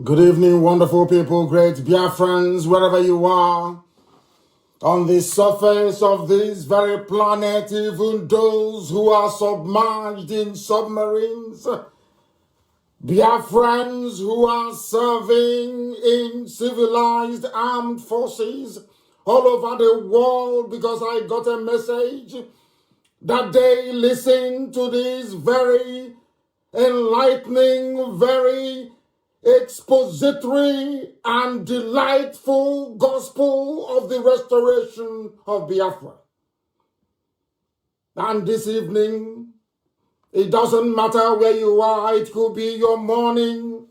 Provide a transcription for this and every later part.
Good evening, wonderful people, great Biafrans, wherever you are. On the surface of this very planet, even those who are submerged in submarines, Biafrans who are serving in civilized armed forces all over the world, because I got a message that they listen to this very enlightening, very expository and delightful gospel of the restoration of Biafra. And this evening, it doesn't matter where you are. It could be your morning,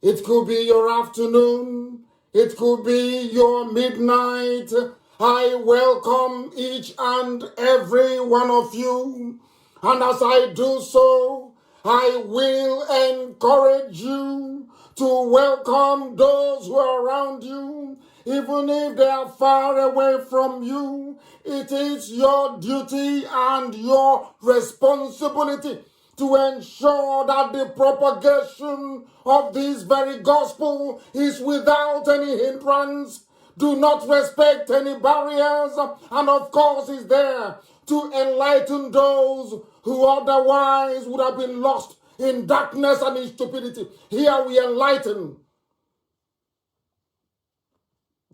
it could be your afternoon, it could be your midnight. I welcome each and every one of you. And as I do so, I will encourage you to welcome those who are around you, even if they are far away from you. It is your duty and your responsibility to ensure that the propagation of this very gospel is without any hindrance. Do not respect any barriers, and of course is there to enlighten those who otherwise would have been lost in darkness and in stupidity. Here we enlighten.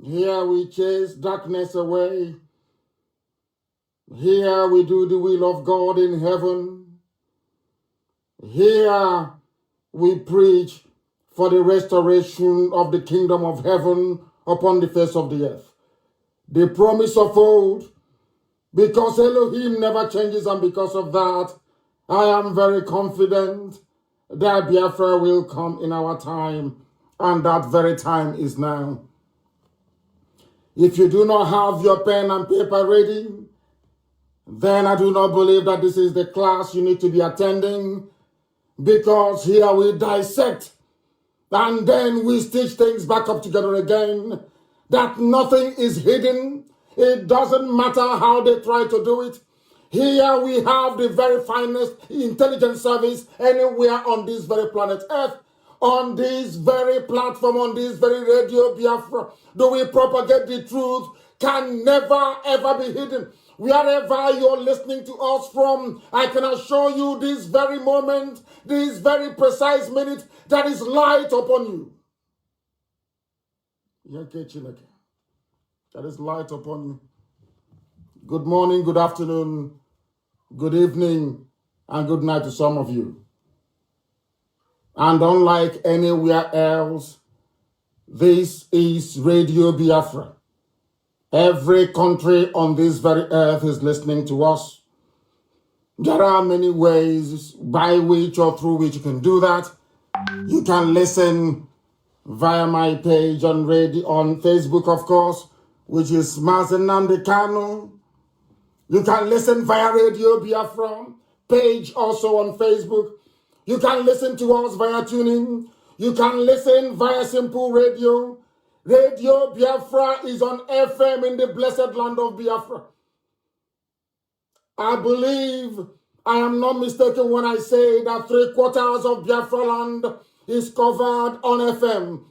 Here we chase darkness away. Here we do the will of God in heaven. Here we preach for the restoration of the kingdom of heaven upon the face of the earth. The promise of old, because Elohim never changes, and because of that, I am very confident that Biafra will come in our time, and that very time is now. If you do not have your pen and paper ready, then I do not believe that this is the class you need to be attending, because here we dissect and then we stitch things back up together again, that nothing is hidden. It doesn't matter how they try to do it. Here we have the very finest intelligence service anywhere on this very planet Earth. On this very platform, on this very radio Biafra, do we propagate the truth, can never ever be hidden. Wherever you're listening to us from, I can assure you this very moment, this very precise minute, that is light upon you. That is light upon you. Good morning, good afternoon, good evening, and good night to some of you. And unlike anywhere else, this is Radio Biafra. Every country on this very earth is listening to us. There are many ways by which or through which you can do that. You can listen via my page on Facebook, of course, which is Nnamdi Kanu. You can listen via Radio Biafra page, also on Facebook. You can listen to us via TuneIn. You can listen via Simple Radio. Radio Biafra is on FM in the blessed land of Biafra. I believe I am not mistaken when I say that 3/4 of Biafra land is covered on FM.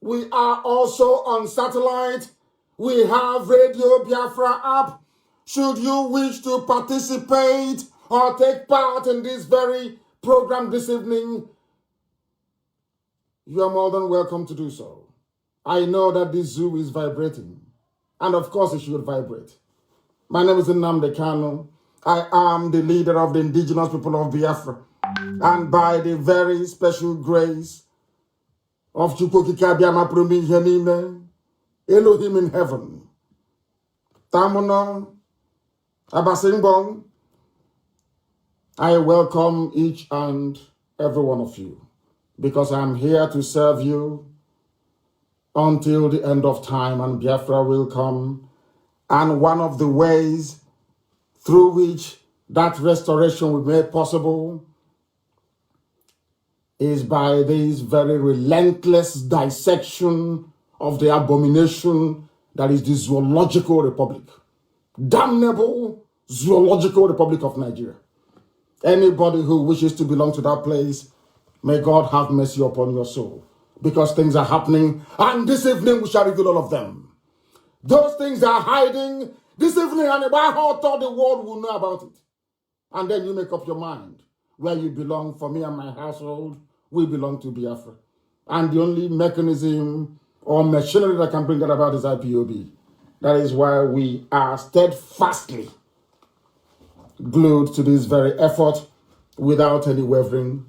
We are also on satellite. We have Radio Biafra app. Should you wish to participate or take part in this very program this evening, you are more than welcome to do so. I know that this zoo is vibrating, and of course it should vibrate. My name is Nnamdi Kanu. I am the leader of the indigenous people of Biafra, and by the very special grace of Chukwukikabiama Prominjenime, Elohim in heaven, Tamuno, Abasingbong, I welcome each and every one of you, because I am here to serve you until the end of time, and Biafra will come. And one of the ways through which that restoration will be made possible is by this very relentless dissection of the abomination that is the Zoological Republic. Damnable Zoological Republic of Nigeria. Anybody who wishes to belong to that place, may God have mercy upon your soul. because things are happening, and this evening we shall reveal all of them. Those things are hiding this evening, and about how all the world will know about it. And then you make up your mind where you belong. For me and my household, we belong to Biafra. And the only mechanism or machinery that can bring that about is IPOB. That is why we are steadfastly glued to this very effort without any wavering,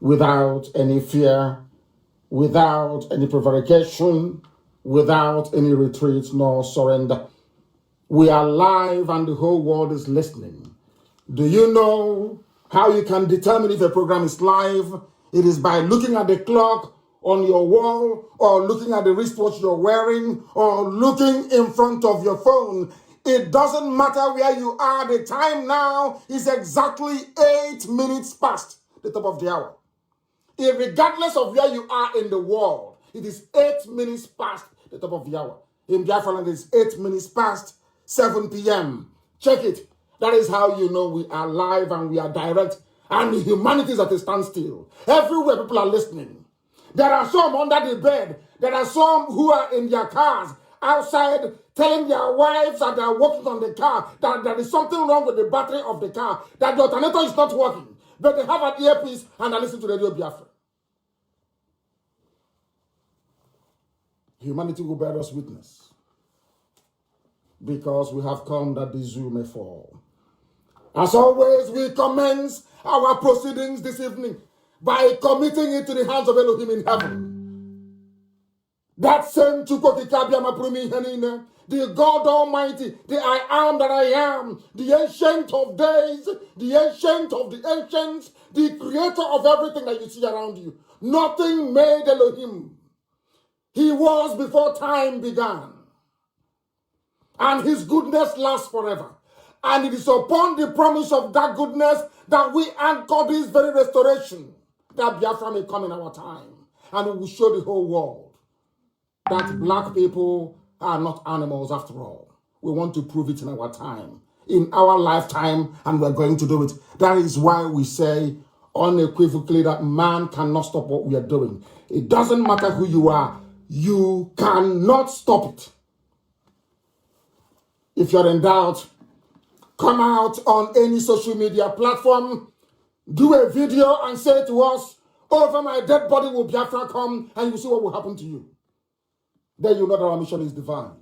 without any fear, without any prevarication, without any retreat nor surrender. We are live and the whole world is listening. Do you know how you can determine if a program is live? It is by looking at the clock on your wall, or looking at the wristwatch you're wearing, or looking in front of your phone. It doesn't matter where you are. The time now is exactly 8 minutes past the top of the hour. Regardless of where you are in the world, it is 8 minutes past the top of the hour. In Biafra land, it's 8 minutes past 7 p.m. Check it. That is how you know we are live and we are direct, and humanity is at a standstill. Everywhere people are listening. There are some under the bed. There are some who are in their cars outside telling their wives that they are working on the car, that there is something wrong with the battery of the car, that the alternator is not working. But they have an earpiece and they listen to Radio Biafra. Humanity will bear us witness, because we have come that the zoo may fall. As always, we commence our proceedings this evening by committing it to the hands of Elohim in heaven. That same Chukwokikabiamaprumi, the God Almighty, the I am that I am, the Ancient of Days, the Ancient of the Ancients, the Creator of everything that you see around you. Nothing made Elohim. He was before time began. And his goodness lasts forever. And it is upon the promise of that goodness that we anchor this very restoration, that Biafra may come in our time. And we will show the whole world that black people are not animals after all. We want to prove it in our time, in our lifetime, and we're going to do it. That is why we say unequivocally that man cannot stop what we are doing. It doesn't matter who you are. You cannot stop it. If you're in doubt, come out on any social media platform, do a video and say to us, over my dead body will Biafra come, and you see what will happen to you. Then you know that our mission is divine.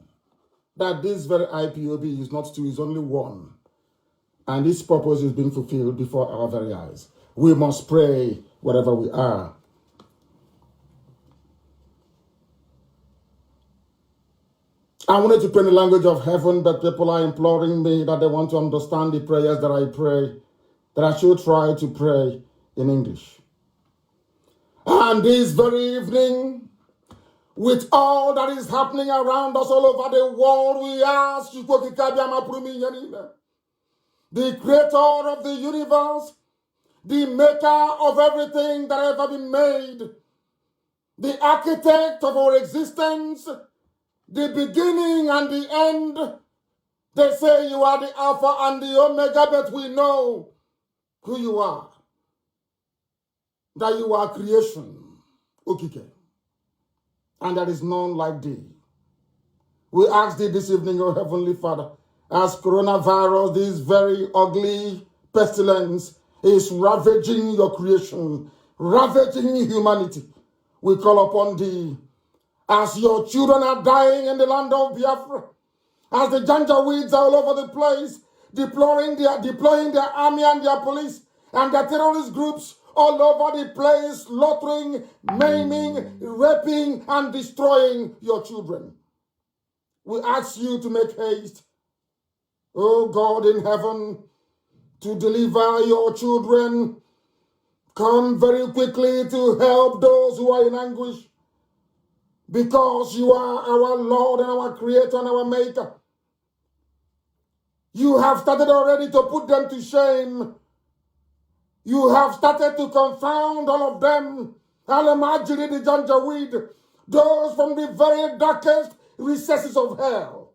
That this very IPOB is not two, is only one. And its purpose is being fulfilled before our very eyes. We must pray wherever we are. I wanted to pray in the language of heaven, but people are imploring me that they want to understand the prayers that I pray, that I should try to pray in English. And this very evening, with all that is happening around us all over the world, we ask the creator of the universe, the maker of everything that ever been made, the architect of our existence, the beginning and the end. They say you are the Alpha and the Omega, but we know who you are. That you are creation, Okike. And there is none like thee. We ask thee this evening, O Heavenly Father, as coronavirus, this very ugly pestilence, is ravaging your creation, ravaging humanity. We call upon thee, as your children are dying in the land of Biafra, as the Janjaweeds are all over the place, deploying their army and their police and their terrorist groups all over the place, slaughtering, maiming, raping, and destroying your children. We ask you to make haste, O God in heaven, to deliver your children. Come very quickly to help those who are in anguish, because you are our Lord and our Creator and our Maker. You have started already to put them to shame. You have started to confound all of them. Al-Majiri, the Janjaweed, those from the very darkest recesses of hell.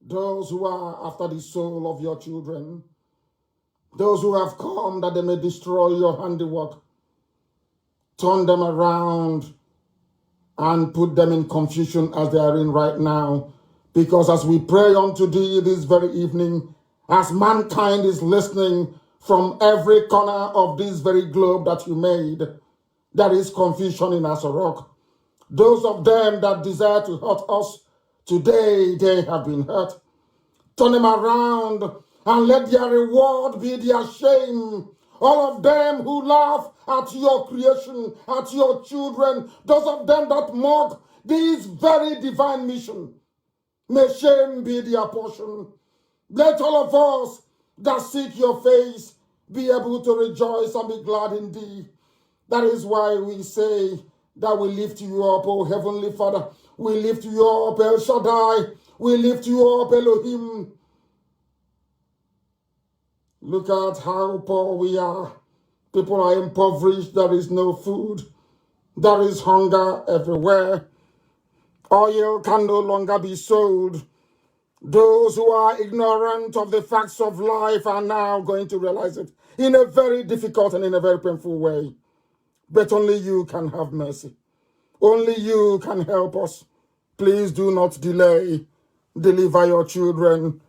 Those who are after the soul of your children. Those who have come that they may destroy your handiwork. turn them around and put them in confusion as they are in right now. Because as we pray unto thee this very evening, as mankind is listening from every corner of this very globe that you made, there is confusion in Asorok. Those of them that desire to hurt us, today they have been hurt. Turn them around and let their reward be their shame. All of them who laugh at your creation, at your children, those of them that mock this very divine mission, may shame be their portion. Let all of us that seek your face be able to rejoice and be glad in thee. That is why we say that we lift you up, O Heavenly Father. We lift you up, El Shaddai. We lift you up, Elohim. Look at how poor we are. People are impoverished. There is no food. There is hunger everywhere. Oil can no longer be sold. Those who are ignorant of the facts of life are now going to realize it in a very difficult and in a very painful way. But only you can have mercy. Only you can help us. Please do not delay. Deliver your children.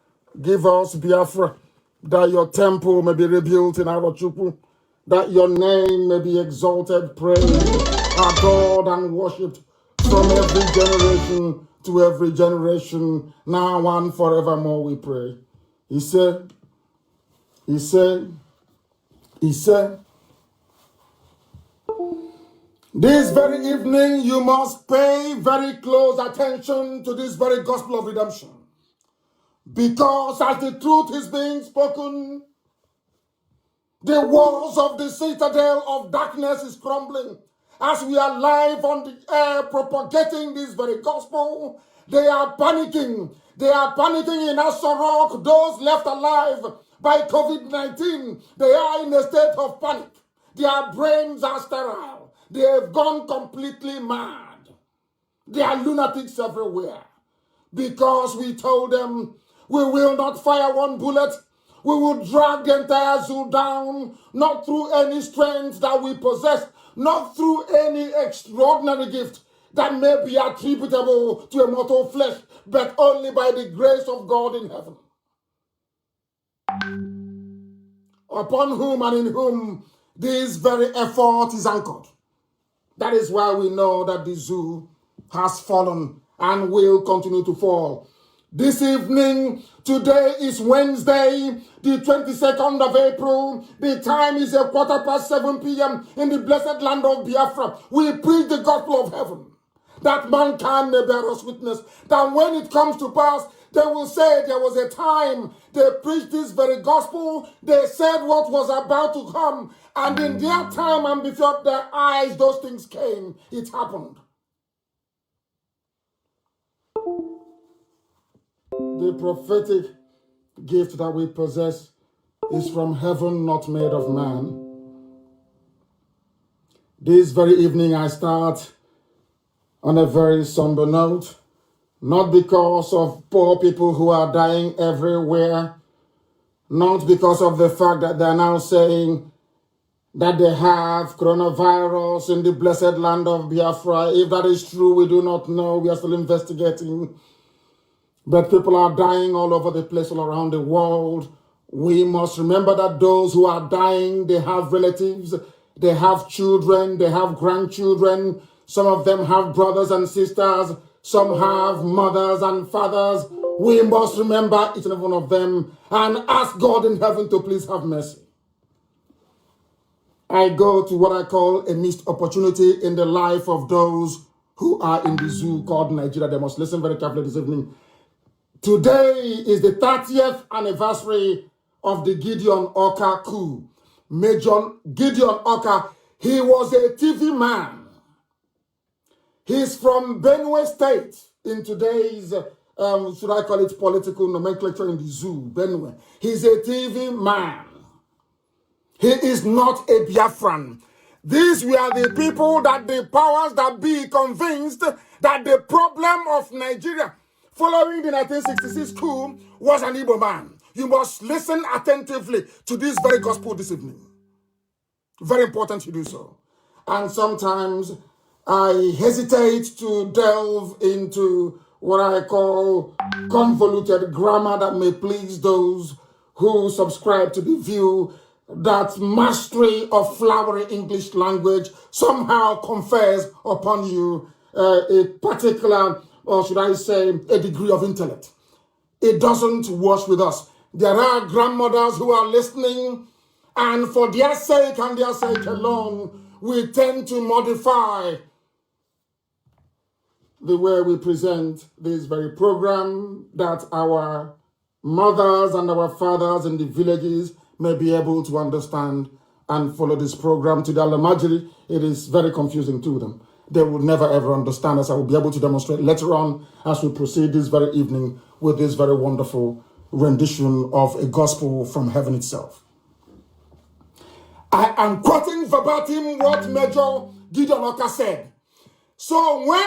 Give us Biafra, that your temple may be rebuilt in Arochukwu, that your name may be exalted, praised, adored, and worshipped from every generation to every generation, now and forevermore, we pray. He said, this very evening you must pay very close attention to this very gospel of redemption. Because as the truth is being spoken, the walls of the citadel of darkness is crumbling. As we are live on the air propagating this very gospel, they are panicking. They are panicking in Asorok. Those left alive by COVID-19, they are in a state of panic. Their brains are sterile. They have gone completely mad. There are lunatics everywhere. Because we told them, we will not fire one bullet. We will drag the entire zoo down, not through any strength that we possess, not through any extraordinary gift that may be attributable to a mortal flesh, but only by the grace of God in heaven, upon whom and in whom this very effort is anchored. That is why we know that the zoo has fallen and will continue to fall. This evening, today is Wednesday, the 22nd of April. The time is 7:15 p.m. in the blessed land of Biafra. We preach the gospel of heaven, that mankind may bear us witness, that when it comes to pass, they will say there was a time they preached this very gospel, they said what was about to come, and in their time and before their eyes, those things came. It happened. The prophetic gift that we possess is from heaven, not made of man. This very evening, I start on a very somber note, not because of poor people who are dying everywhere, not because of the fact that they're now saying that they have coronavirus in the blessed land of Biafra. If that is true, we do not know. We are still investigating. But people are dying all over the place, all around the world. We must remember that those who are dying, they have relatives, they have children, they have grandchildren. Some of them have brothers and sisters. Some have mothers and fathers. We must remember each and every one of them and ask God in heaven to please have mercy. I go to what I call a missed opportunity in the life of those who are in the zoo called Nigeria. They must listen very carefully this evening. Today is the 30th anniversary of the Gideon Oka coup. Major Gideon Oka, he was a TV man. He's from Benue State in today's, should I call it political nomenclature in the zoo, Benue. He's a TV man. He is not a Biafran. These were the people that the powers that be convinced that the problem of Nigeria following the 1966 coup was an Igbo man. You must listen attentively to this very gospel this evening. Very important to do so. and sometimes I hesitate to delve into what I call convoluted grammar that may please those who subscribe to the view that mastery of flowery English language somehow confers upon you a particular, or should I say, a degree of intellect. It doesn't wash with us. There are grandmothers who are listening, and for their sake and their sake alone, we tend to modify the way we present this very program, that our mothers and our fathers in the villages may be able to understand and follow this program. To the Alamajiri, it is very confusing to them. They will never ever understand, as I will be able to demonstrate later on as we proceed this very evening with this very wonderful rendition of a gospel from heaven itself. I am quoting verbatim what Major Gideon Oka said. So when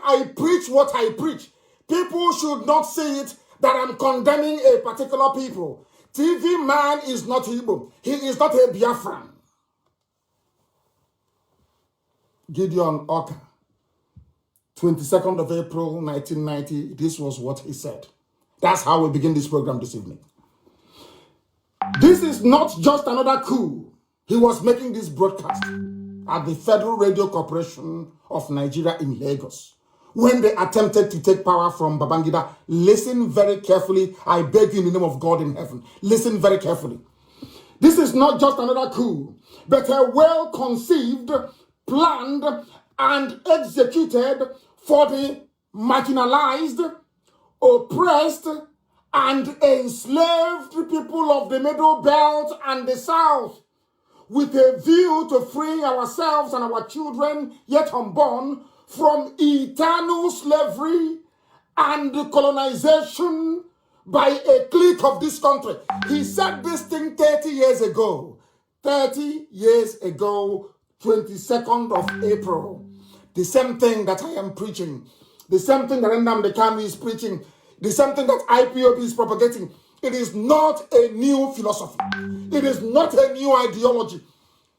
I preach what I preach, people should not see it that I'm condemning a particular people. TV man is not Igbo. He is not a Biafran. Gideon Oka, 22nd of April, 1990, this was what he said. That's how we begin this program this evening. This is not just another coup. He was making this broadcast at the Federal Radio Corporation of Nigeria in Lagos when they attempted to take power from Babangida. Listen very carefully. I beg you in the name of God in heaven. Listen very carefully. This is not just another coup, but a well-conceived, planned, and executed for the marginalized, oppressed, and enslaved people of the Middle Belt and the South, with a view to freeing ourselves and our children yet unborn from eternal slavery and colonization by a clique of this country. He said this thing 30 years ago. 30 years ago, 22nd of April. The same thing that I am preaching. The same thing that Nnamdi Kanu is preaching. The same thing that IPOB is propagating. It is not a new philosophy. It is not a new ideology.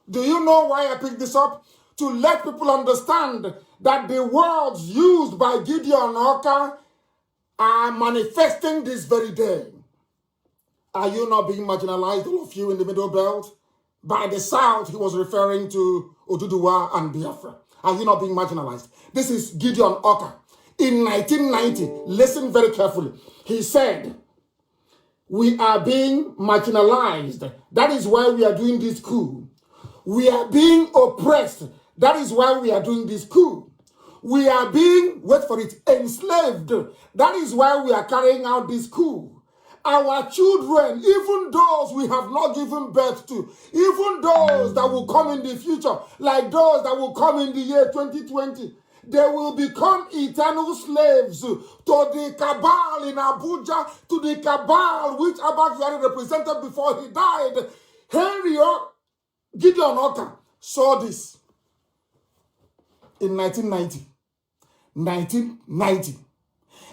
Do you know why I picked this up? To let people understand that the words used by Gideon Oka are manifesting this very day. Are you not being marginalized, all of you in the Middle Belt? By the South, he was referring to Oduduwa and Biafra. Are you not being marginalized? This is Gideon Oka. In 1990, listen very carefully. He said, we are being marginalized. That is why we are doing this coup. We are being oppressed. That is why we are doing this coup. We are being, wait for it, enslaved. That is why we are carrying out this coup. Our children, even those we have not given birth to, even those that will come in the future, like those that will come in the year 2020, they will become eternal slaves to the cabal in Abuja, to the cabal which Abba Kyari represented before he died. Henry Gideon Oka saw this in 1990. 1990.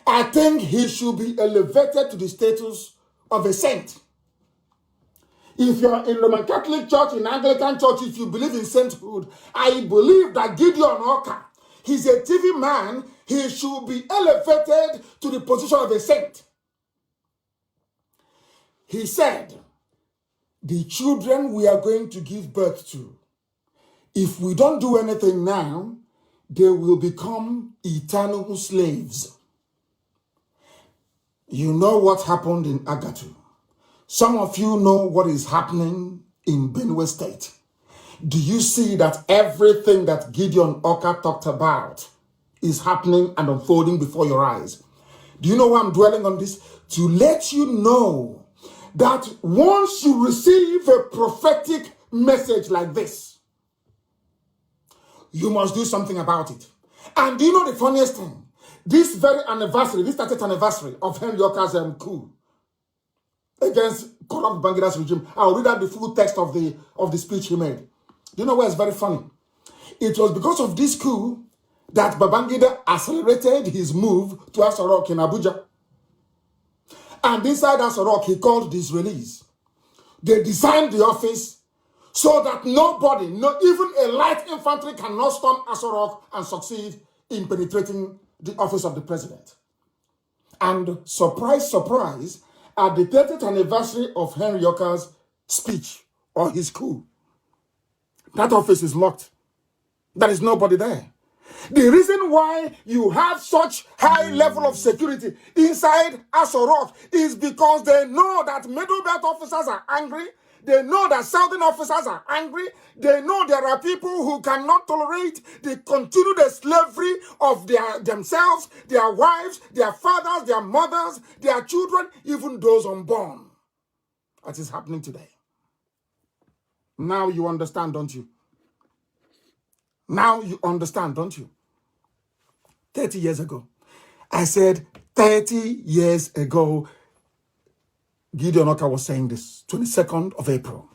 I think he should be elevated to the status of a saint. If you're in Roman Catholic Church, in Anglican Church, if you believe in sainthood, I believe that Gideon Oka, he's a TV man, he should be elevated to the position of a saint. He said, the children we are going to give birth to, if we don't do anything now, they will become eternal slaves. You know what happened in Agatu. Some of you know what is happening in Benue State. Do you see that everything that Gideon Oka talked about is happening and unfolding before your eyes? Do you know why I'm dwelling on this? To let you know that once you receive a prophetic message like this, you must do something about it. And do you know the funniest thing? This very anniversary, this 30th anniversary of Henry Oka's coup against corrupt Bangida's regime, I'll read out the full text of the speech he made. Do you know where it's very funny? It was because of this coup that Babangida accelerated his move to Asorok in Abuja. And inside Asorok, he called the Israelis. They designed the office so that nobody, not even a light infantry, cannot storm Aso Rock and succeed in penetrating the office of the president. And surprise, surprise, at the 30th anniversary of Henry Yoka's speech or his coup, that office is locked. There is nobody there. The reason why you have such high level of security inside Aso Rock is because they know that middle belt officers are angry. They know that southern officers are angry. They know there are people who cannot tolerate the continued slavery of themselves, their wives, their fathers, their mothers, their children, even those unborn. That is happening today. Now you understand, don't you? Now you understand, don't you? 30 years ago. I said 30 years ago, Gideon Oka was saying this, 22nd of April.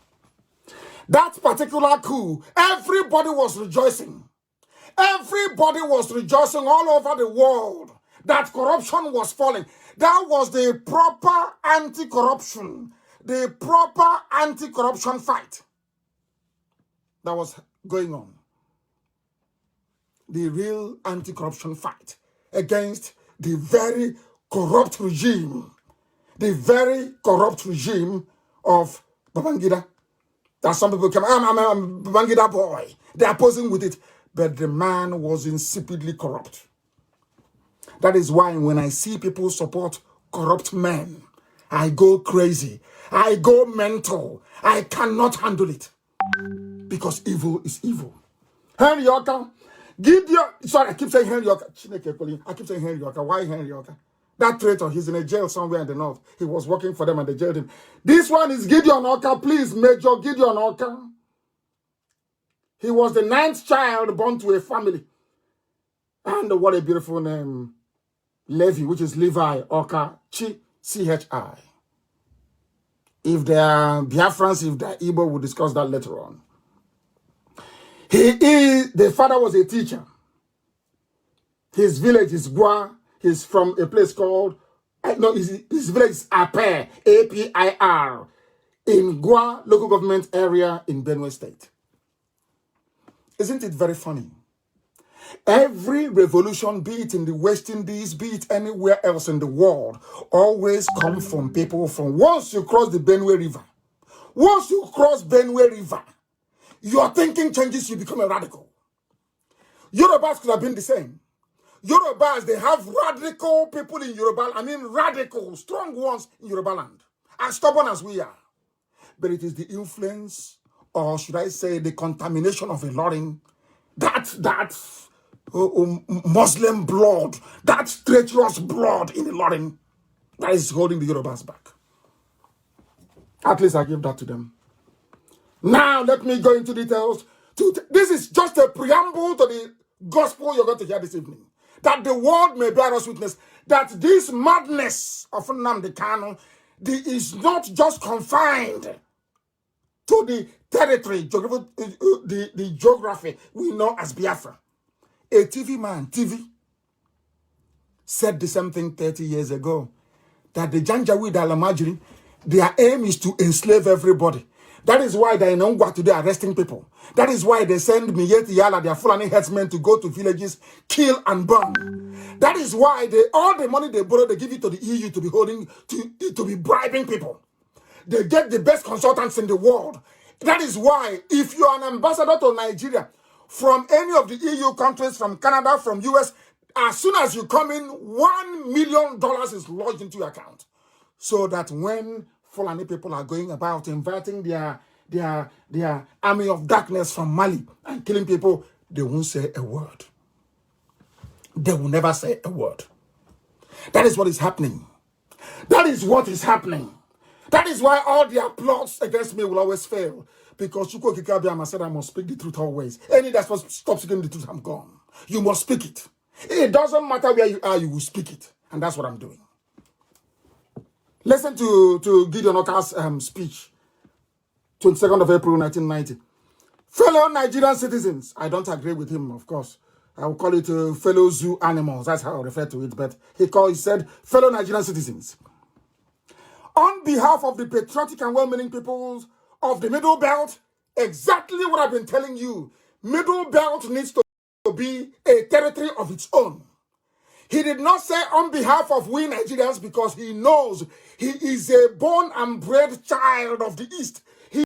That particular coup, everybody was rejoicing. Everybody was rejoicing all over the world that corruption was falling. That was the proper anti-corruption, the proper anti-corruption fight that was going on. The real anti-corruption fight against the very corrupt regime, of Babangida. That some people come, I'm a Babangida boy. They are posing with it. But the man was insipidly corrupt. That is why when I see people support corrupt men, I go crazy. I go mental. I cannot handle it. Because evil is evil. Henry Yoka, I keep saying Henry Yoka. I keep saying Henry Yoka. Why Henry Yoka? That traitor, he's in a jail somewhere in the north. He was working for them and they jailed him. This one is Gideon Oka. Please, Major Gideon Oka. He was the 9th child born to a family. And what a beautiful name. Levi, which is Levi Oka, C-H-I. If they are Biafrans, if they are Igbo, we'll discuss that later on. The father was a teacher. His village is Gua. He's from a place called, his village is Apir, A-P-I-R, in Gua local government area in Benue State. Isn't it very funny? Every revolution, be it in the West Indies, be it anywhere else in the world, always come from people from once you cross the Benue River. Once you cross Benue River, your thinking changes, you become a radical. Yorubas could have been the same. Yorubas, they have radical people in Yoruba. I mean radical, strong ones in Yoruba land. As stubborn as we are. But it is the influence, or should I say the contamination of Ilorin, that Muslim blood, that treacherous blood in Ilorin, that is holding the Yorubas back. At least I give that to them. Now let me go into details. This is just a preamble to the gospel you're going to hear this evening. That the world may bear us witness that this madness of Nnamdi Kanu is not just confined to the territory, the geography we know as Biafra. A TV man, said the same thing 30 years ago, that the Janjaweed Alamajiri, their aim is to enslave everybody. That is why they're in Ongwa today arresting people. That is why they send Miyeti Yala, their Fulani headsmen, to go to villages, kill and burn. That is why all the money they borrow, they give it to the EU to be holding, to be bribing people. They get the best consultants in the world. That is why if you are an ambassador to Nigeria, from any of the EU countries, from Canada, from US, as soon as you come in, $1 million is lodged into your account. So that when Fulani people are going about inviting their army of darkness from Mali and killing people, they won't say a word. They will never say a word. That is what is happening. That is what is happening. That is why all their plots against me will always fail. Because Chukwu Okike Abiama said I must speak the truth always. Any that's supposed to stop speaking the truth, I'm gone. You must speak it. It doesn't matter where you are, you will speak it. And that's what I'm doing. Listen to Gideon Oka's speech, 22nd of April, 1990. Fellow Nigerian citizens, I don't agree with him, of course. I will call it fellow zoo animals. That's how I refer to it. But he said, fellow Nigerian citizens, on behalf of the patriotic and well-meaning peoples of the Middle Belt, Exactly what I've been telling you. Middle Belt needs to be a territory of its own. He did not say on behalf of we Nigerians because he knows he is a born and bred child of the East. He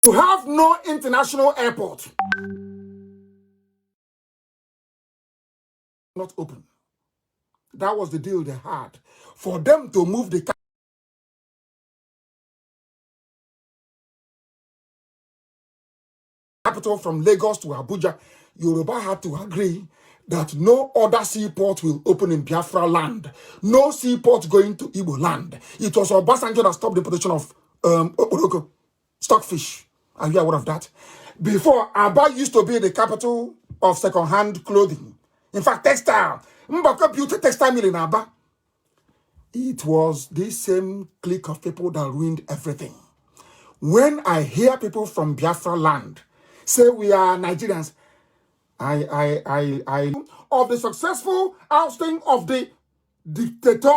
to have no international airport. Not open. That was the deal they had. For them to move the capital from Lagos to Abuja, Yoruba had to agree that no other seaport will open in Biafra land. No seaport going to Igbo land. It was Obasanjo that stopped the production of Oroko, stockfish. Are you aware of that? Before, Aba used to be the capital of second-hand clothing. In fact, textile. Mbaka built a textile mill in Aba. It was this same clique of people that ruined everything. When I hear people from Biafra land say we are Nigerians, I of the successful ousting of the dictator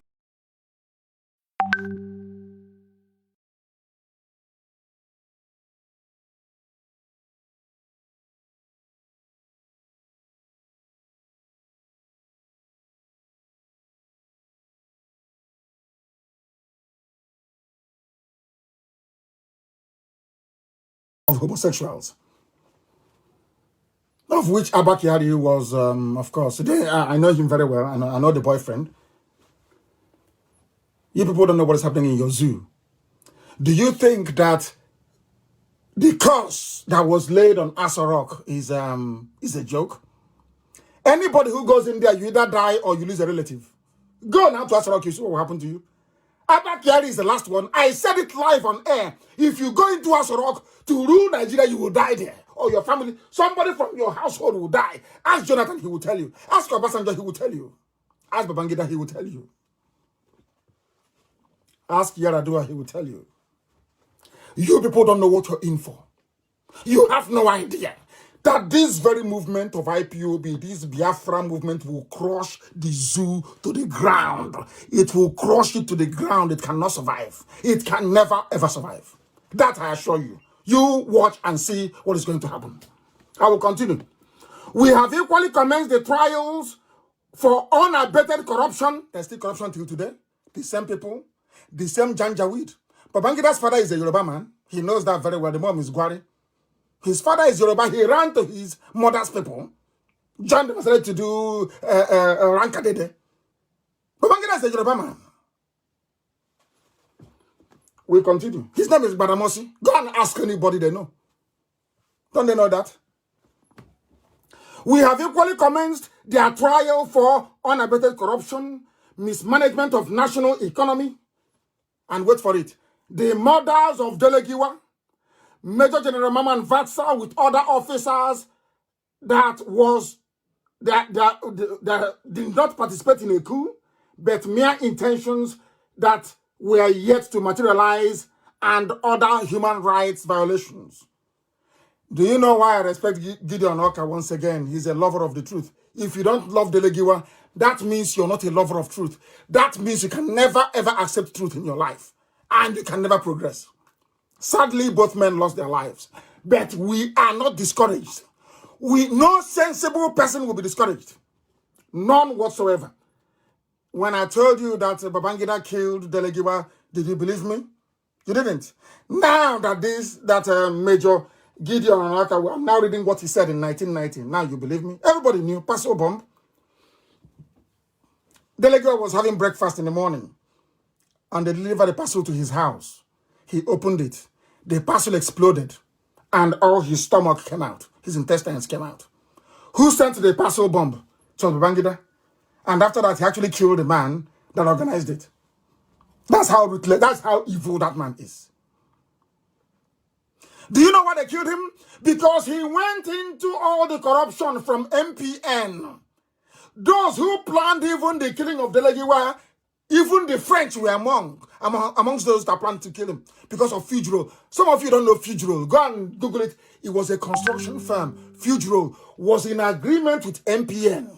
of homosexuals, of which Abakiari was, of course. I know him very well. I know the boyfriend. You people don't know what is happening in your zoo. Do you think that the curse that was laid on Asarok is a joke? Anybody who goes in there, you either die or you lose a relative. Go now to Asarok, you see what will happen to you. Abakiari is the last one. I said it live on air. If you go into Asarok to rule Nigeria, you will die there. Or your family, somebody from your household will die. Ask Jonathan, he will tell you. Ask Obasanjo, he will tell you. Ask Babangida, he will tell you. Ask Yaradua, he will tell you. You people don't know what you're in for. You have no idea that this very movement of IPOB, this Biafra movement, will crush the zoo to the ground. It will crush it to the ground. It cannot survive. It can never, ever survive. That I assure you. You watch and see what is going to happen. I will continue. We have equally commenced the trials for unabated corruption. There's still corruption till today. The same people, the same Janjaweed. Babangida's father is a Yoruba man. He knows that very well. The mom is Gwari. His father is Yoruba. He ran to his mother's people. John decided to do Rankadede. Babangida is a Yoruba man. We continue. His name is Badamosi. Go and ask anybody they know. Don't they know that? We have equally commenced their trial for unabated corruption, mismanagement of national economy, and wait for it, the murders of Delegiwa, Major General Maman Vatsa with other officers that did not participate in a coup, but mere intentions that were yet to materialize, and other human rights violations. Do you know why I respect Gideon Oka once again? He's a lover of the truth. If you don't love Delegiwa, that means you're not a lover of truth. That means you can never, ever accept truth in your life. And you can never progress. Sadly, both men lost their lives. But we are not discouraged. No sensible person will be discouraged. None whatsoever. When I told you that Babangida killed Delegiwa, did you believe me? You didn't. Now that Major Gideon Onaka, I'm now reading what he said in 1990. Now you believe me? Everybody knew. Paso bomb. Delegiwa was having breakfast in the morning, and they delivered the parcel to his house. He opened it. The parcel exploded, and all his stomach came out. His intestines came out. Who sent the parcel bomb? To Babangida. And after that, he actually killed the man that organized it. That's how evil that man is. Do you know why they killed him? Because he went into all the corruption from MPN. Those who planned even the killing of Delegiwa, even the French were amongst those that planned to kill him because of Fugro. Some of you don't know Fugro. Go and Google it. It was a construction firm. Fugro was in agreement with MPN.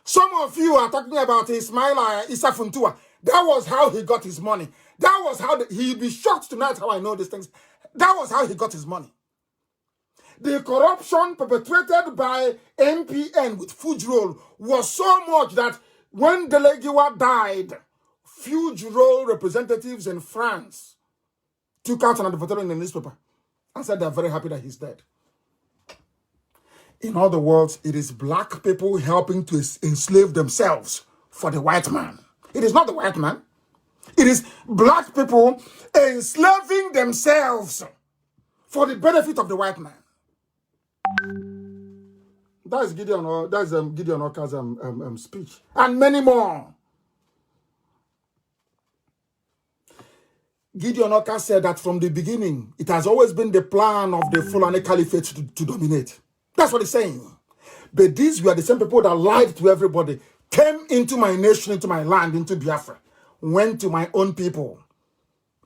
Some of you are talking about Ismaila Isafuntua. That was how he got his money. That was how he'll be shocked tonight how I know these things. That was how he got his money. The corruption perpetrated by MPN with Fugro was so much that when Delegiwa died, Fugro representatives in France took out an advertisement in the newspaper and said they're very happy that he's dead. In other words, it is black people helping to enslave themselves for the white man. It is not the white man. It is black people enslaving themselves for the benefit of the white man. That's Gideon Oka's speech, and many more. Gideon Oka said that from the beginning, it has always been the plan of the Fulani Caliphate to dominate. That's what he's saying. But these were the same people that lied to everybody, came into my nation, into my land, into Biafra, went to my own people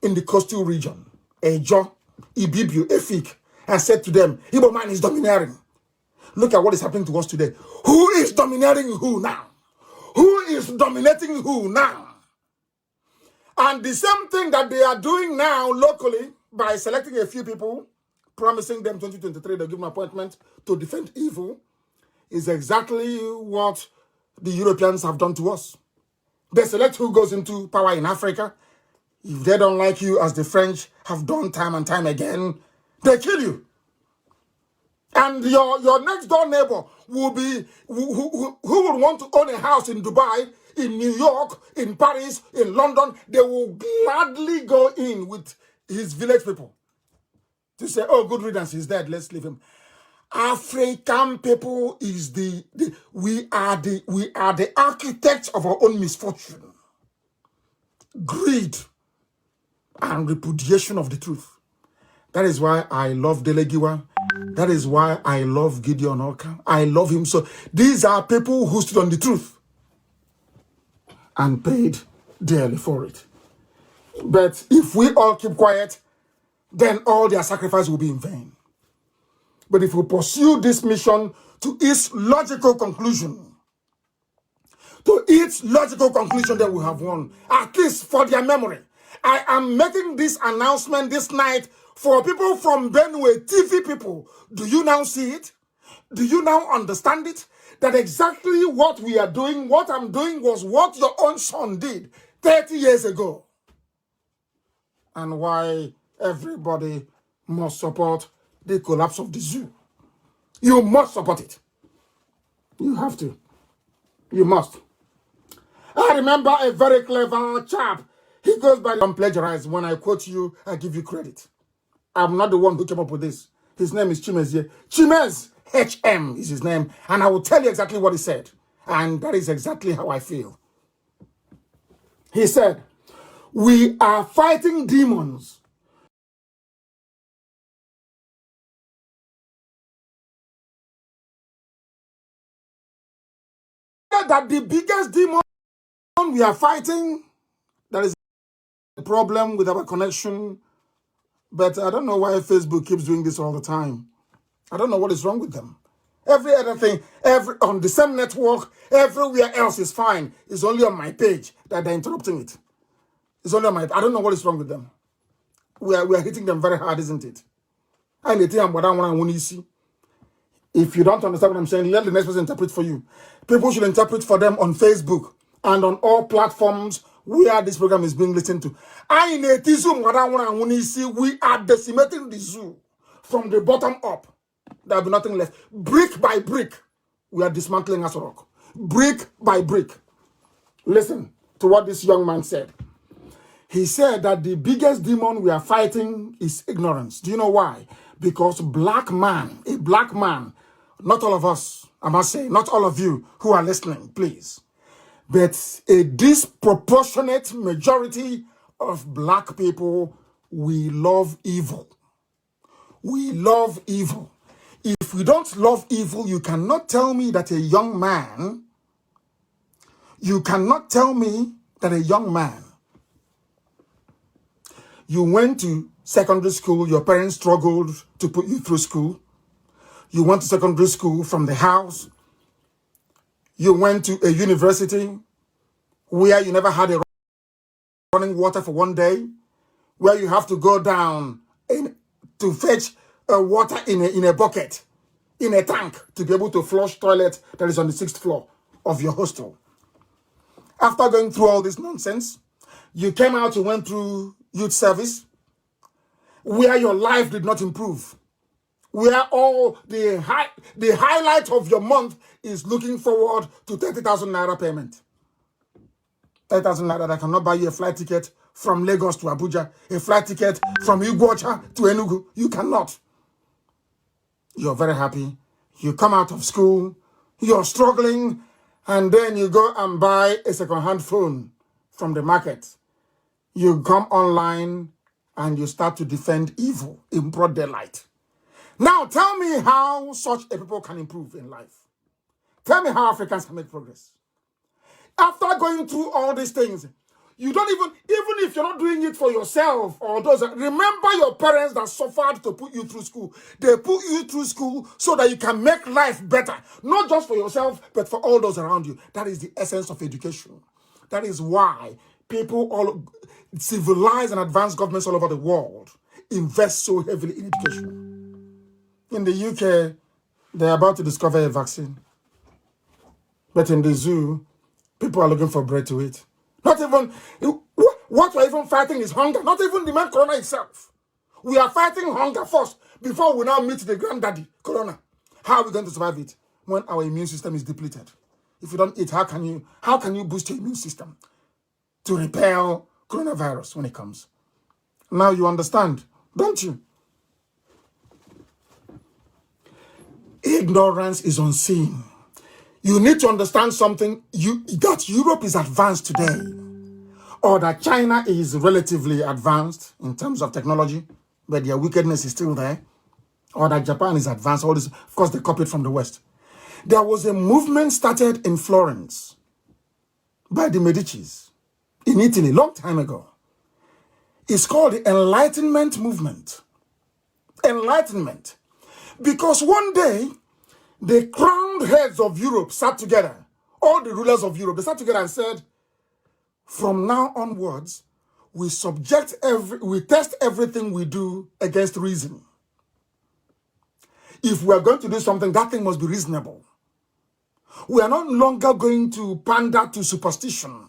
in the coastal region, Ejo, Ibibio, Efik, and said to them, Igbo man is domineering. Look at what is happening to us today. Who is domineering who now? Who is dominating who now? And the same thing that they are doing now locally by selecting a few people, promising them 2023, they'll give them an appointment to defend evil, is exactly what the Europeans have done to us. They select who goes into power in Africa. If they don't like you, as the French have done time and time again, they kill you. And your next door neighbor will be, who would want to own a house in Dubai, in New York, in Paris, in London. They will gladly go in with his village people to say, oh, good riddance, he's dead, let's leave him. African people is we are the architects of our own misfortune. Greed and repudiation of the truth. That is why I love Delegiwa. That is why I love Gideon Oka. I love him so. These are people who stood on the truth and paid dearly for it. But if we all keep quiet, then all their sacrifice will be in vain. But if we pursue this mission to its logical conclusion, then we have won, at least for their memory. I am making this announcement this night for people from Benue, TV people. Do you now see it? Do you now understand it? That exactly what we are doing, what I'm doing was what your own son did 30 years ago. And why everybody must support the collapse of the zoo. You must support it. You have to. You must. I remember a very clever chap. He goes by the plagiarize. When I quote you, I give you credit. I'm not the one who came up with this. His name is Chimez. Chimez HM is his name. And I will tell you exactly what he said. And that is exactly how I feel. He said, we are fighting demons. That the biggest demon we are fighting, that is a problem with our connection. But I don't know why Facebook keeps doing this all the time. I don't know what is wrong with them. Every other thing, on the same network, everywhere else is fine. It's only on my page that they're interrupting it. It's only on my. I don't know what is wrong with them. We are hitting them very hard, isn't it? If you don't understand what I'm saying, let the next person interpret for you. People should interpret for them on Facebook and on all platforms where this program is being listened to. We are decimating the zoo from the bottom up. There will be nothing left. Brick by brick, we are dismantling Asorok. Brick by brick. Listen to what this young man said. He said that the biggest demon we are fighting is ignorance. Do you know why? Because a black man, not all of us, I must say, not all of you who are listening, please, but a disproportionate majority of black people, we love evil. We love evil. If we don't love evil, you cannot tell me that a young man You cannot tell me that a young man, you went to secondary school, your parents struggled to put you through school. You went to secondary school from the house. You went to a university where you never had a running water for one day, where you have to go down to fetch water in a bucket, in a tank, to be able to flush toilet that is on the 6th floor of your hostel. After going through all this nonsense, you came out, you went through youth service, where your life did not improve, where all the highlight of your month is looking forward to 30,000 naira payment. 30,000 naira that cannot buy you a flight ticket from Lagos to Abuja, a flight ticket from Iguacha to Enugu. You cannot. You're very happy. You come out of school, you're struggling, and then you go and buy a second-hand phone from the market. You come online and you start to defend evil in broad daylight. Now tell me how such a people can improve in life. Tell me how Africans can make progress. After going through all these things, you don't even if you're not doing it for yourself or those, remember your parents that suffered to put you through school. They put you through school so that you can make life better, not just for yourself, but for all those around you. That is the essence of education. That is why people, all civilized and advanced governments all over the world, invest so heavily in education. In the UK, they're about to discover a vaccine. But in the zoo, people are looking for bread to eat. Not even, what we're even fighting is hunger. Not even the man corona itself. We are fighting hunger first before we now meet the granddaddy, corona. How are we going to survive it when our immune system is depleted? If you don't eat, how can you boost your immune system to repel coronavirus when it comes? Now you understand, don't you? Ignorance is unseen. You need to understand something, that Europe is advanced today, or that China is relatively advanced in terms of technology, but their wickedness is still there, or that Japan is advanced. All this, of course, they copied from the West. There was a movement started in Florence by the Medicis in Italy, long time ago. It's called the Enlightenment movement. Enlightenment. Because one day, the crowned heads of Europe sat together, all the rulers of Europe, they sat together and said, from now onwards, we test everything we do against reason. If we are going to do something, that thing must be reasonable. We are no longer going to pander to superstition.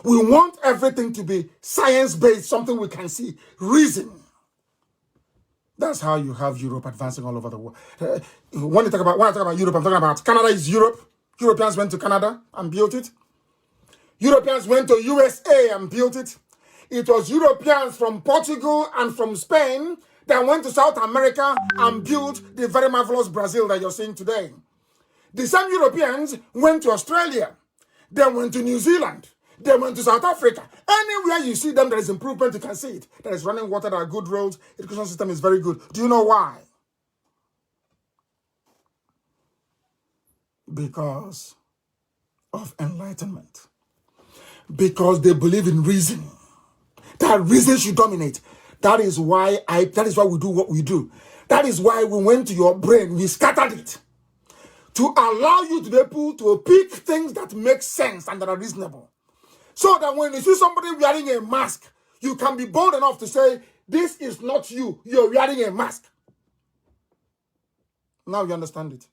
We want everything to be science-based, something we can see, reason. That's how you have Europe advancing all over the world. When I talk about Europe, I'm talking about Canada is Europe. Europeans went to Canada and built it. Europeans went to USA and built it. It was Europeans from Portugal and from Spain that went to South America and built the very marvelous Brazil that you're seeing today. The same Europeans went to Australia. They went to New Zealand. They went to South Africa. Anywhere you see them, there is improvement, you can see it. There is running water, there are good roads, education system is very good. Do you know why? Because of enlightenment. Because they believe in reason. That reason should dominate. That is why we do what we do. That is why we went to your brain, we scattered it. To allow you to be able to pick things that make sense and that are reasonable. So that when you see somebody wearing a mask, you can be bold enough to say, this is not you, you're wearing a mask. Now you understand it.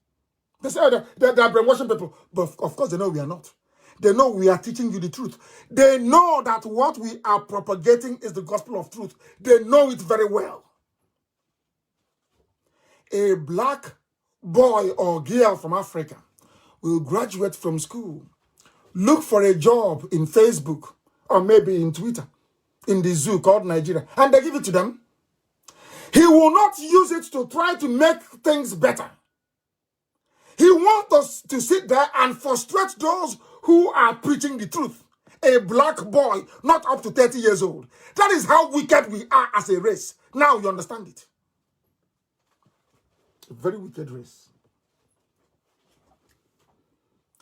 They say they're brainwashing people, but of course they know we are not. They know we are teaching you the truth. They know that what we are propagating is the gospel of truth. They know it very well. A black boy or girl from Africa will graduate from school, look for a job in Facebook or maybe in Twitter, in the zoo called Nigeria, and they give it to them. He will not use it to try to make things better. He wants us to sit there and frustrate those who are preaching the truth. A black boy, not up to 30 years old. That is how wicked we are as a race. Now you understand it. A very wicked race.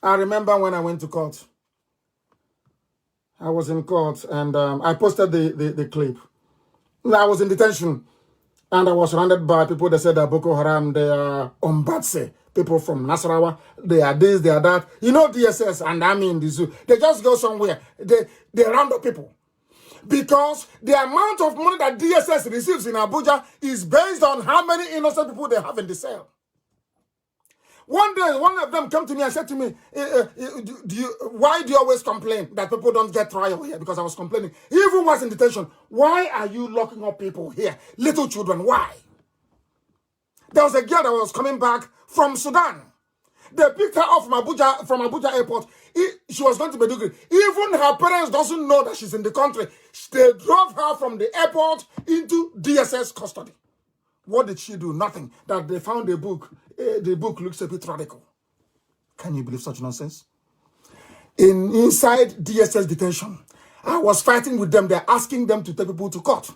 I remember when I went to court. I was in court and I posted the clip. I was in detention and I was surrounded by people that said that Boko Haram, they are Ombatse, people from Nasarawa, they are this, they are that. You know DSS and I mean the zoo. They just go somewhere. They round up people. Because the amount of money that DSS receives in Abuja is based on how many innocent people they have in the cell. One day, one of them came to me and said to me, why do you always complain that people don't get trial here? Because I was complaining. He even was in detention. Why are you locking up people here? Little children, why? There was a girl that was coming back from Sudan. They picked her up from Abuja airport. She was going to Maiduguri. Even her parents doesn't know that she's in the country. They drove her from the airport into DSS custody. What did she do? Nothing. That they found a book. The book looks a bit radical. Can you believe such nonsense? Inside DSS detention, I was fighting with them. They're asking them to take people to court.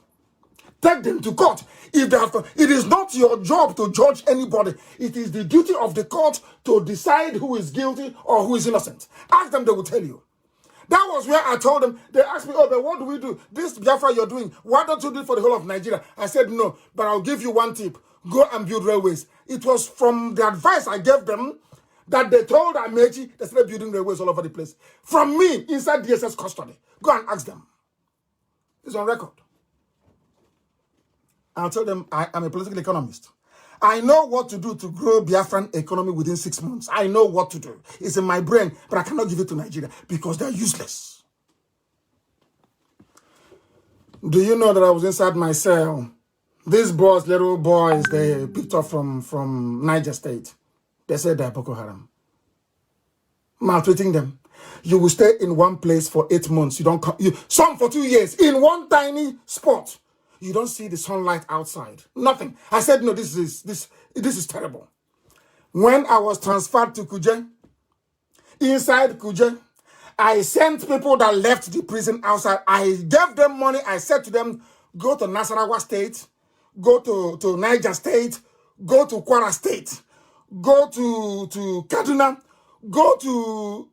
Take them to court. If they have to, it is not your job to judge anybody. It is the duty of the court to decide who is guilty or who is innocent. Ask them, they will tell you. That was where I told them, they asked me, oh, but what do we do? This Biafra you're doing, why don't you do it for the whole of Nigeria? I said, no, but I'll give you one tip. Go and build railways. It was from the advice I gave them that they told Amechi they started building railways all over the place. From me, inside DSS custody. Go and ask them. It's on record. I'll tell them I'm a political economist. I know what to do to grow Biafran economy within 6 months. I know what to do. It's in my brain, but I cannot give it to Nigeria because they're useless. Do you know that I was inside my cell? These boys, little boys, they picked up from Niger State. They said they're Boko Haram. Maltreating them. You will stay in one place for 8 months. You don't come. Some for 2 years in one tiny spot. You don't see the sunlight outside. Nothing. I said, no, this is terrible. When I was transferred to Kuje, inside Kuje, I sent people that left the prison outside. I gave them money. I said to them, go to Nasarawa State, go to Niger State, go to Kwara State, go to Kaduna, go to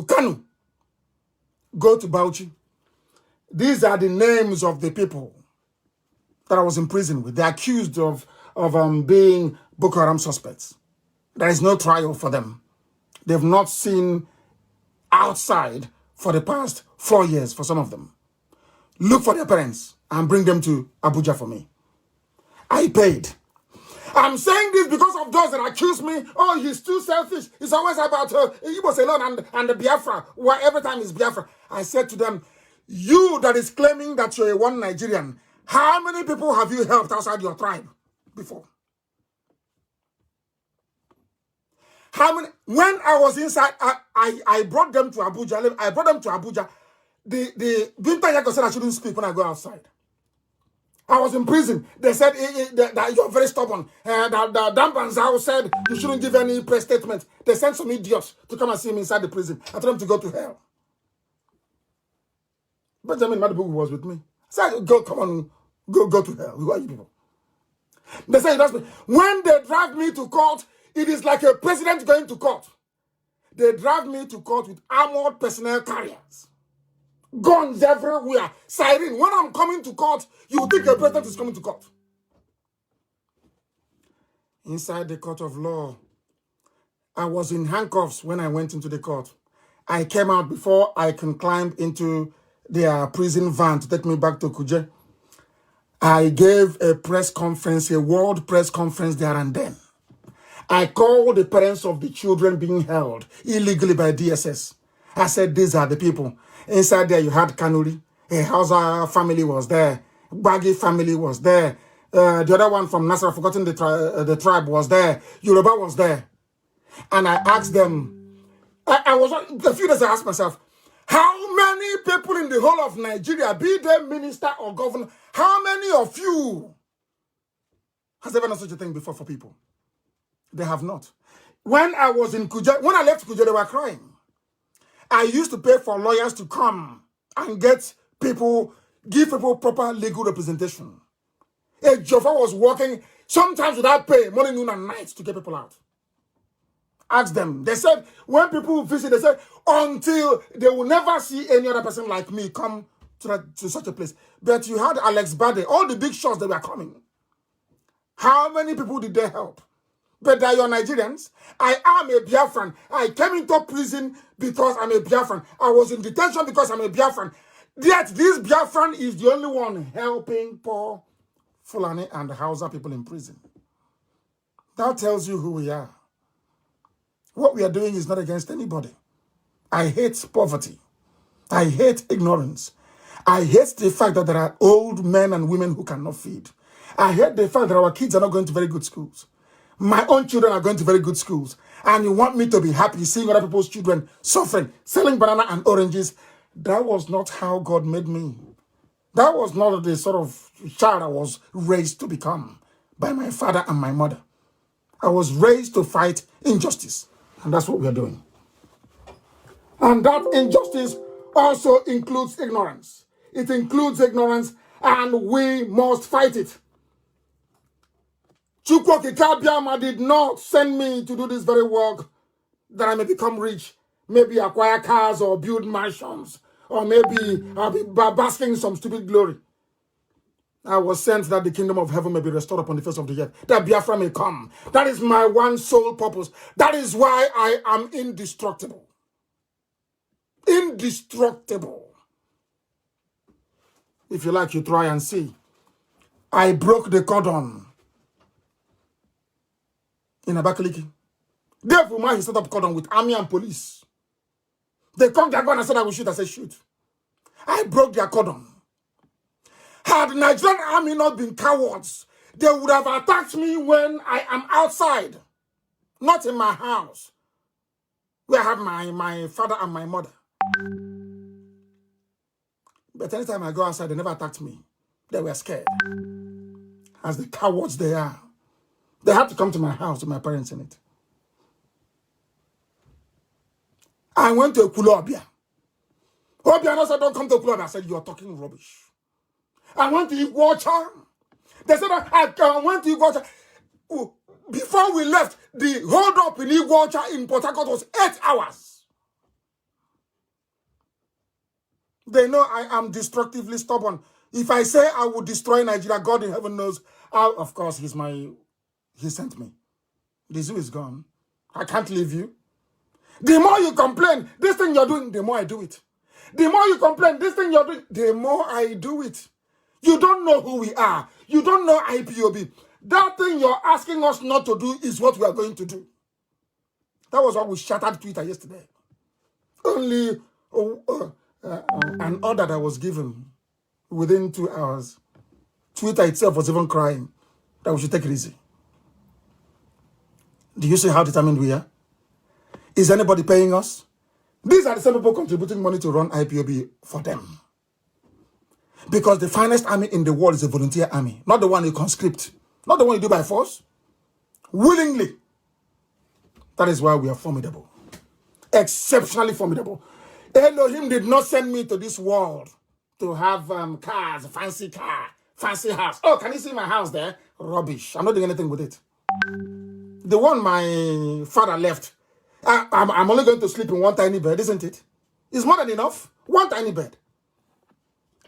Kanu, go to Bauchi. These are the names of the people that I was in prison with. They're accused of being Boko Haram suspects. There is no trial for them. They've not seen outside for the past 4 years for some of them. Look for their parents and bring them to Abuja for me. I paid. I'm saying this because of those that accuse me. Oh, he's too selfish. It's always about Igbo alone and the Biafra. Why every time is Biafra. I said to them, you that is claiming that you're a one Nigerian, how many people have you helped outside your tribe before? How many? When I was inside, I brought them to Abuja. I brought them to Abuja. The Binta Yako said I shouldn't speak when I go outside. I was in prison. They said that you're very stubborn. The Dambanzao said you shouldn't give any press statement. They sent some idiots to come and see me inside the prison. I told them to go to hell. Benjamin Madibugu was with me. I said, go to hell. Who are you people? They said, when they drag me to court, it is like a president going to court. They drag me to court with armored personnel carriers. Guns everywhere. Siren. When I'm coming to court, you think a president is coming to court. Inside the court of law, I was in handcuffs when I went into the court. I came out before I can climb into their prison van to take me back to Kuje. I gave a press conference, a world press conference there and then. I called the parents of the children being held illegally by DSS. I said, these are the people. Inside there, you had Kanuri. A Hausa family was there. Bagi family was there. The other one from Nasser, I've forgotten the tribe, was there. Yoruba was there. And I asked them, a few days I asked myself, how many people in the whole of Nigeria, be they minister or governor, how many of you has ever done such a thing before for people? They have not. When I was in Kuja, when I left Kuja, they were crying. I used to pay for lawyers to come and give people proper legal representation. A Joffa was working sometimes without pay, morning, noon, and night to get people out. asked them. They said, when people visit, they said, until they will never see any other person like me come to such a place. But you had Alex Bade, all the big shots that were coming. How many people did they help? But they are your Nigerians. I am a Biafran. I came into prison because I'm a Biafran. I was in detention because I'm a Biafran. Yet this Biafran is the only one helping poor Fulani and Hausa people in prison. That tells you who we are. What we are doing is not against anybody. I hate poverty. I hate ignorance. I hate the fact that there are old men and women who cannot feed. I hate the fact that our kids are not going to very good schools. My own children are going to very good schools. And you want me to be happy seeing other people's children suffering, selling banana and oranges. That was not how God made me. That was not the sort of child I was raised to become by my father and my mother. I was raised to fight injustice. And that's what we are doing. And that injustice also includes ignorance. It includes ignorance, and we must fight it. Chukwuokike Abiama did not send me to do this very work that I may become rich, maybe acquire cars or build mansions, or maybe I'll be basking in some stupid glory. I was sent that the kingdom of heaven may be restored upon the face of the earth, that Biafra may come. That is my one sole purpose. That is why I am indestructible. Indestructible. If you like, you try and see. I broke the cordon in Abakaliki. Therefore, he set up cordon with army and police. They come, their gun and said, I will shoot. I said, shoot. I broke their cordon. Had the Nigerian army not been cowards, they would have attacked me when I am outside, not in my house, where I have my father and my mother. But anytime I go outside, they never attacked me. They were scared. As the cowards they are. They had to come to my house with my parents in it. I went to Kulobia. Obiano said, don't come to Kulobia. I said, you are talking rubbish. I went to Iguacha. They said, I went to Iguacha. Before we left, the hold up in Iguacha in Port Harcourt was 8 hours. They know I am destructively stubborn. If I say I will destroy Nigeria, God in heaven knows. Of course, he sent me. The zoo is gone. I can't leave you. The more you complain, this thing you're doing, the more I do it. The more you complain, this thing you're doing, the more I do it. You don't know who we are. You don't know IPOB. That thing you're asking us not to do is what we are going to do. That was why we shattered Twitter yesterday. Only an order that was given within 2 hours. Twitter itself was even crying that we should take it easy. Do you see how determined we are? Is anybody paying us? These are the same people contributing money to run IPOB for them. Because the finest army in the world is a volunteer army, not the one you conscript, not the one you do by force. Willingly. That is why we are formidable. Exceptionally formidable. Elohim did not send me to this world to have cars, fancy car, fancy house. Oh, can you see my house there? Rubbish. I'm not doing anything with it. The one my father left, I'm only going to sleep in one tiny bed, isn't it? It's more than enough. One tiny bed.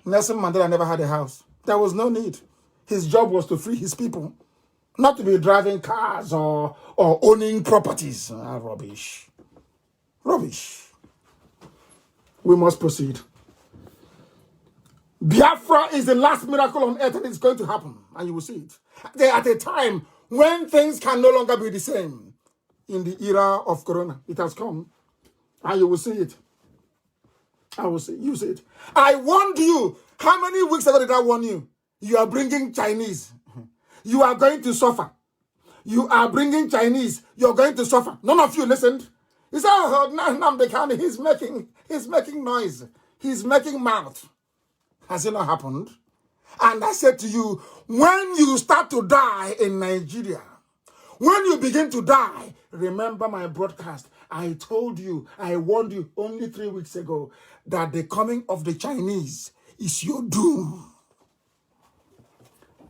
Nelson Mandela never had a house. There was no need. His job was to free his people, not to be driving cars or owning properties. Rubbish. Rubbish. We must proceed. Biafra is the last miracle on earth, and it's going to happen, and you will see it. They're at a time when things can no longer be the same. In the era of Corona, it has come, and you will see it. I will see. You see it. I warned you. How many weeks ago did I warn you? You are bringing Chinese. You are going to suffer. You are bringing Chinese. You are going to suffer. None of you listened. He said, oh, Nnamdi Kanu, he's making noise. He's making mouth. Has it not happened? And I said to you, when you start to die in Nigeria, when you begin to die, remember my broadcast. I told you, I warned you only 3 weeks ago that the coming of the Chinese is your doom.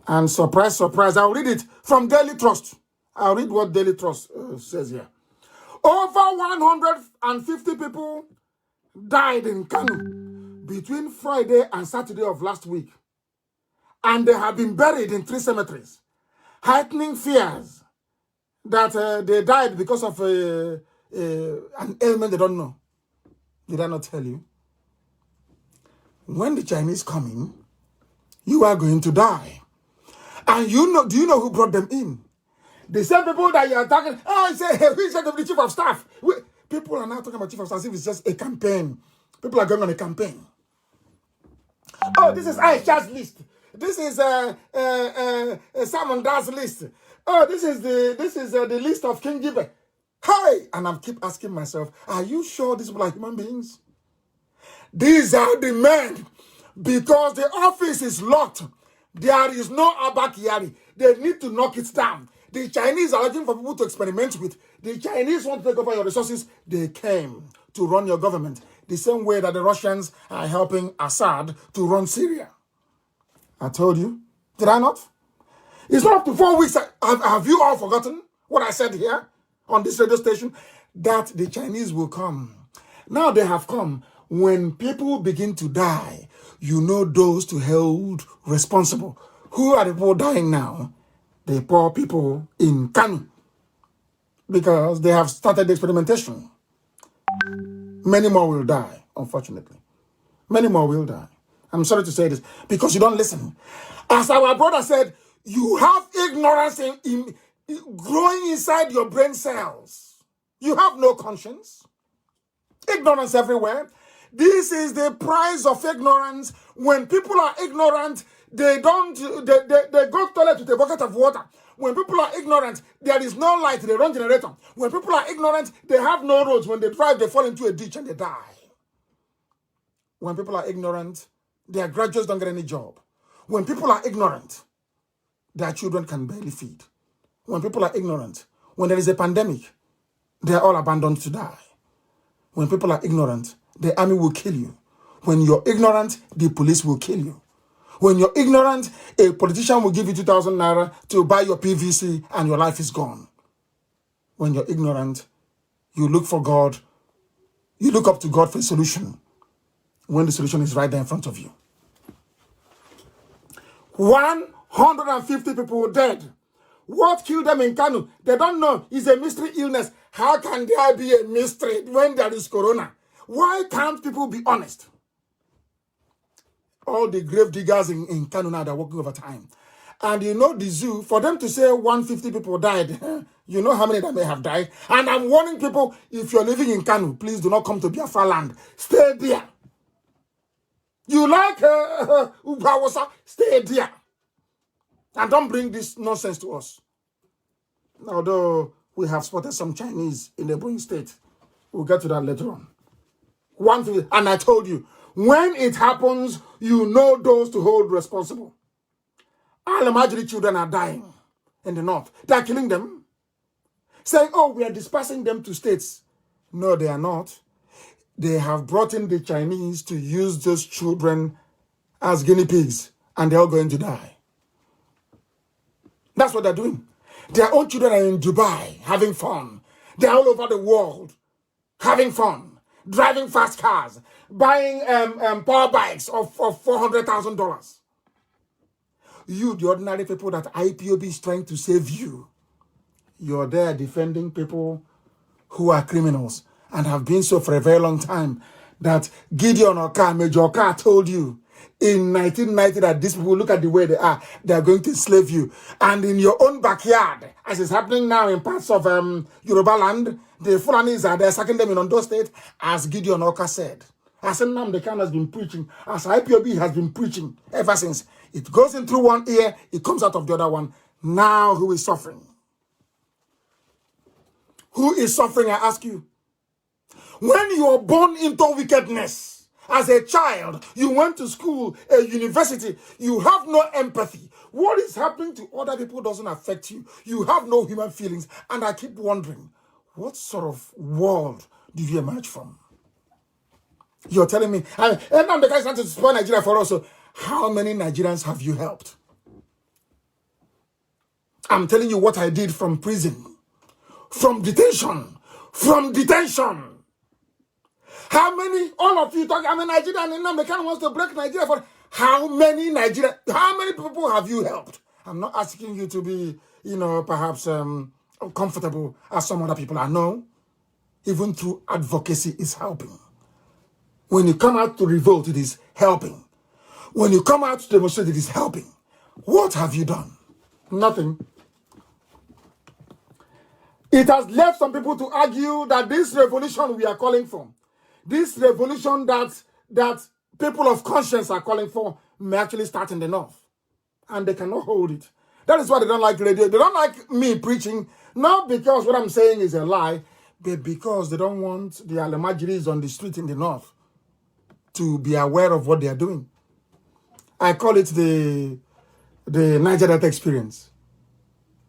And surprise, surprise, I'll read it from Daily Trust. I'll read what Daily Trust says here. Over 150 people died in Kanu between Friday and Saturday of last week. And they have been buried in 3 cemeteries, heightening fears that they died because of an ailment they don't know. Did I not tell you? When the Chinese come in, you are going to die. And you know, do you know who brought them in? The same people that you are talking, oh, say, hey, who said the chief of staff? People are now talking about chief of staff as if it's just a campaign. People are going on a campaign. Oh, this is Aisha's list. This is Simon Dar's list. Oh, this is the list of King Gibe. Hi! And I keep asking myself, are you sure these people are human beings? These are the men. Because the office is locked. There is no Abakiyari. They need to knock it down. The Chinese are looking for people to experiment with. The Chinese want to take over your resources. They came to run your government. The same way that the Russians are helping Assad to run Syria. I told you. Did I not? It's not up to 4 weeks. Have you all forgotten what I said here on this radio station? That the Chinese will come. Now they have come. When people begin to die, you know those to hold responsible. Who are the people dying now? The poor people in Kanu. Because they have started the experimentation. Many more will die, unfortunately. Many more will die. I'm sorry to say this, because you don't listen. As our brother said, you have ignorance in growing inside your brain cells. You have no conscience. Ignorance everywhere. This is the price of ignorance. When people are ignorant, they go to the toilet with a bucket of water. When people are ignorant, there is no light, they run generator. When people are ignorant, they have no roads. When they drive, they fall into a ditch and they die. When people are ignorant, their graduates don't get any job. When people are ignorant, their children can barely feed. When people are ignorant, when there is a pandemic, they are all abandoned to die. When people are ignorant, the army will kill you. When you're ignorant, the police will kill you. When you're ignorant, a politician will give you 2,000 naira to buy your PVC and your life is gone. When you're ignorant, you look for God. You look up to God for a solution when the solution is right there in front of you. 150 people dead. What killed them in Kanu? They don't know. It's a mystery illness. How can there be a mystery when there is corona? Why can't people be honest? All the grave diggers in Kanu now, they're working overtime. And you know the zoo, for them to say 150 people died, you know how many that may have died? And I'm warning people, if you're living in Kanu, please do not come to Biafra land. Stay there. You like Ubawasa? Stay there. And don't bring this nonsense to us. Although we have spotted some Chinese in the Ebonyi state. We'll get to that later on. 150, and I told you, when it happens, you know those to hold responsible. Al-Majri children are dying in the north. They are killing them. Saying, oh, we are dispersing them to states. No, they are not. They have brought in the Chinese to use those children as guinea pigs, and they're all going to die. That's what they're doing. Their own children are in Dubai having fun. They're all over the world having fun, driving fast cars, buying power bikes of $400,000. You, the ordinary people that IPOB is trying to save you, you're there defending people who are criminals and have been so for a very long time. That Gideon Oka, Major Oka told you in 1990 that these people, look at the way they are going to enslave you. And in your own backyard, as is happening now in parts of Yoruba land, the Fulanis are there sacking them in Ondo State, as Gideon Oka said. As Nnamdi Kanu has been preaching, as IPOB has been preaching ever since. It goes in through one ear, it comes out of the other one. Now who is suffering? Who is suffering, I ask you? When you are born into wickedness, as a child, you went to school, a university, you have no empathy. What is happening to other people doesn't affect you. You have no human feelings. And I keep wondering, what sort of world did you emerge from? You're telling me, and I'm the guy trying to spoil Nigeria for us. So how many Nigerians have you helped? I'm telling you what I did from prison, from detention, from detention. How many, all of you talk, I'm a Nigerian and Nnamdi Kanu wants to break Nigeria for how many people have you helped? I'm not asking you to be, perhaps comfortable as some other people are. No, even through advocacy is helping. When you come out to revolt, it is helping. When you come out to demonstrate, it is helping. What have you done? Nothing. It has left some people to argue that this revolution we are calling for, this revolution that people of conscience are calling for, may actually start in the north. And they cannot hold it. That is why they don't like radio. They don't like me preaching, not because what I'm saying is a lie, but because they don't want the Alamajiris on the street in the north to be aware of what they are doing. I call it the Niger Delta experience.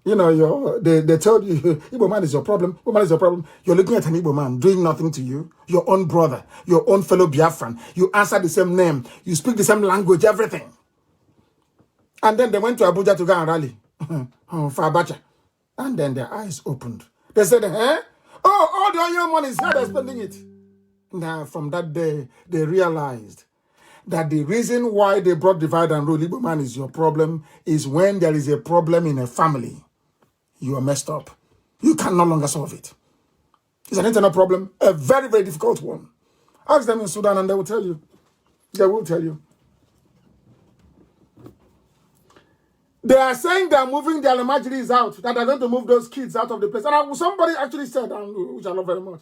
They told you, Igbo man is your problem. Igbo man is your problem. You're looking at an Igbo man doing nothing to you. Your own brother, your own fellow Biafran. You answer the same name. You speak the same language, everything. And then they went to Abuja to go and rally for Abacha. And then their eyes opened. They said, all the oil money is here, they're spending it. Now, from that day, they realized that the reason why they brought divide and rule, Igbo man is your problem, is when there is a problem in a family, you are messed up. You can no longer solve it. It's an internal problem, a very, very difficult one. Ask them in Sudan and they will tell you. They will tell you. They are saying they are moving the Alamajiris out, that they're going to move those kids out of the place. And somebody actually said, which I love very much,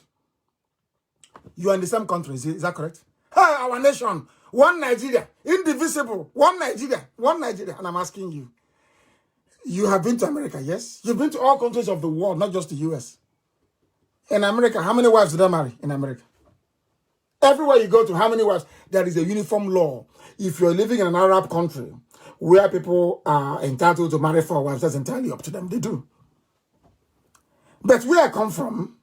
you are in the same country, is that correct? Hey, our nation, one Nigeria, indivisible, one Nigeria. And I'm asking you, you have been to America, yes? You've been to all countries of the world, not just the US. In America, how many wives did they marry in America? Everywhere you go to, how many wives? There is a uniform law. If you're living in an Arab country where people are entitled to marry 4 wives, that's entirely up to them. They do. But where I come from,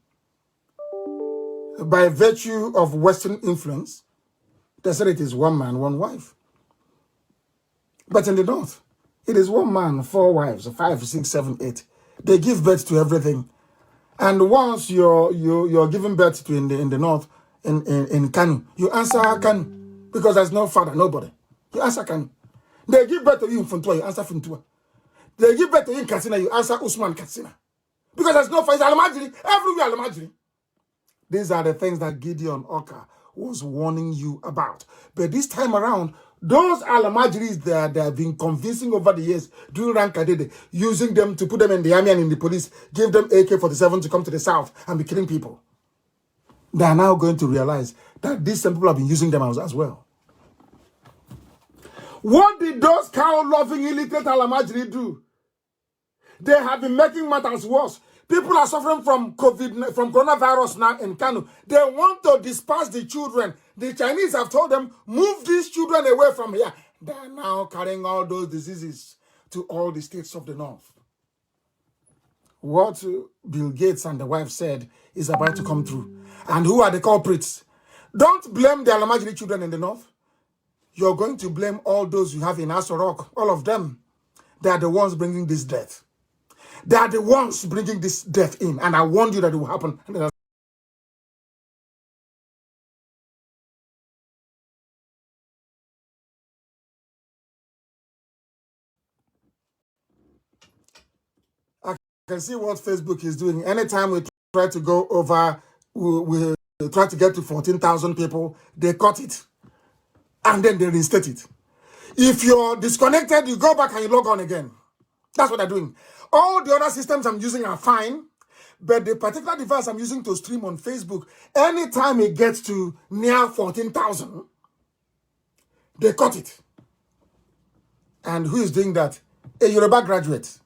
by virtue of Western influence, they said it is 1 man, 1 wife. But in the North, it is 1 man, 4 wives, 5, 6, 7, 8. They give birth to everything. And once you're giving birth to in the North, in Kanu, you answer Kanu. Because there's no father, nobody. You answer Kanu. They give birth to you in Funtua, you answer Funtua. They give birth to you in Katsina, you answer Usman Katsina. Because there's no father, Alamajiri, everywhere Alamajiri. These are the things that Gideon Oka was warning you about. But this time around, those Alamajiris that they have been convincing over the years, doing Rankadede, using them to put them in the army and in the police, give them AK-47 to come to the south and be killing people. They are now going to realize that these same people have been using them as well. What did those cow-loving illiterate Alamajiri do? They have been making matters worse. People are suffering from coronavirus now in Kanu. They want to disperse the children. The Chinese have told them, move these children away from here. They are now carrying all those diseases to all the states of the north. What Bill Gates and the wife said is about to come true. And who are the culprits? Don't blame the Alamajiri children in the north. You're going to blame all those you have in Asorok, all of them. They are the ones bringing this death. They are the ones bringing this death in. And I warned you that it will happen. I can see what Facebook is doing. Anytime we try to go over, we try to get to 14,000 people, they cut it. And then they reinstate it. If you're disconnected, you go back and you log on again. That's what they're doing. All the other systems I'm using are fine, but the particular device I'm using to stream on Facebook, anytime it gets to near 14,000, they cut it. And who is doing that? A Yoruba graduate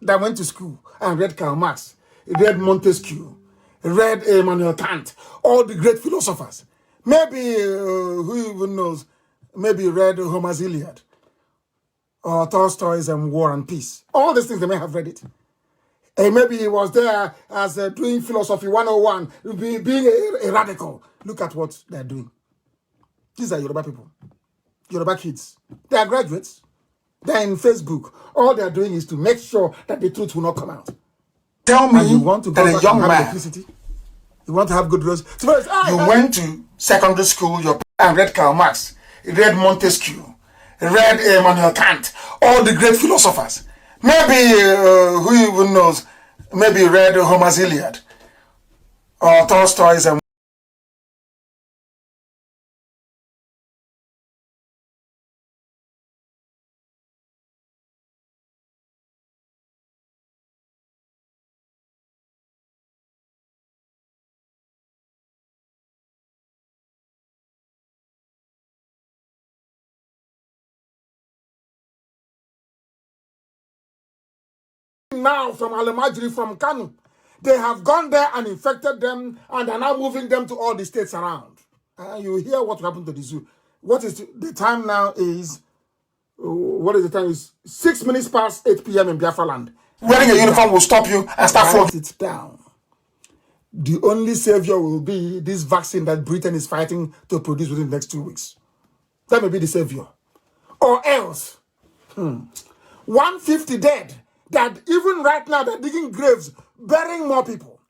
that went to school and read Karl Marx, read Montesquieu, read Immanuel Kant, all the great philosophers. Maybe, who even knows, maybe read Homer's Iliad or Tolstoy's War and Peace. All these things, they may have read it. And maybe he was there as doing philosophy 101, being a radical. Look at what they're doing. These are Yoruba people, Yoruba kids. They are graduates. They're in Facebook. All they're doing is to make sure that the truth will not come out. Tell me you want to that a young man You want to have good roads. So you went to secondary school, you read Karl Marx, read Montesquieu, read Immanuel Kant, all the great philosophers. Maybe, who even knows, maybe read Homer's Iliad or Tolstoy's now from Al-Majri, from Kanu. They have gone there and infected them and are now moving them to all the states around. You hear what happened to the zoo. What is the time now is, what is the time? Is 6 minutes past 8 p.m. in Biafra land. Wearing a uniform will stop you and start falling. It down. The only savior will be this vaccine that Britain is fighting to produce within the next 2 weeks. That may be the savior. Or else, 150 dead. That even right now they're digging graves, burying more people.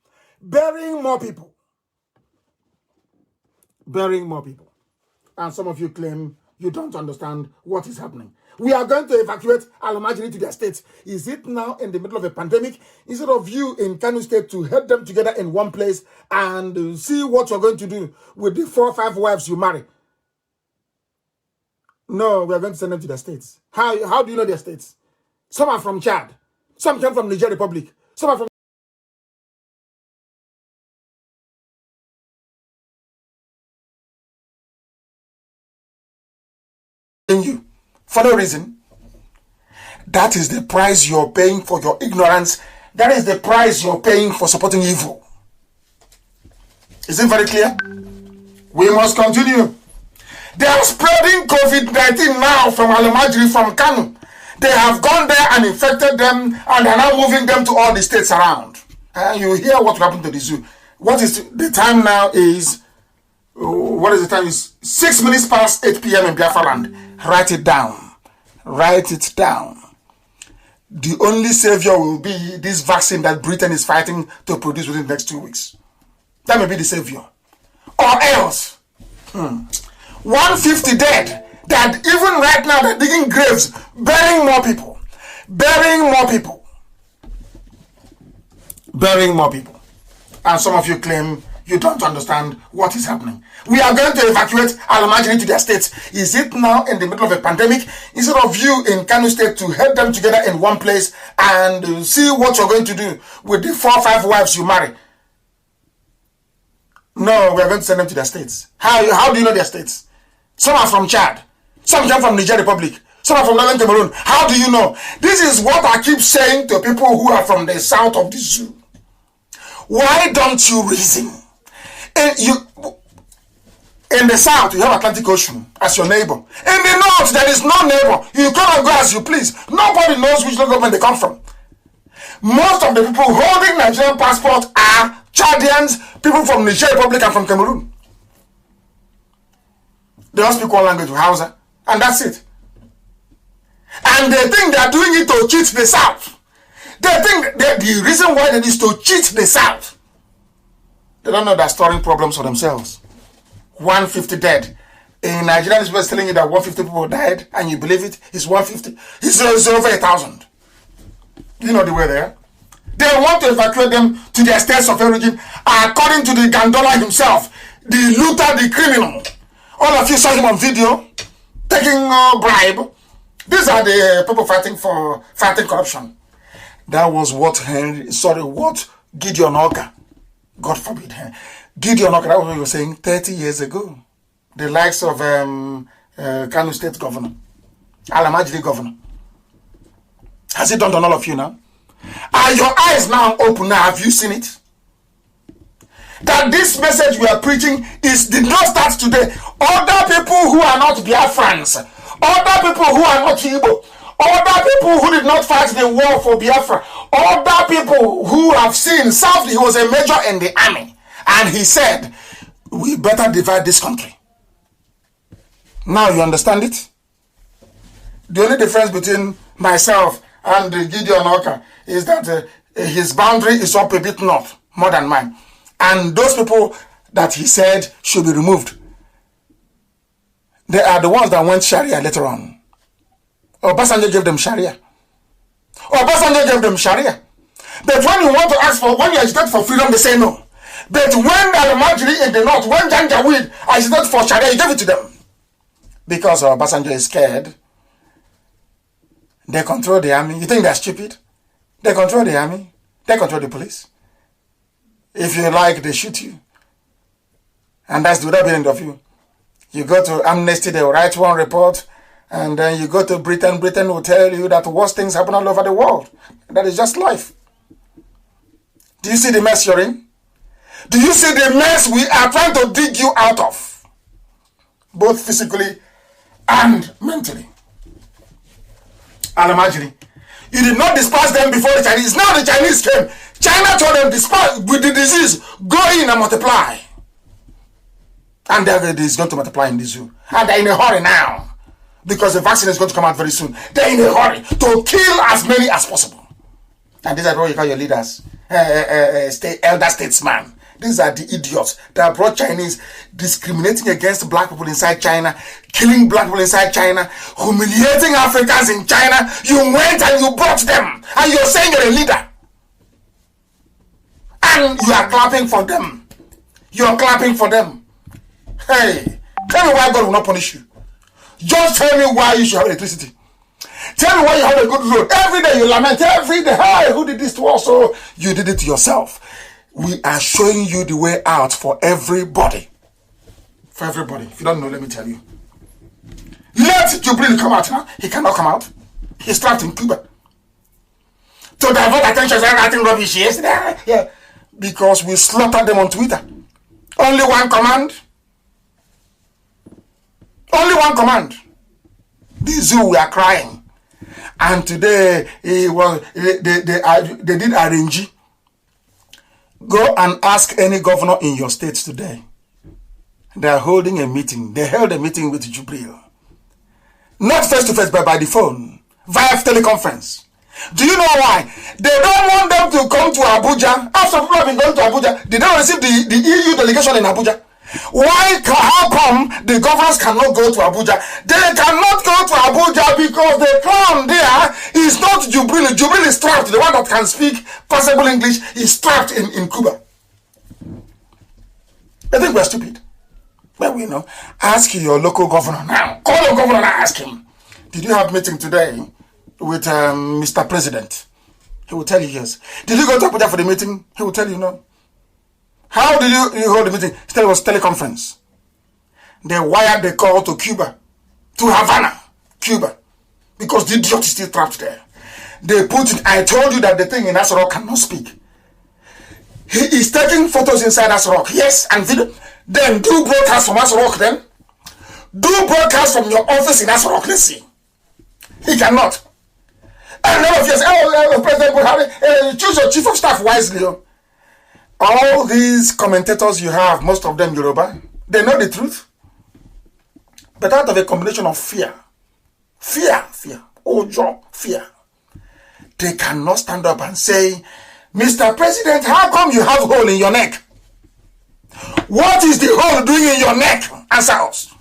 Burying more people. Burying more people. And some of you claim you don't understand what is happening. We are going to evacuate Al-Majri to their states. Is it now in the middle of a pandemic? Instead of you in Kanu State to head them together in one place and see what you're going to do with the 4 or 5 wives you marry? No, we are going to send them to their states. How do you know their states? Some are from Chad. Some come from Niger Republic. Some are from you for no reason. That is the price you're paying for your ignorance. That is the price you're paying for supporting evil. Is it very clear? We must continue. They are spreading COVID-19 now from Al-Majri, from Kanu. They have gone there and infected them and are now moving them to all the states around. You hear what happened to the zoo. What is the time now is, what is the time? Is 6 minutes past 8 p.m. in Biafra land. Write it down. Write it down. The only savior will be this vaccine that Britain is fighting to produce within the next 2 weeks. That may be the savior. Or else, 150 dead. That even right now they're digging graves, burying more people. Burying more people. Burying more people. And some of you claim you don't understand what is happening. We are going to evacuate Al-Majri to their states. Is it now in the middle of a pandemic? Instead of you in Kanu State to head them together in one place and see what you're going to do with the 4 or 5 wives you marry? No, we are going to send them to their states. How do you know their states? Some are from Chad. Some come from Niger Republic. Some are from Northern Cameroon. How do you know? This is what I keep saying to people who are from the south of the zoo. Why don't you reason? In the south, you have Atlantic Ocean as your neighbor. In the north, there is no neighbor. You come and go as you please. Nobody knows which local government they come from. Most of the people holding Nigerian passports are Chadians, people from Niger Republic and from Cameroon. They don't speak one language, Hausa. And that's it. And they think they are doing it to cheat the South. They think that the reason why they is to cheat the South. They don't know they're storing problems for themselves. 150 dead. In Nigeria, this was telling you that 150 people died, and you believe it? It's 150. It's over 1,000. You know the way there. They want to evacuate them to their states of origin, according to the Gandola himself, the looter, the criminal. All of you saw him on video, taking bribe. These are the people fighting corruption. That was what Gideon Oka, God forbid, Gideon Oka, that was what he was saying 30 years ago. The likes of Kanu State Governor, Al-Majri Governor. Has it done on all of you now? Are your eyes now open now? Have you seen it? That this message we are preaching did not start today. Other people who are not Biafrans, other people who are not Igbo, other people who did not fight the war for Biafra, other people who have seen South, he was a major in the army, and he said, we better divide this country. Now you understand it? The only difference between myself and Gideon Oka is that his boundary is up a bit north, more than mine. And those people that he said should be removed, they are the ones that went Sharia later on. Obasanjo gave them Sharia. Obasanjo gave them Sharia. But when you want to ask for, when you agitate for freedom, they say no. But when Al-Majri in the north, when Janjaweed agitated for Sharia, he gave it to them. Because Obasanjo is scared. They control the army. You think they're stupid? They control the army. They control the police. If you like, they shoot you. And that's the other end of you. You go to Amnesty, they will write one report. And then you go to Britain. Britain will tell you that worse things happen all over the world. That is just life. Do you see the mess you're in? Do you see the mess we are trying to dig you out of? Both physically and mentally. Al-Majri, you did not despise them before the Chinese. Now the Chinese came. China told them, despise with the disease, go in and multiply. And it is going to multiply in the zoo. And they're in a hurry now. Because the vaccine is going to come out very soon. They're in a hurry to kill as many as possible. And these are what you call your leaders. Elder statesmen. These are the idiots that brought Chinese discriminating against black people inside China, killing black people inside China, humiliating Africans in China. You went and you brought them. And you're saying you're a leader. And you are clapping for them. You're clapping for them. Hey, tell me why God will not punish you. Just tell me why you should have electricity. Tell me why you have a good road. Every day you lament. Every day, hey, who did this to us? So you did it to yourself. We are showing you the way out for everybody. For everybody. If you don't know, let me tell you. Let Jubril come out now. He cannot come out. He's trapped in Cuba. To divert attention, writing rubbish yesterday. Yeah. Because we slaughtered them on Twitter. Only one command. Only one command. The zoo were crying. And today, they did arrange. Go and ask any governor in your state today. They are holding a meeting. They held a meeting with Jubril. Not face to face, but by the phone. Via teleconference. Do you know why? They don't want them to come to Abuja. After people have been going to Abuja, they don't receive the EU delegation in Abuja. Why? How come the governors cannot go to Abuja? They cannot go to Abuja because the crown there is not Jubril. Jubril is trapped. The one that can speak possible English is trapped in Cuba. I think we're stupid. But we know. Ask your local governor now. Call your governor and ask him. Did you have a meeting today with Mr. President? He will tell you yes. Did you go to Abuja for the meeting? He will tell you no. How did you hold the meeting? It was teleconference. They wired the call to Cuba, to Havana, Cuba, because the idiot is still trapped there. They put it, I told you that the thing in Asarok cannot speak. He is taking photos inside Asarok, yes, and video. Then do broadcast from Asarok then. Do broadcast from your office in Asarok, let's see. He cannot. And none of you say, President Buhari, choose your chief of staff wisely. All these commentators you have, most of them Yoruba, they know the truth. But out of a combination of fear, ojo, fear, they cannot stand up and say, Mr. President, how come you have a hole in your neck? What is the hole doing in your neck? Answer us.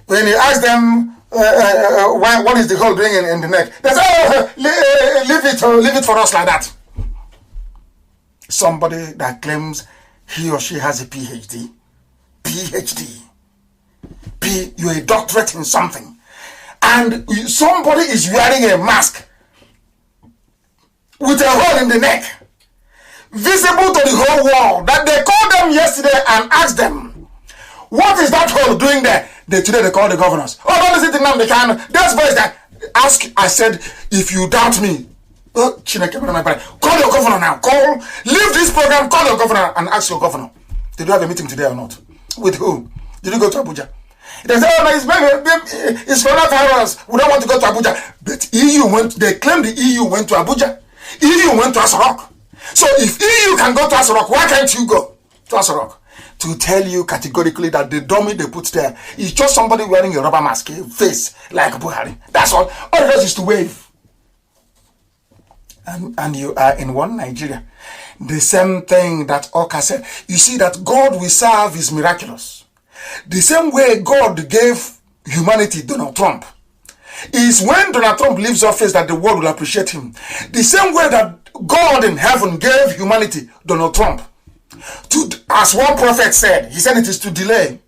When you ask them, what is the hole doing in the neck? They say, leave it for us like that. Somebody that claims he or she has a PhD. You're a doctorate in something. And somebody is wearing a mask with a hole in the neck, visible to the whole world, that they called them yesterday and asked them, what is that hole doing there? Today they call the governors. Oh, don't listen to Nnamdi Kanu. There's voice that ask. I said, if you doubt me, call your governor now. Leave this program, call your governor and ask your governor. Did you have a meeting today or not? With who? Did you go to Abuja? They say, oh no, it's coronavirus. We don't want to go to Abuja. But they claim the EU went to Abuja. EU went to Asarok. So if EU can go to Asarok, why can't you go to Asarok? To tell you categorically that the dummy they put there is just somebody wearing a rubber mask, a face like Buhari. That's all. All it does is to wave. And you are in one Nigeria. The same thing that Oka said. You see that God we serve is miraculous. The same way God gave humanity Donald Trump is when Donald Trump leaves office that the world will appreciate him. The same way that God in heaven gave humanity Donald Trump. As one prophet said, he said it is to delay.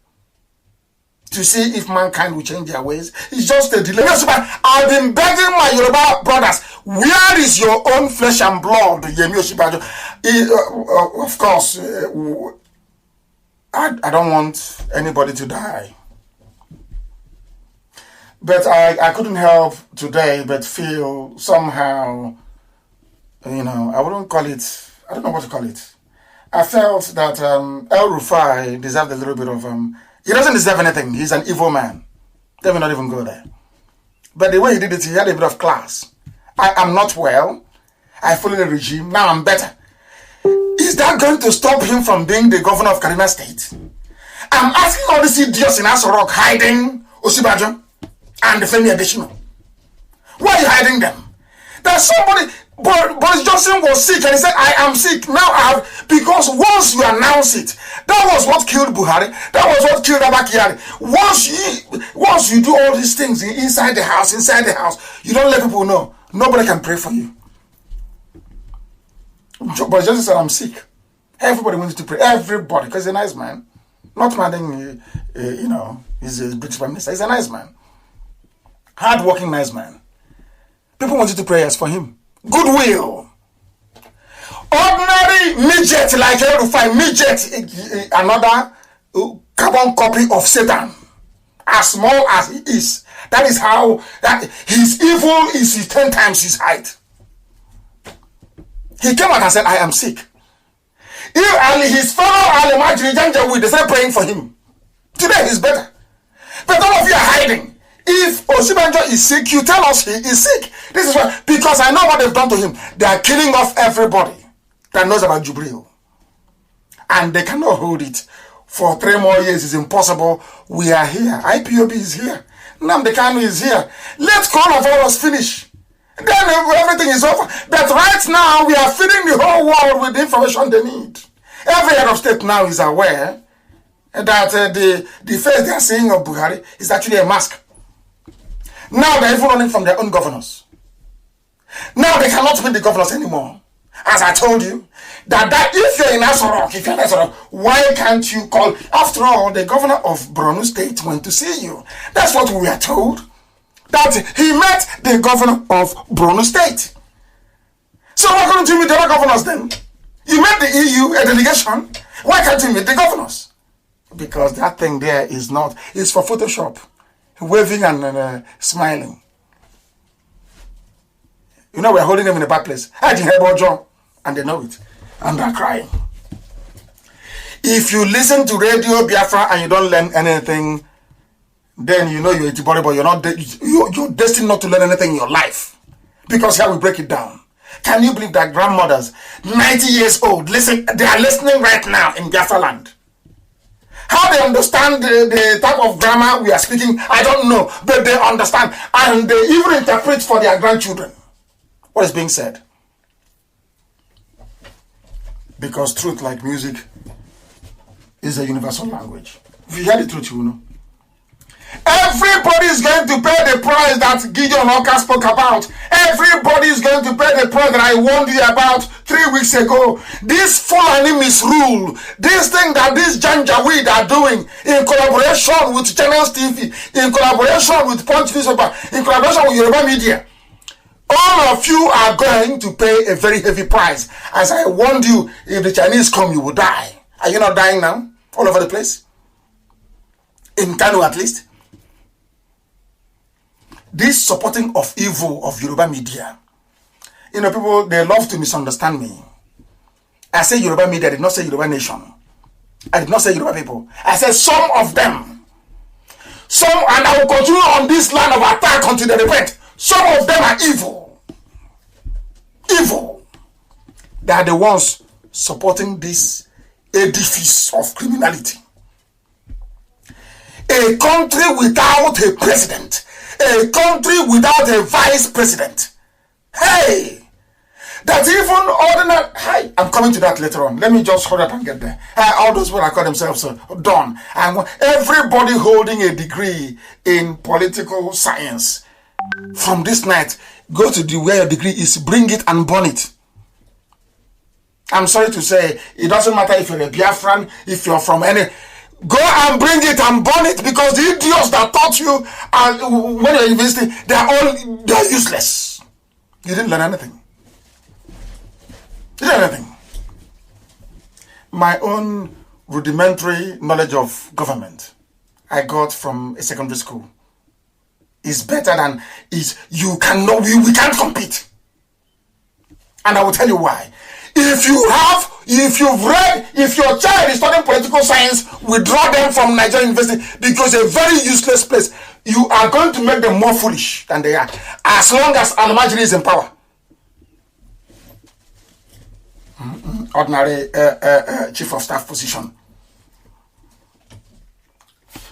To see if mankind will change their ways. It's just a delay. Yes, but I've been begging my Yoruba brothers, where is your own flesh and blood? Of course, I don't want anybody to die. But I couldn't help today but feel somehow, I wouldn't call it, I don't know what to call it. I felt that El Rufai deserved a little bit of, he doesn't deserve anything. He's an evil man. Let me not even go there. But the way he did it, he had a bit of class. I am not well. I follow the regime. Now I'm better. Is that going to stop him from being the governor of Kaduna State? I'm asking all these idiots in Aso Rock hiding Osibajo and Femi Adesina. Why are you hiding them? There's somebody, Boris Johnson was sick and he said, I am sick. Now I have, because once you announce it, that was what killed Buhari. That was what killed Abakari. Once you do all these things inside the house, you don't let people know. Nobody can pray for you. Boris Johnson said, I'm sick. Everybody wants to pray. Everybody, because he's a nice man. Not minding, he's a British Prime Minister. He's a nice man. Hard-working, nice man. People wanted to pray for him. Goodwill. Ordinary midget like El Rufai, midget, another carbon copy of Satan. As small as he is. That is how that his evil is 10 times his height. He came out and said, I am sick. His fellow Alimajiri Janjaweed, they started praying for him. Today he's better. But all of you are hiding. If Osibanjo is sick, you tell us he is sick. This is why, because I know what they've done to him. They are killing off everybody that knows about Jubril. And they cannot hold it. For 3 more years, it's impossible. We are here. IPOB is here. Nnamdi Kanu is here. Let coronavirus finish. Then everything is over. But right now, we are feeding the whole world with the information they need. Every head of state now is aware that the face they are seeing of Buhari is actually a mask. Now they're even running from their own governors. Now they cannot meet the governors anymore. As I told you, that if you're in Aso Rock, why can't you call? After all, the governor of Borno State went to see you. That's what we are told. That he met the governor of Borno State. So why can't you meet the other governors then? You met the EU, a delegation. Why can't you meet the governors? Because that thing there is for Photoshop. Waving and smiling. We're holding them in a bad place. I didn't hear about John, and they know it. And they're crying. If you listen to Radio Biafra and you don't learn anything, then you're a Tibori, but you're destined not to learn anything in your life. Because here we break it down. Can you believe that grandmothers, 90 years old, they are listening right now in Biafra land? How they understand the type of grammar we are speaking, I don't know. But they understand. And they even interpret for their grandchildren what is being said. Because truth, like music, is a universal language. If you hear the truth, you will know. Everybody is going to pay the price that Gideon Oka spoke about. Everybody is going to pay the price that I warned you about 3 weeks ago. This Fulani misrule, this thing that these Janjaweed are doing in collaboration with Channels TV, in collaboration with Punch Newspaper, in collaboration with Yoruba Media. All of you are going to pay a very heavy price. As I warned you, if the Chinese come, you will die. Are you not dying now? All over the place? In Kanu at least? This supporting of evil of Yoruba media. People, they love to misunderstand me. I say Yoruba media, I did not say Yoruba nation. I did not say Yoruba people. I said some of them. Some, and I will continue on this line of attack until they repent. Some of them are evil. Evil. They are the ones supporting this edifice of criminality. A country without a president. A country without a vice president. Hey! That even ordinary, hi, I'm coming to that later on. Let me just hurry up and get there. All those people that call themselves done. And everybody holding a degree in political science, from this night, go to where your degree is, bring it and burn it. I'm sorry to say, it doesn't matter if you're a Biafran, if you're from any, go and bring it and burn it, because the idiots that taught you and when you're in university, they're useless. You didn't learn anything. You didn't learn anything. My own rudimentary knowledge of government I got from a secondary school is better than we can't compete. And I will tell you why. If your child is studying political science, withdraw them from Nigerian University, because it's a very useless place. You are going to make them more foolish than they are, as long as Al-Majri is in power. Ordinary chief of staff position.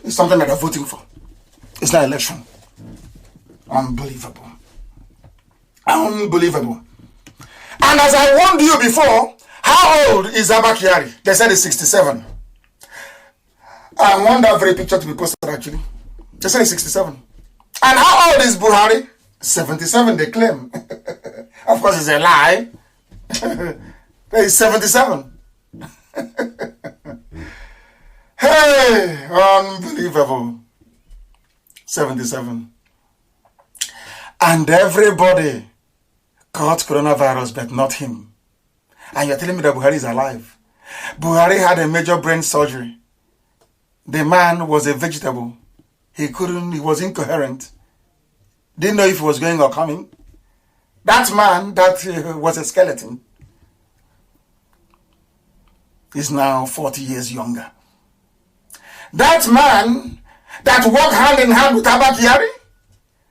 It's something that they're voting for. It's not election. Unbelievable. Unbelievable. And as I warned you before, how old is Abba Kyari? They said he's 67. I want that very picture to be posted actually. They said he's 67. And how old is Buhari? 77, they claim. Of course, it's a lie. He's 77. Hey, unbelievable. 77. And everybody caught coronavirus, but not him. And you're telling me that Buhari is alive. Buhari had a major brain surgery. The man was a vegetable. He was incoherent. Didn't know if he was going or coming. That man, that was a skeleton, is now 40 years younger. That man that walked hand in hand with Abba Kyari,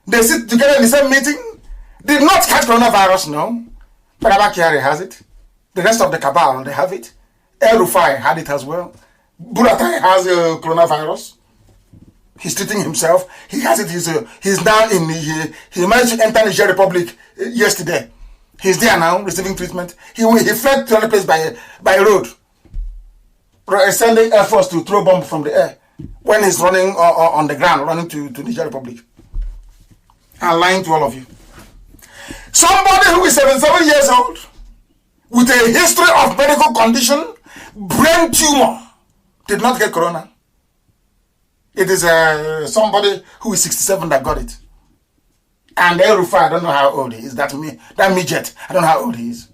they sit together in the same meeting, did not catch coronavirus, no. But Abba Kyari has it. The rest of the cabal, they have it. El Rufai had it as well. Buratai has coronavirus. He's treating himself. He has it. He's now he managed to enter Niger Republic yesterday. He's there now, receiving treatment. He fled to another place by road, sending Air Force to throw bomb from the air when he's running on the ground, running to Niger Republic. I'm lying to all of you. Somebody who is 77 years old, with a history of medical condition, brain tumor, did not get corona. It is somebody who is 67 that got it. And El Rufai, I don't know how old he is. That midget, I don't know how old he is.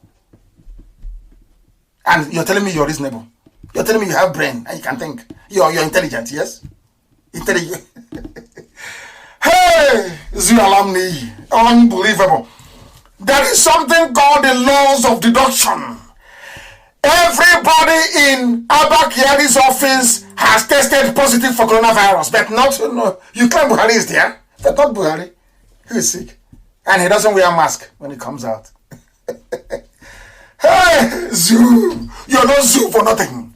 And you're telling me you're reasonable. You're telling me you have brain and you can think. You're intelligent, yes? Intelligent. Hey, Zualamni, unbelievable. There is something called the laws of deduction. Everybody in Abba Kyari's office has tested positive for coronavirus, but no. You claim Buhari is there, but not Buhari. He is sick, and he doesn't wear a mask when he comes out. Hey, zoo, you're not zoo for nothing.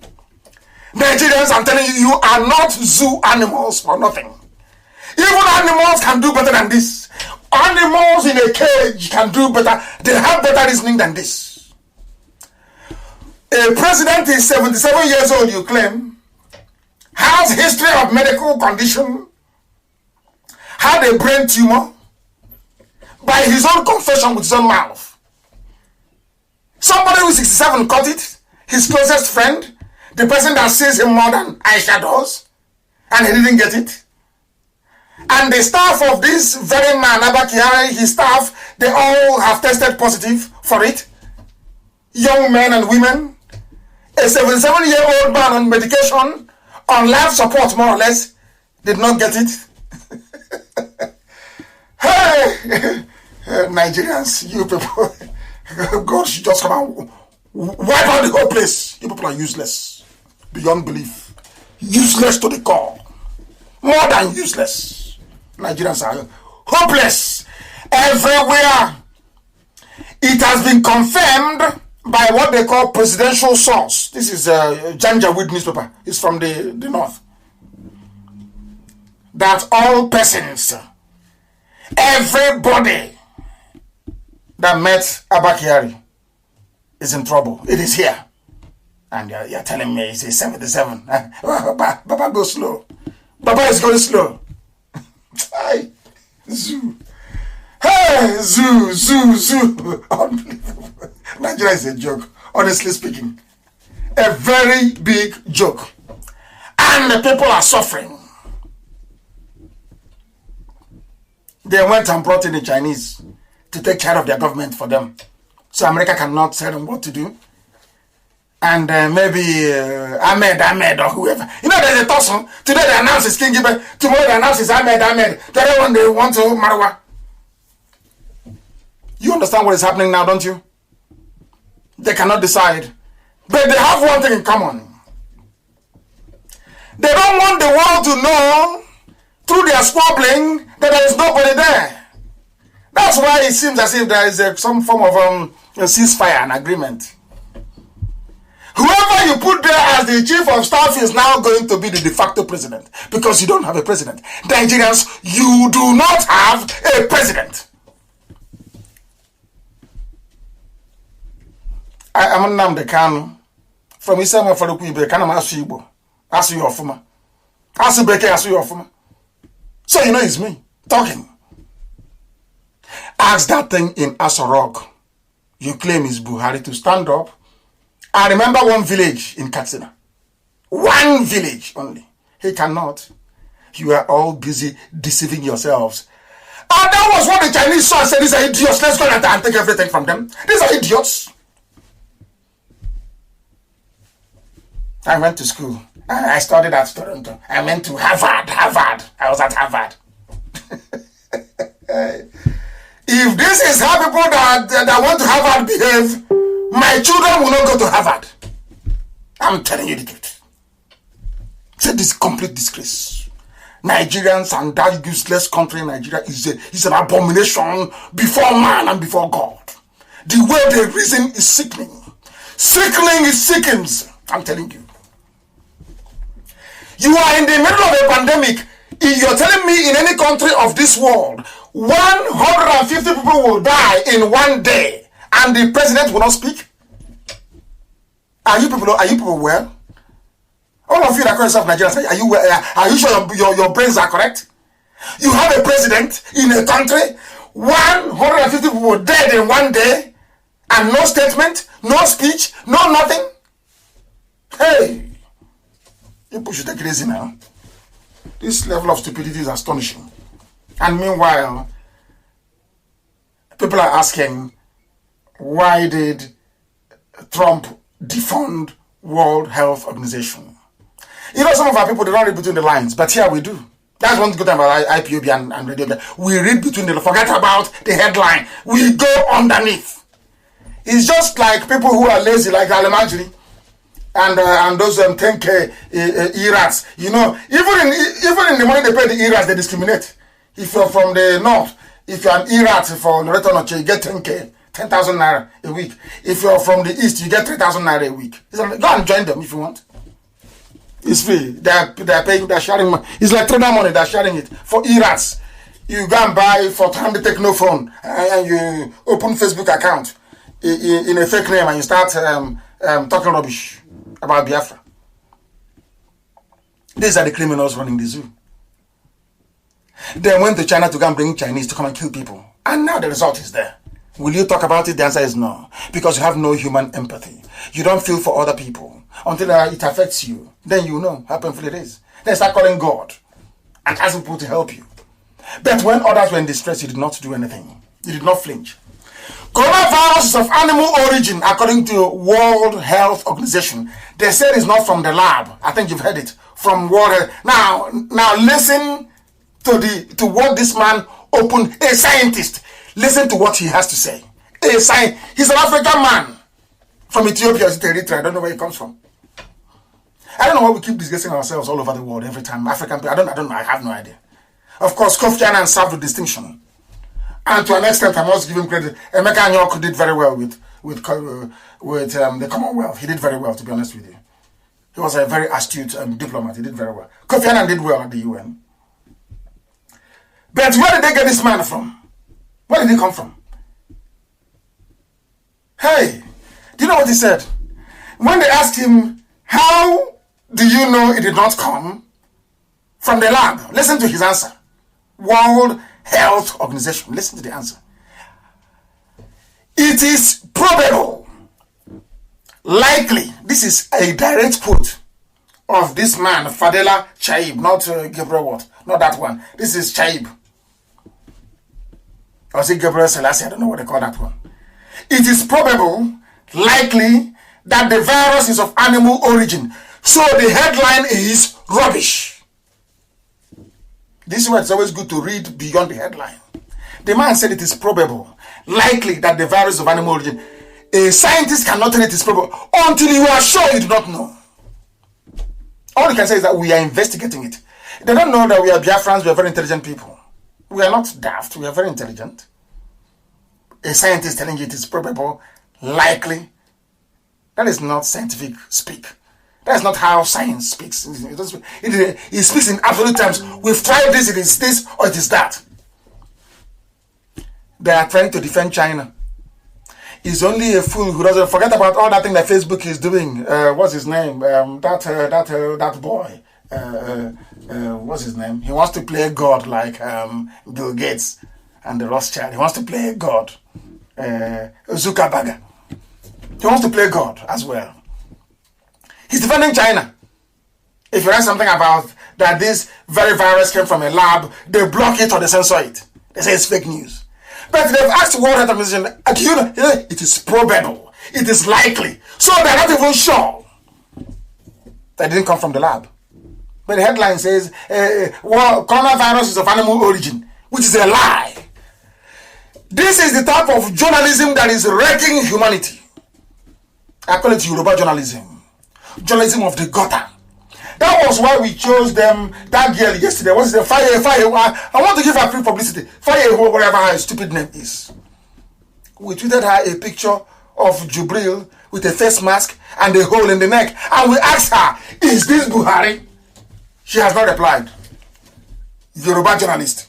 Nigerians, I'm telling you, you are not zoo animals for nothing. Even animals can do better than this. Animals in a cage can do better. They have better reasoning than this. A president is 77 years old, you claim, has history of medical condition, had a brain tumor, by his own confession with his own mouth. Somebody who is 67 caught it, his closest friend, the person that sees him more than Aisha does, and he didn't get it. And the staff of this very man, Abba Kyari, his staff, they all have tested positive for it. Young men and women. A 77-year-old man on medication, on life support more or less, did not get it. Hey, Nigerians, you people, God should just come and wipe out the whole place. You people are useless, beyond belief. Useless to the core. More than useless. Nigerians are hopeless everywhere. It has been confirmed by what they call presidential source. This is a Janjaweed newspaper. It's from the north. That all persons, everybody that met Abba Kyari is in trouble. It is here. And you're telling me it's a 77. Baba go slow. Baba is going slow. Hey, zoo. Hey, zoo. Unbelievable. Nigeria is a joke, honestly speaking. A very big joke. And the people are suffering. They went and brought in the Chinese to take care of their government for them. So America cannot tell them what to do. And maybe Ahmed or whoever. You know, there's a tussle. Today they announce it's King Gibbon. Tomorrow they announce it's Ahmed. The other one they want to Marwa. You understand what is happening now, don't you? They cannot decide. But they have one thing in common. They don't want the world to know through their squabbling that there is nobody there. That's why it seems as if there is some form of a ceasefire, an agreement. Whoever you put there as the chief of staff is now going to be the de facto president because you don't have a president. Nigerians, you do not have a president. I am Nnamdi Kanu from Isama Faruku Kana Asu Igbo. Asu Yofuma. Asu Beke Asu Yofuma. So you know it's me talking. Ask that thing in Asorok. You claim it's Buhari to stand up. I remember one village in Katsina. One village only. He cannot. You are all busy deceiving yourselves. And that was what the Chinese saw and said, these are idiots. Let's go and take everything from them. These are idiots. I went to school. I studied at Toronto. I went to Harvard. I was at Harvard. If this is how people that went to Harvard behave, my children will not go to Harvard. I'm telling you the truth. It's this complete disgrace. Nigerians and that useless country, Nigeria, is an abomination before man and before God. The way they reason is sickening. Sickening is sickens. I'm telling you. You are in the middle of a pandemic. If you're telling me in any country of this world, 150 people will die in one day, and the president will not speak? Are you people well? All of you that call yourself Nigerians, are you well? Are you sure your brains are correct? You have a president in a country, 150 people dead in one day, and no statement, no speech, no nothing? Hey, people should take it easy now. This level of stupidity is astonishing. And meanwhile, people are asking, why did Trump defund World Health Organization? You know, some of our people, they don't read between the lines, but here we do. That's one good thing about IPOB and radio. We read between the lines. Forget about the headline. We go underneath. It's just like people who are lazy, like Alamajiri. And those 10K ERATs, you know, even in the money they pay the ERATs, they discriminate. If you're from the north, if you're an ERAT for Loreto Noche, you get 10K, 10,000 naira a week. If you're from the east, you get 3,000 naira a week. Go and join them if you want. It's free. They're paying, they're sharing money. It's like trader money, they're sharing it. For ERATs, you go and buy for time take no phone, and you open Facebook account in a fake name, and you start talking rubbish about Biafra. These are the criminals running the zoo. They went to China to go and bring Chinese to come and kill people. And now the result is there. Will you talk about it? The answer is no. Because you have no human empathy. You don't feel for other people. Until it affects you. Then you know how painful it is. Then start calling God and asking people to help you. But when others were in distress, you did not do anything. You did not flinch. Coronavirus is of animal origin, according to World Health Organization. They said it's not from the lab. I think you've heard it. From World Health. Now listen to what this man opened. A scientist. Listen to what he has to say. He's an African man from Ethiopia. Eritrea. I don't know where he comes from. I don't know why we keep discussing ourselves all over the world every time. African people. I don't know. I have no idea. Of course, Kofi Annan served with distinction. And to an extent, I must give him credit. Emeka Anyoko did very well with the Commonwealth. He did very well, to be honest with you. He was a very astute diplomat. He did very well. Kofi Annan did well at the UN. But where did they get this man from? Where did he come from? Hey, Do you know what he said? When they asked him, how do you know it did not come from the lab? Listen to his answer. World Health Organization. Listen to the answer. It is probable, likely, this is a direct quote of this man, Fadela Chaib, not Gabriel what? Not that one. This is Chaib. Or is it Gabriel Selassie? I don't know what they call that one. It is probable, likely, that the virus is of animal origin. So the headline is rubbish. This is why it's always good to read beyond the headline. The man said it is probable, likely, that the virus is of animal origin. A scientist cannot tell it is probable until you are sure you do not know. All you can say is that we are investigating it. They don't know that we are Biafrans, we are very intelligent people. We are not daft, we are very intelligent. A scientist telling you it is probable, likely, that is not scientific speak. That is not how science speaks. It speaks in absolute terms. We've tried this, it is this, or it is that. They are trying to defend China. He's only a fool who doesn't forget about all that thing that Facebook is doing. What's his name? That boy. What's his name? He wants to play God like Bill Gates and the Rothschild. He wants to play God. Zuckerberg. He wants to play God as well. He's defending China. If you write something about that this very virus came from a lab, they block it or they censor it. They say it's fake news. But they've asked the World Health Organization, do you know, it is probable, it is likely. So they're not even sure that it didn't come from the lab. But the headline says, coronavirus is of animal origin, which is a lie. This is the type of journalism that is wrecking humanity. I call it Yoruba journalism. Journalism of the gutter. That was why we chose them, that girl yesterday. What's the Fire? I want to give her free publicity. Fire, whatever her stupid name is. We tweeted her a picture of Jubril with a face mask and a hole in the neck. And we asked her, is this Buhari? She has not replied. Yoruba journalist.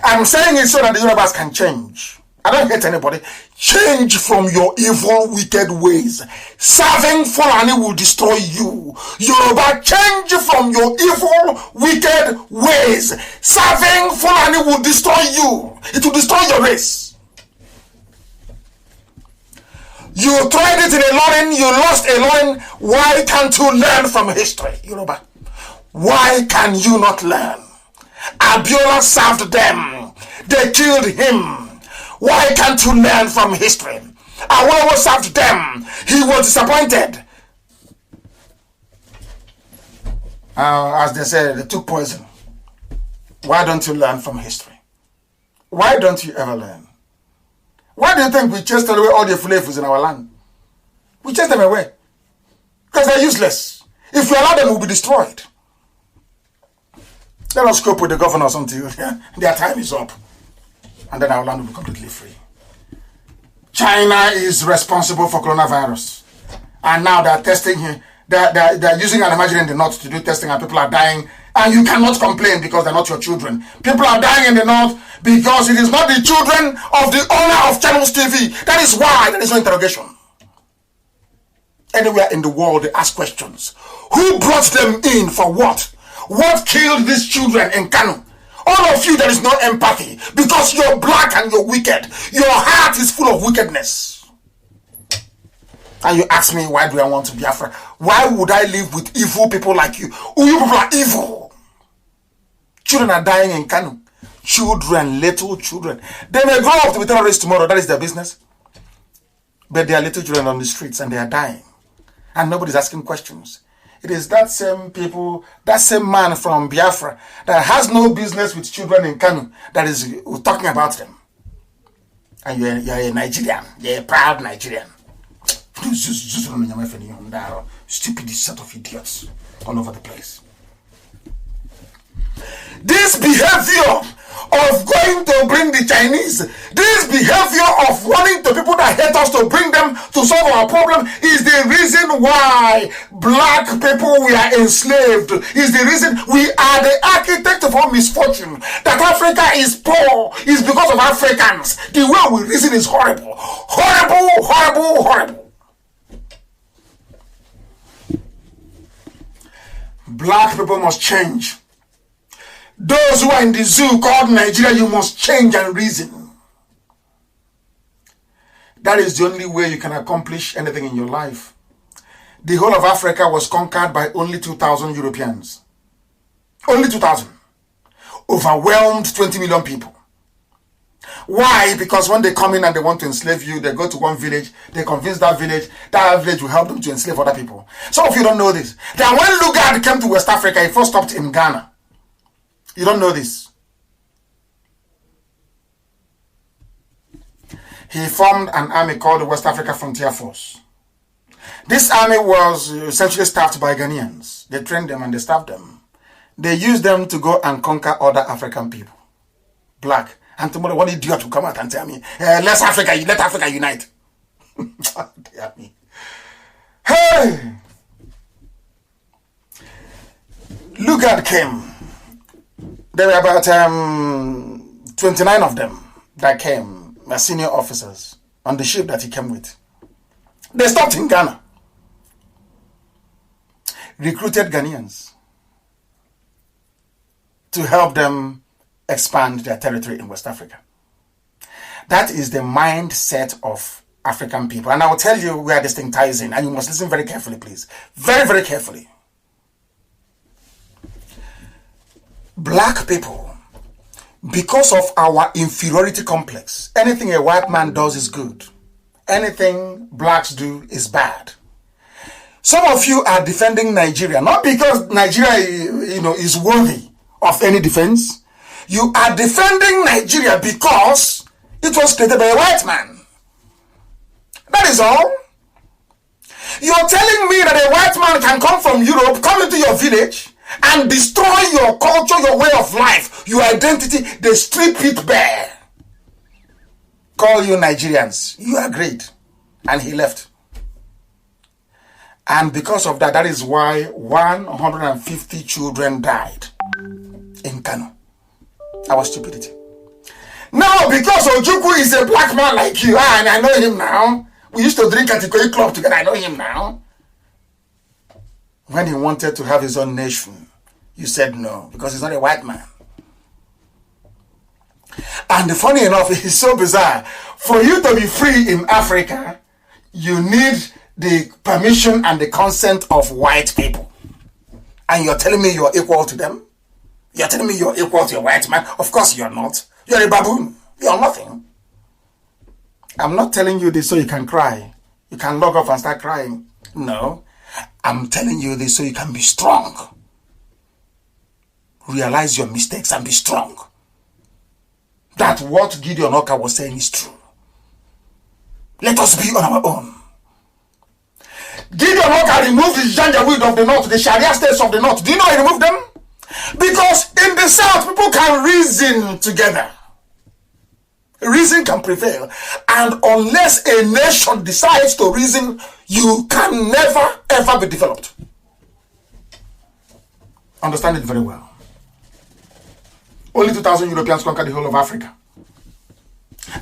I'm saying it so that the Yorubas can change. I don't hate anybody. Change from your evil, wicked ways. Serving Fulani will destroy you. Yoruba, change from your evil, wicked ways. Serving Fulani will destroy you. It will destroy your race. You tried it in a loin, you lost a loin. Why can't you learn from history, Yoruba? Why can you not learn? Abiola served them. They killed him. Why can't you learn from history? Awolowo served them. He was disappointed. As they said, they took poison. Why don't you learn from history? Why don't you ever learn? Why do you think we chased away all the Fulefus in our land? We chased them away. Because they're useless. If we allow them, we'll be destroyed. Let us cope with the governors until their time is up. And then our land will be completely free. China is responsible for coronavirus. And now they're testing here. They're using an emergency in the north to do testing and people are dying. And you cannot complain because they're not your children. People are dying in the north because it is not the children of the owner of Channels TV. That is why there is no interrogation. Anywhere in the world they ask questions. Who brought them in for what? What killed these children in Kanu? All of you, there is no empathy because you're black and you're wicked. Your heart is full of wickedness. And you ask me, why do I want to be Biafra? Why would I live with evil people like you? Oh, you people are evil. Children are dying in Kanu. Children, little children. They may grow up to be terrorists tomorrow. That is their business. But they are little children on the streets and they are dying. And nobody's asking questions. It is that same people, that same man from Biafra that has no business with children in Kanu that is talking about them. And you're a Nigerian. You're a proud Nigerian. Stupid set of idiots all over the place. This behavior of going to bring the Chinese. This behavior of wanting to people that hate us to bring them to solve our problem is the reason why black people were enslaved. Is the reason we are the architect of our misfortune. That Africa is poor is because of Africans. The way we reason is horrible. Horrible, horrible, horrible. Black people must change. Those who are in the zoo called Nigeria, you must change and reason. That is the only way you can accomplish anything in your life. The whole of Africa was conquered by only 2,000 Europeans. Only 2,000. Overwhelmed 20 million people. Why? Because when they come in and they want to enslave you, they go to one village, they convince that village will help them to enslave other people. Some of you don't know this. That when Lugard came to West Africa, he first stopped in Ghana. You don't know this. He formed an army called the West Africa Frontier Force. This army was essentially staffed by Ghanaians. They trained them and they staffed them. They used them to go and conquer other African people. Black. And tomorrow one idiot will come out and tell me, let Africa unite. Damn me. Hey! Lugard came. There were about 29 of them that came, senior officers, on the ship that he came with. They stopped in Ghana. Recruited Ghanaians to help them expand their territory in West Africa. That is the mindset of African people. And I will tell you where this thing ties in. And you must listen very carefully, please. Very, very carefully. Black people, because of our inferiority complex, anything a white man does is good. Anything blacks do is bad. Some of you are defending Nigeria, not because Nigeria, is worthy of any defense. You are defending Nigeria because it was created by a white man. That is all. You're telling me that a white man can come from Europe, come into your village, and destroy your culture, your way of life, your identity. They strip it bare. Call you Nigerians. You are great. And he left. And because of that, that is why 150 children died in Kanu. Our stupidity. Now, because Ojukwu is a black man like you, and I know him now. We used to drink at the Ikoyi Club together. I know him now. When he wanted to have his own nation, you said no, because he's not a white man. And funny enough, it's so bizarre. For you to be free in Africa, you need the permission and the consent of white people. And you're telling me you're equal to them? You're telling me you're equal to a white man? Of course you're not. You're a baboon. You're nothing. I'm not telling you this so you can cry. You can log off and start crying. No. I'm telling you this so you can be strong. Realize your mistakes and be strong. That what Gideon Oka was saying is true. Let us be on our own. Gideon Oka removed the Janjaweed of the north, the Sharia states of the north. Do you know he removed them? Because in the south, people can reason together. Reason can prevail. And unless a nation decides to reason, you can never, ever be developed. Understand it very well. Only 2,000 Europeans conquered the whole of Africa.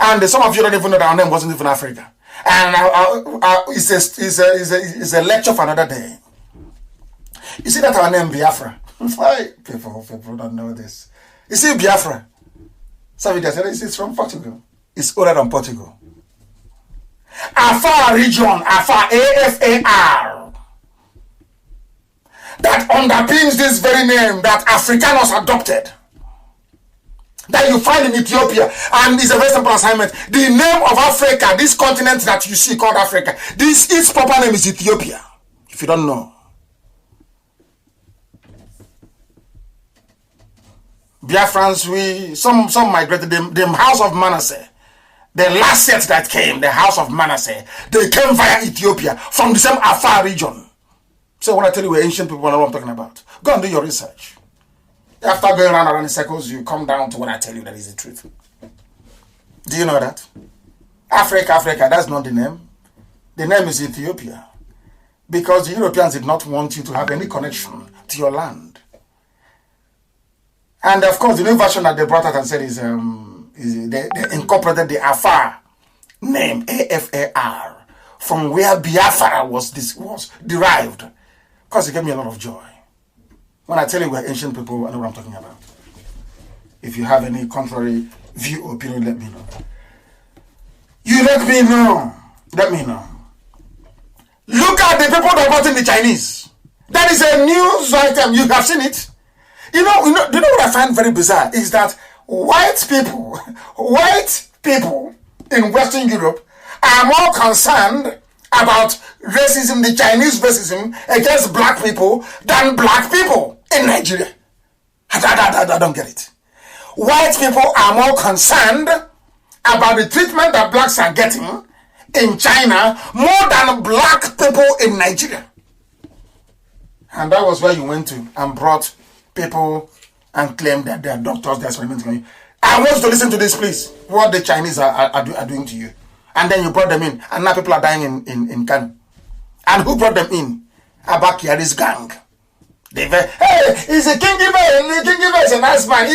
And some of you don't even know that our name wasn't even Africa. And it's a lecture for another day. You see that our name Biafra? People don't know this. You see Biafra? Some said it's from Portugal. It's older than Portugal. Afar region, Afar, AFAR. That underpins this very name that Afrikaners adopted. That you find in Ethiopia. And it's a very simple assignment. The name of Africa, this continent that you see called Africa, its proper name is Ethiopia. If you don't know. Biafrans, some migrated, the house of Manasseh, the last set that came, the house of Manasseh, they came via Ethiopia from the same Afar region. So when I tell you we're ancient people, I know what I'm talking about. Go and do your research. After going around in circles, you come down to what I tell you that is the truth. Do you know that? Africa, that's not the name. The name is Ethiopia. Because the Europeans did not want you to have any connection to your land. And of course, the new version that they brought out and said is they incorporated the Afar name, AFAR, from where Biafra was derived. Because it gave me a lot of joy. When I tell you we're ancient people, I know what I'm talking about. If you have any contrary view or opinion, let me know. You let me know. Let me know. Look at the people that brought in the Chinese. That is a news item. You have seen it. You know what I find very bizarre is that white people in Western Europe are more concerned about racism, the Chinese racism against black people than black people in Nigeria. I don't get it. White people are more concerned about the treatment that blacks are getting in China more than black people in Nigeria. And that was where you went to and brought people and claimed that they are doctors, they're experimenting. I want you to listen to this, please. What the Chinese are doing to you. And then you brought them in. And now people are dying in Kanu. And who brought them in? Abakiari's gang. Hey, he's a king giver. The king giver is a nice man.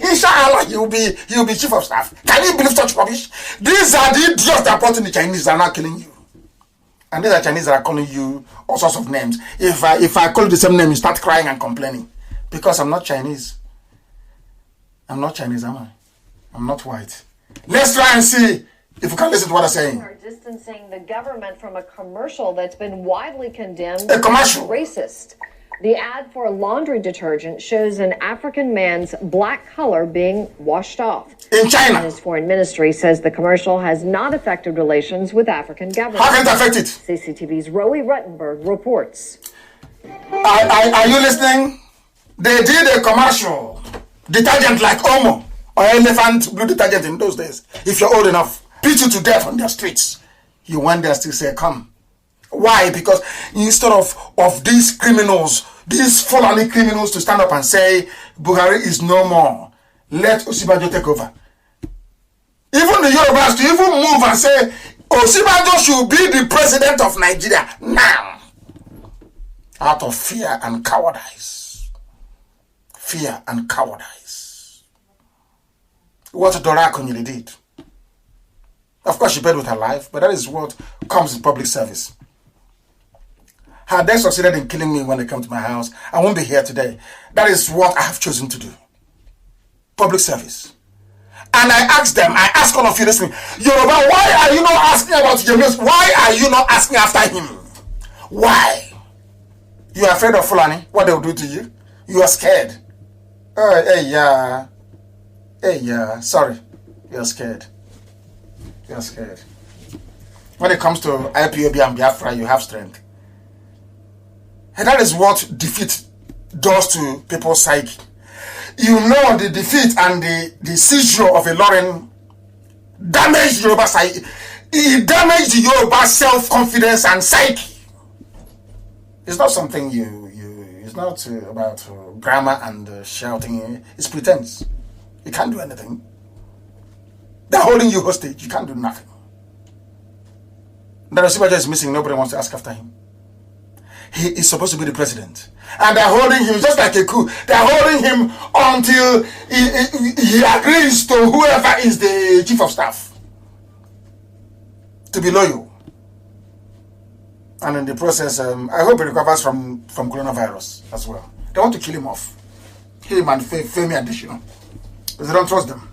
Inshallah, he'll be chief of staff. Can you believe such rubbish? These are the idiots that brought in the Chinese that are not killing you. And these are Chinese that are calling you all sorts of names. If I call you the same name, you start crying and complaining. Because I'm not Chinese. I'm not Chinese, am I? I'm not white. Let's try and see if we can listen to what I'm saying. Are distancing the government from a commercial that's been widely condemned A commercial. as racist. The ad for laundry detergent shows an African man's black color being washed off. In China. China's foreign ministry says the commercial has not affected relations with African governments. How can it affect it? CCTV's Rowie Ruttenberg reports. Are you listening? They did a commercial. Detergent like Omo or elephant blue detergent in those days. If you're old enough. Beat you to death on their streets. You went there still say, come. Why? Because instead of these criminals, these Fulani criminals to stand up and say, Buhari is no more, let Osibajo take over. Even the Yorubas to even move and say, Osibajo should be the president of Nigeria now. Out of fear and cowardice. Fear and cowardice. What Dora Akunyili did. Of course, she paid with her life, but that is what comes in public service. Had they succeeded in killing me when they come to my house, I won't be here today. That is what I have chosen to do. Public service. And I ask all of you listening, Yoruba, why are you not asking about James? Why are you not asking after him? Why? You are afraid of Fulani? What they will do to you? You are scared. Hey, sorry. You are scared. You are scared. When it comes to IPOB and Biafra, you have strength. And that is what defeat does to people's psyche. You know the defeat and the seizure of a Lauren damaged Yoruba psyche. It damaged the Yoruba self-confidence and psyche. It's not something it's not about grammar and shouting. It's pretense. You can't do anything. They're holding you hostage. You can't do nothing. The Osibajo is missing. Nobody wants to ask after him. He is supposed to be the president. And they're holding him just like a coup. They're holding him until he agrees to whoever is the chief of staff to be loyal. And in the process, I hope he recovers from coronavirus as well. They want to kill him off. Him and Femi Additional. Because they don't trust them.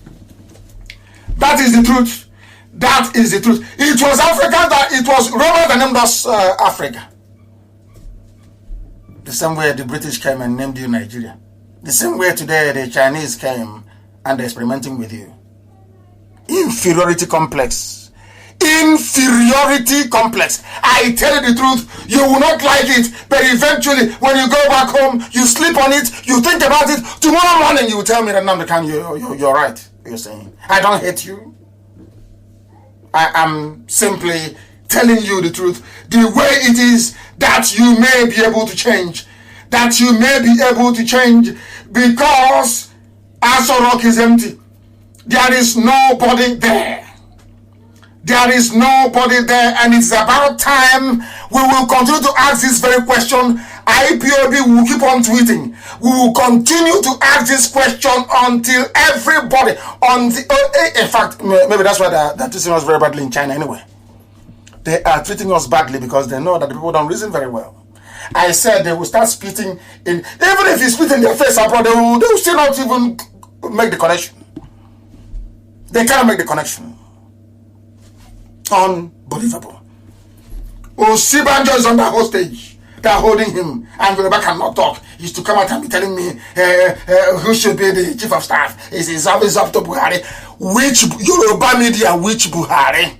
That is the truth. That is the truth. It was Africa it was Roma that named us Africa. The same way the British came and named you Nigeria. The same way today the Chinese came and they're experimenting with you. Inferiority complex. Inferiority complex. I tell you the truth, you will not like it, but eventually when you go back home, you sleep on it, you think about it, tomorrow morning you will tell me that Nnamdi Kanu, you're right. You're saying, I don't hate you. I am simply telling you the truth, the way it is that you may be able to change. that you may be able to change, because Aso Rock is empty. There is nobody there. There is nobody there, and it's about time we will continue to ask this very question. IPOB will keep on tweeting. We will continue to ask this question until everybody, in fact, maybe that's why they're treating us very badly in China anyway. They are treating us badly because they know that the people don't reason very well. I said they will start spitting in, even if you spit in their face abroad, they will still not even make the connection. They can't make the connection. Unbelievable. Osibanjo is under hostage. They're holding him, and Yoruba cannot talk. He's to come out and be telling me who should be the chief of staff. It's always up to Buhari. Which Yoruba media, which Buhari?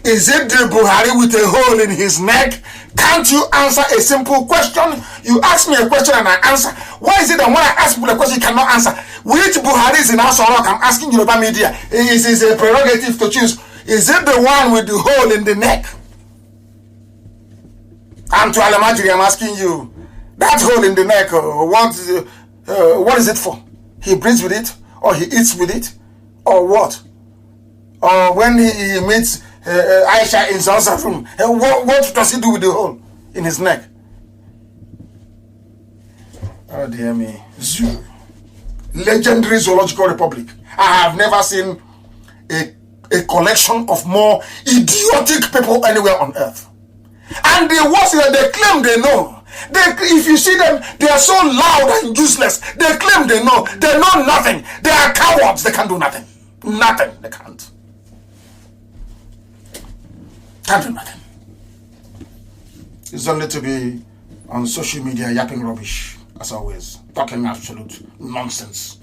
Is it the Buhari with a hole in his neck? Can't you answer a simple question? You ask me a question and I answer. Why is it that when I ask you the question you cannot answer? Which Buhari is in Aso Rock? I'm asking Yoruba media. It is a prerogative to choose. Is it the one with the hole in the neck? And to Alamajiri, I'm asking you, that hole in the neck, what is it for? He breathes with it? Or he eats with it? Or what? Or when he meets Aisha in Zanza's room, what does he do with the hole in his neck? Oh dear me. Zoo. Legendary Zoological Republic. I have never seen a collection of more idiotic people anywhere on earth. And the worst is that they claim they know. If you see them, they are so loud and useless. They claim they know. They know nothing. They are cowards. They can't do nothing. Nothing. They can't. Can't do nothing. It's only to be on social media yapping rubbish, as always. Talking absolute nonsense.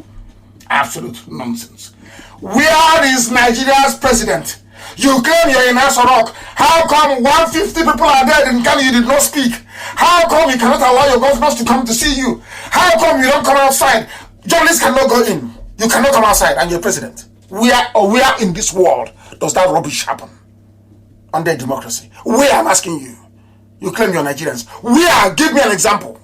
Absolute nonsense. Where is Nigeria's president? You claim you're in Aso Rock. How come 150 people are dead in Kanu you did not speak? How come you cannot allow your governors to come to see you? How come you don't come outside? Journalists cannot go in. You cannot come outside and you're president. Where in this world does that rubbish happen? Under democracy. Where, I'm asking you? You claim you're Nigerians. Where? Give me an example.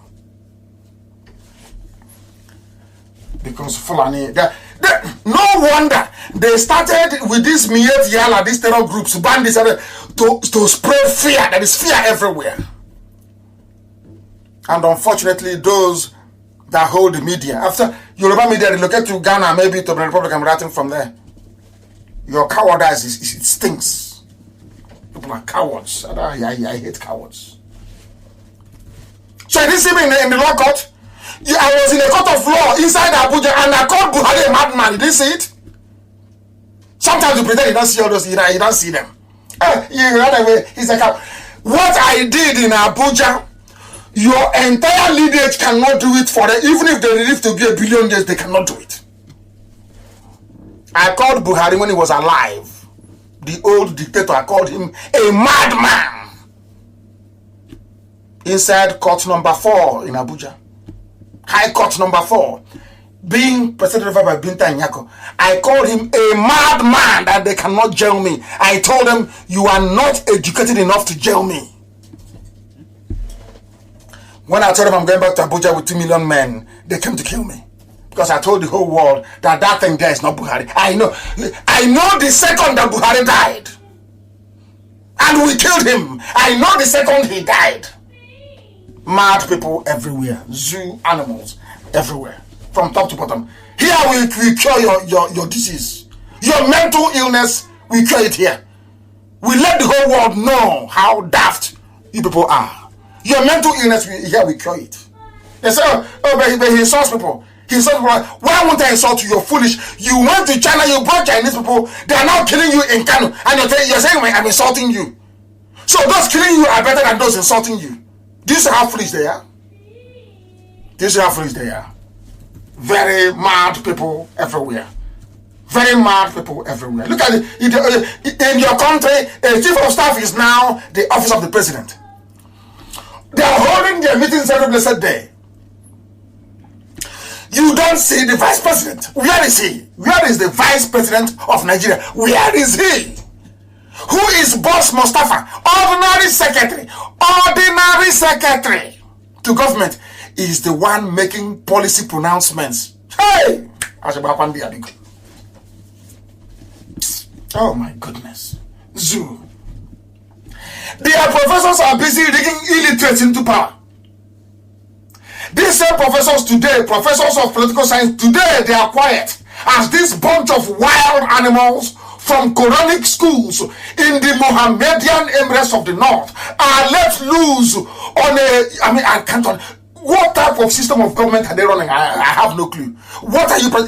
Because Fulani, no wonder they started with this Miyet Yala, these terror groups, bandits, to spread fear. There is fear everywhere. And unfortunately, those that hold the media, after Yoruba media relocate to Ghana, maybe to the Republic, I'm writing from there. Your cowardice, it stinks. People are cowards. I hate cowards. So you didn't see me in the law court? I was in a court of law inside Abuja and I called Buhari a madman. You didn't see it? Sometimes you pretend you don't see all those, you don't see them. You ran away. He's a coward. What I did in Abuja, your entire lineage cannot do it for them. Even if they live to be 1 billion years, they cannot do it. I called Buhari when he was alive. The old dictator, I called him a madman. Inside court number 4 in Abuja. High Court number 4, being presided over by Binta Nyako, I called him a madman that they cannot jail me. I told them, you are not educated enough to jail me. When I told them I'm going back to Abuja with 2 million men, they came to kill me. Because I told the whole world that thing there is not Buhari. I know the second that Buhari died. And we killed him. I know the second he died. Mad people everywhere, zoo animals everywhere, from top to bottom. Here we cure your disease, your mental illness. We cure it here. We let the whole world know how daft you people are. Your mental illness, here we cure it. They say, but he insults people. He insults people. Why won't I insult you? You're foolish. You went to China, you brought Chinese people. They are now killing you in Kanu, and you're saying I'm insulting you. So those killing you are better than those insulting you. Do you see how foolish they are? Do you see how foolish they are? Very mad people everywhere. Very mad people everywhere. Look at it. In your country, a chief of staff is now the office of the president. They are holding their meetings every blessed day. You don't see the vice president. Where is he? Where is the vice president of Nigeria? Where is he? Who is Boss Mustafa? Ordinary secretary. Ordinary secretary to government is the one making policy pronouncements. Hey! Oh my goodness. Zoo. Their professors are busy rigging illiterates into power. These same professors today, professors of political science, today they are quiet as this bunch of wild animals from Quranic schools in the Mohammedan Emirates of the North are let loose on I can't. What type of system of government are they running? I have no clue. What are you? What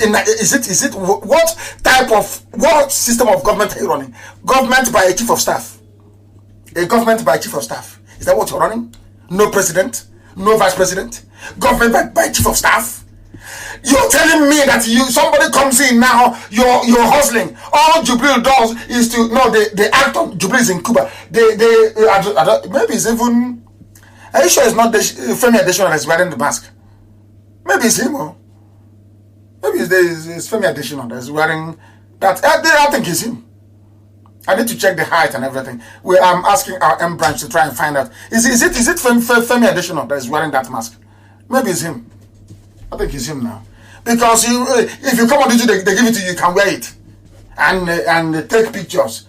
system of government are you running? Government by a chief of staff. A government by chief of staff. Is that what you're running? No president, no vice president. Government by chief of staff. You're telling me that somebody comes in now, you're hustling. All Jubril does is to they act on Jubril is in Cuba. Maybe it's even. Are you sure it's not the Femi Adesina that's wearing the mask? Maybe it's him, or maybe it's Femi Adesina that's wearing that. I think it's him. I need to check the height and everything. I'm asking our M branch to try and find out. Is it Femi Adesina that is wearing that mask? Maybe it's him. I think it's him now. Because if you come on YouTube, they give it to you, you can wear it and take pictures.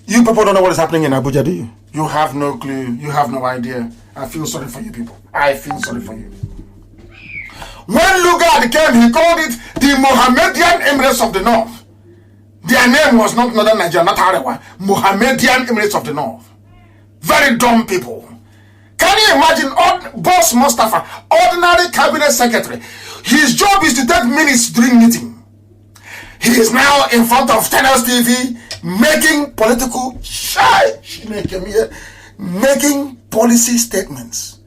You people don't know what is happening in Abuja, do you? You have no clue. You have no idea. I feel sorry for you people. I feel sorry for you. When Lugard came, he called it the Mohammedan Emirates of the North. Their name was not Northern Nigeria, not Arewa. Mohammedan Emirates of the North. Very dumb people. Can you imagine Boss Mustafa, ordinary cabinet secretary? His job is to take minutes during meeting. He is now in front of Tenors TV making making policy statements.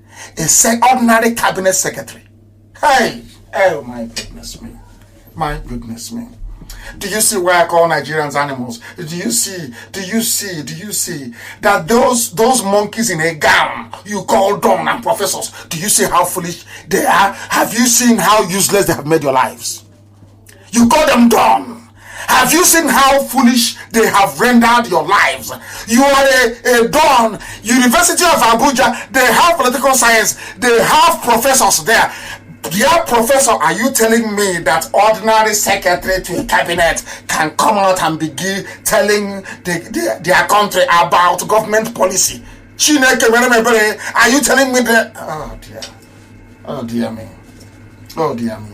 Ordinary cabinet secretary. Hey, oh my goodness me. My goodness me. Do you see why I call Nigerians animals? Do you see that those monkeys in a gown you call dumb and professors? Do you see how foolish they are? Have you seen how useless they have made your lives? You call them dumb. Have you seen how foolish they have rendered your lives? You are a Don. University of Abuja, they have political science. They have professors there. Dear professor, are you telling me that ordinary secretary to a cabinet can come out and begin telling their country about government policy? Are you telling me that? Oh dear. Oh dear me. Oh dear me.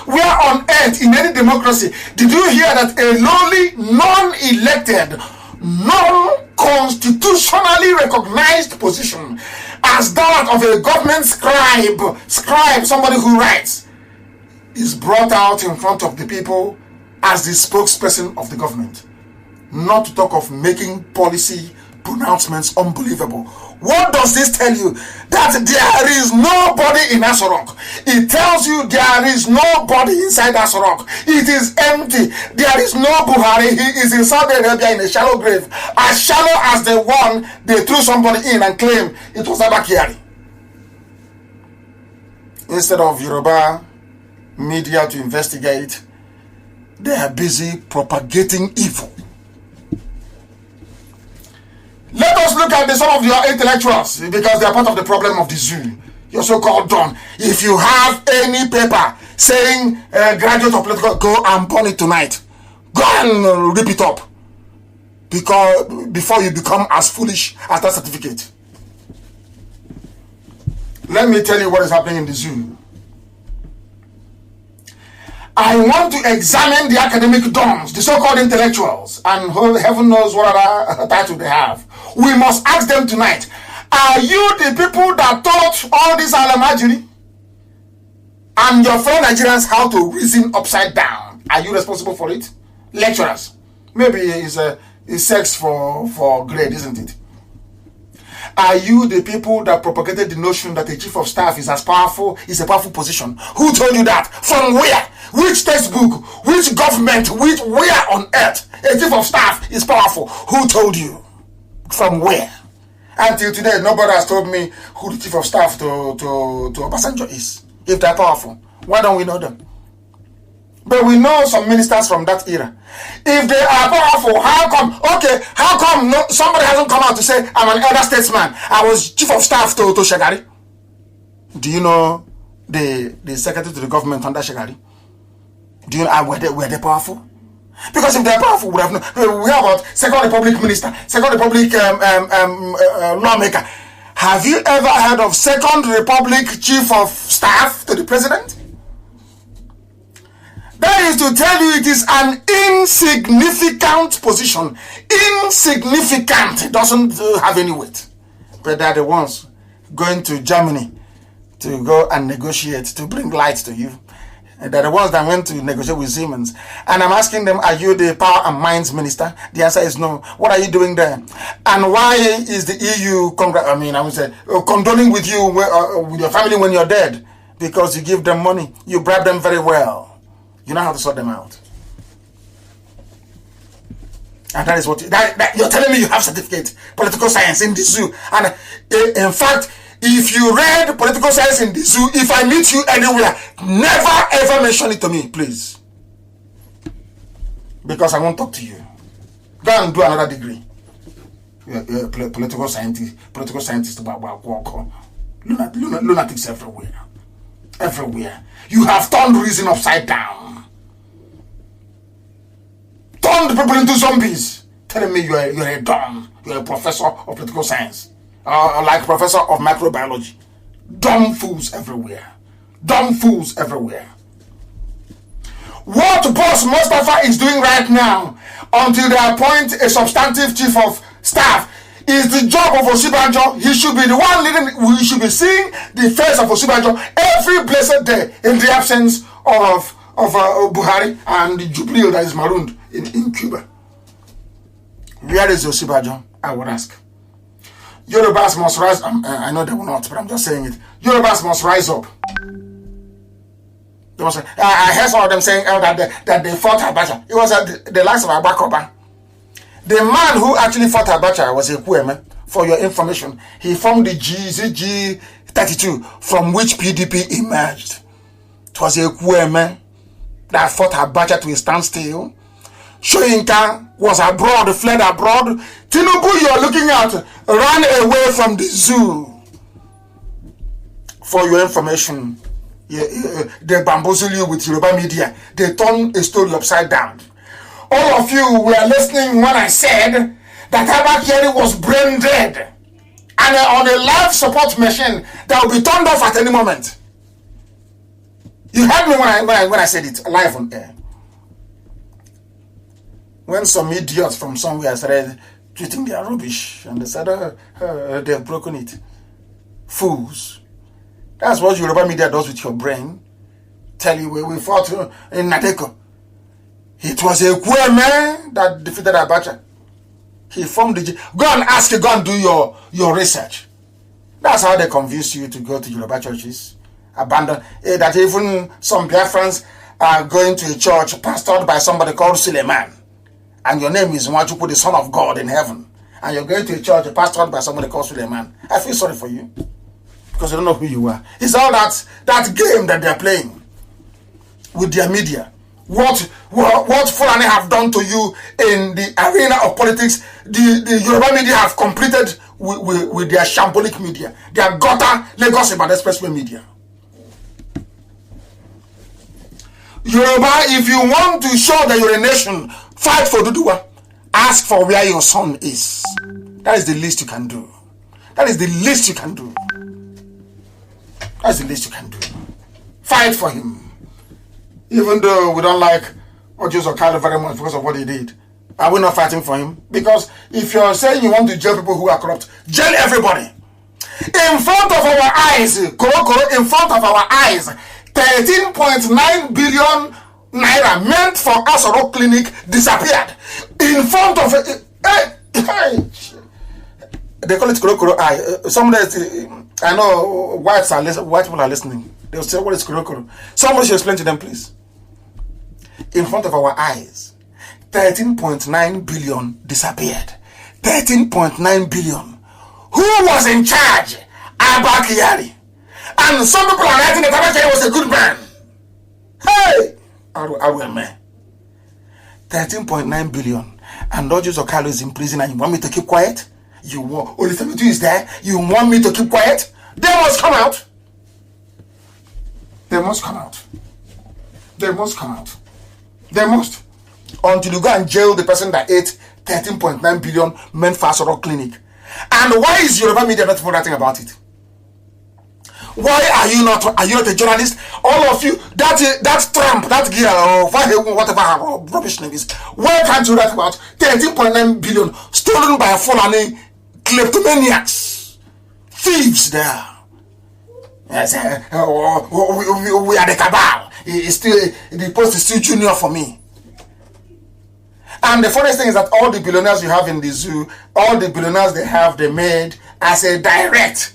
Where on earth in any democracy did you hear that a lowly, non-elected, non-constitutionally recognized position as that of a government scribe, somebody who writes, is brought out in front of the people as the spokesperson of the government? Not to talk of making policy pronouncements unbelievable. What does this tell you? That there is nobody in Asorok. It tells you there is nobody inside Asorok. It is empty. There is no Buhari. He is in Saudi Arabia in a shallow grave. As shallow as the one they threw somebody in and claimed it was Abakari. Instead of Yoruba media to investigate, they are busy propagating evil. Let us look at some of your intellectuals, because they are part of the problem of the zoo. Your so-called Don. If you have any paper saying graduate of political, go and burn it tonight. Go and rip it up. Because before you become as foolish as that certificate. Let me tell you what is happening in the zoo. I want to examine the academic dons, the so-called intellectuals, and heaven knows what other title they have. We must ask them tonight, are you the people that taught all this Alamajiri and your fellow Nigerians how to reason upside down? Are you responsible for it? Lecturers. Maybe it's sex for grade, isn't it? Are you the people that propagated the notion that a chief of staff is a powerful position? Who told you that? From where? Which textbook? Which government? Where on earth a chief of staff is powerful? Who told you? From where? Until today, nobody has told me who the chief of staff to Obasanjo is. If they're powerful, why don't we know them? But we know some ministers from that era. If they are powerful, how come somebody hasn't come out to say, I'm an elder statesman, I was chief of staff to Shagari? Do you know the secretary to the government under Shagari? Do you know were they powerful? Because if they're powerful, we have we hear about Second Republic minister, Second Republic lawmaker. Have you ever heard of Second Republic chief of staff to the president? That is to tell you it is an insignificant position. Insignificant. It doesn't have any weight. But they're the ones going to Germany to go and negotiate, to bring light to you. And they're the ones that went to negotiate with Siemens. And I'm asking them, are you the Power and Mines Minister? The answer is no. What are you doing there? And why is the EU condoling with you, with your family when you're dead? Because you give them money. You bribe them very well. You know how to sort them out. And that is what you're telling me you have certificate, political science in the zoo. And in fact, if you read political science in the zoo, if I meet you anywhere, never ever mention it to me, please. Because I won't talk to you. Go and do another degree. You're political scientist, lunatics everywhere. Everywhere. You have turned reason upside down. Turned people into zombies. Telling me you're a dumb. You're a professor of political science. Like professor of microbiology. Dumb fools everywhere. Dumb fools everywhere. What Boss Mustafa is doing right now, until they appoint a substantive chief of staff, is the job of Osibanjo. He should be the one leading. We should be seeing the face of Osibanjo every blessed day in the absence of Buhari and the Jubilee that is marooned in Cuba. Where is Osibanjo? I would ask. Yorubas must rise. I know they will not, but I'm just saying it. Yorubas must rise up. They must, I heard some of them saying that they fought Abacha. It was the likes of Abakoba. The man who actually fought Abacha was a Kweme, for your information. He formed the GZG32, from which PDP emerged. It was a Kweme that fought Abacha to a standstill. Shoyinka was abroad, fled abroad. Tinubu, you're looking at, ran away from the zoo. For your information, they bamboozle you with Yoruba media. They turn a story upside down. All of you were listening when I said that Abakari was brain dead and on a life support machine that will be turned off at any moment. You heard me when I said it live on air. When some idiots from somewhere started tweeting their rubbish and they said they've broken it. Fools. That's what Yoruba media does with your brain. Tell you we fought in Nadeko. It was a Kweme that defeated Abacha. He formed the... Go and ask, go and do your research. That's how they convince you to go to Yoruba churches. Abandon. That even some Biafrans are going to a church pastored by somebody called Suleiman. And your name is Nwachuku, the Son of God in heaven. And you're going to a church pastored by somebody called Suleiman. I feel sorry for you. Because you don't know who you are. It's all that game that they're playing with their media. What Fulani have done to you in the arena of politics, the Yoruba media have completed with their shambolic media, their gutter Lagos Ibadan Expressway media. Yoruba, if you want to show that you're a nation, fight for Duduwa. Ask for where your son is. That is the least you can do. That is the least you can do. That's the least you can do. Fight for him. Even though we don't like Ojo Okado very much because of what he did. Are we not fighting for him? Because if you're saying you want to jail people who are corrupt, jail everybody. In front of our eyes, in front of our eyes, 13.9 billion naira meant for Asoro Clinic disappeared. In front of it. They call it Koro Eye. Somebody, I know white people are listening. They'll say, what is Koro? Somebody should explain to them, please. In front of our eyes, 13.9 billion disappeared. 13.9 billion. Who was in charge? Abba Kyari. And some people are writing that Abba Kyari was a good man. Hey! 13.9 billion. And Dodges Okalo is in prison and you want me to keep quiet? You want Olufemi is there? You want me to keep quiet? They must come out. They must come out. They must come out. They must. Until you go and jail the person that ate 13.9 billion meant for Asoro Clinic. And why is Yoruba media not writing about it? Why are you not a journalist? All of you, that Trump, that girl, or whatever rubbish name is, why can't you write about 13.9 billion stolen by Fulani kleptomaniacs, thieves there? Yes, we are the cabal. It's still, the post is still junior for me. And the funniest thing is that all the billionaires you have in the zoo, all the billionaires they made as a direct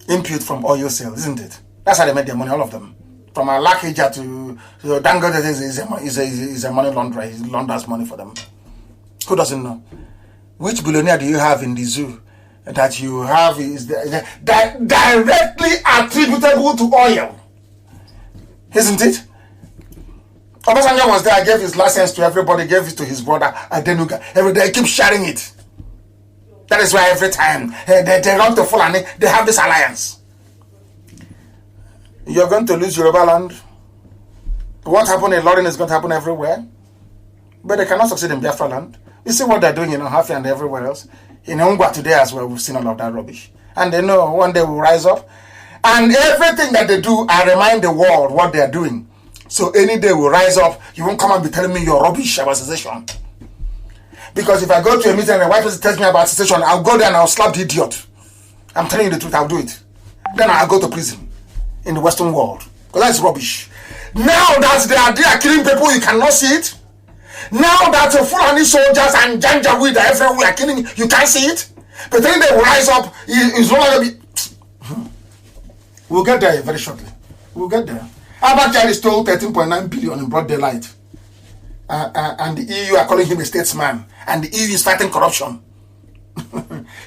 input from oil sales, isn't it? That's how they made their money, all of them. From Alakija to Dangote is a money launderer. He launders money for them. Who doesn't know? Which billionaire do you have in the zoo that you have is directly attributable to oil? Isn't it? Obasanjo was there, gave his license to everybody, gave it to his brother Adenuga. Every day, keep sharing it. That is why every time they run to Fulani, they have this alliance. You're going to lose Yoruba land. What happened in Lorraine is going to happen everywhere. But they cannot succeed in Biafra land. You see what they're doing in Ohafia and everywhere else. In Ongwa today as well, we've seen all of that rubbish. And they know one day we'll rise up. And everything that they do, I remind the world what they're doing. So any day we'll rise up, you won't come and be telling me your rubbish about secession. Because if I go to a meeting and a white person tells me about secession, I'll go there and I'll slap the idiot. I'm telling you the truth, I'll do it. Then I'll go to prison in the Western world. Because that's rubbish. Now that they are killing people, you cannot see it. Now that Fulani soldiers and Janjaweed are everywhere killing, you can't see it. But then they will rise up, it's not going to be... We'll get there very shortly. We'll get there. Abakari stole 13.9 billion in broad daylight. And the EU are calling him a statesman. And the EU is fighting corruption.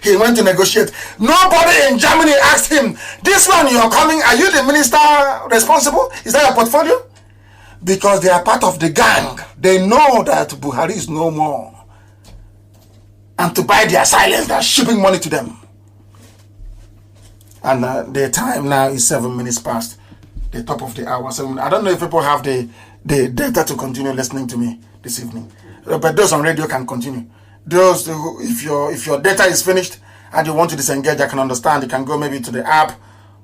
He went to negotiate. Nobody in Germany asked him, this one you're coming, are you the minister responsible? Is that your portfolio? Because they are part of the gang. They know that Buhari is no more. And to buy their silence, they're shipping money to them. And the time now is 7 minutes past the top of the hour. So I don't know if people have the data to continue listening to me this evening. But those on radio can continue. Those who, if your data is finished and you want to disengage, I can understand. You can go maybe to the app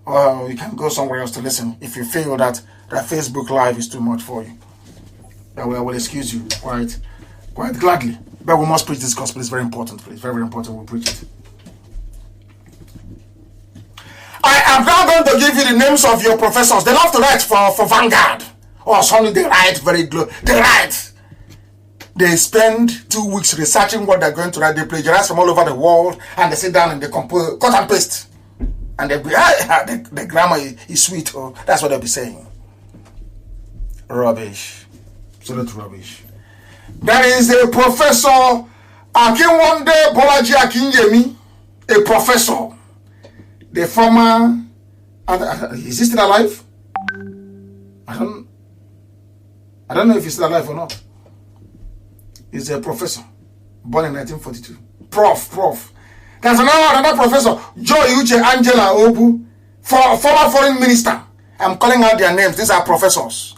or you can go somewhere else to listen if you feel that Facebook Live is too much for you. I will excuse you quite gladly. But we must preach this gospel. It's very important, please. Very, very important. We'll preach it. I am now going to give you the names of your professors. They love to write for Vanguard. Or something they write very good. They write. They spend 2 weeks researching what they're going to write. They plagiarize from all over the world. And they sit down and they compose, cut and paste. And they'll be, the grammar is sweet. Oh, that's what they'll be saying. Rubbish. Absolute rubbish. There is a professor, Akinwande Bolaji Akinyemi, a professor. The former, is he still alive? I don't know if he's still alive or not. He's a professor, born in 1942. Prof. There's another professor, Joy Uche Angela Obu, former foreign minister. I'm calling out their names. These are professors.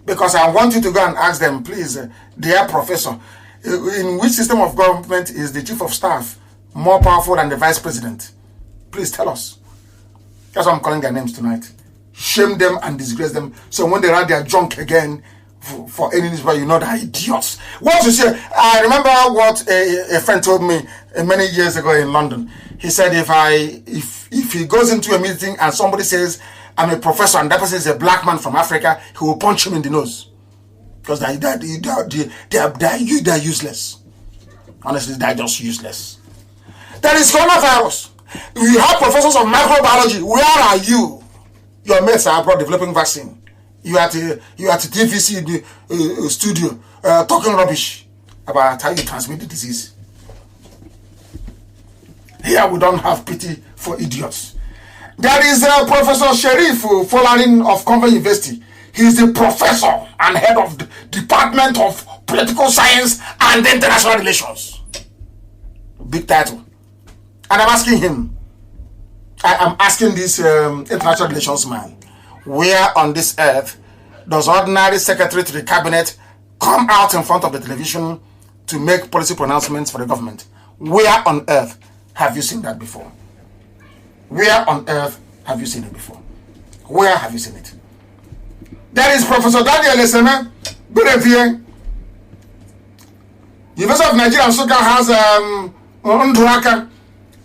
Because I want you to go and ask them, please, dear professor, in which system of government is the chief of staff more powerful than the vice president? Please tell us. That's why I'm calling their names tonight. Shame them and disgrace them. So when they write their junk again for any newspaper, you know they're idiots. Once you say, I remember what a friend told me many years ago in London. He said if he goes into a meeting and somebody says, I'm a professor and that person is a black man from Africa, he will punch him in the nose. Because they're useless. Honestly, they're just useless. There is coronavirus. You have professors of microbiology. Where are you? Your mates are abroad developing vaccine. You are at TVC studio talking rubbish about how you transmit the disease. Here we don't have pity for idiots. There is Professor Sherif Folarin of Convent University. He's the professor and head of the Department of Political Science and International Relations. Big title. And I'm asking him, I'm asking this international relations man, where on this earth does ordinary secretary to the cabinet come out in front of the television to make policy pronouncements for the government? Where on earth have you seen that before? Where on earth have you seen it before? Where have you seen it? There is Professor Daniel Eseme Berevie. University of Nigeria Nsukka has Nduraka,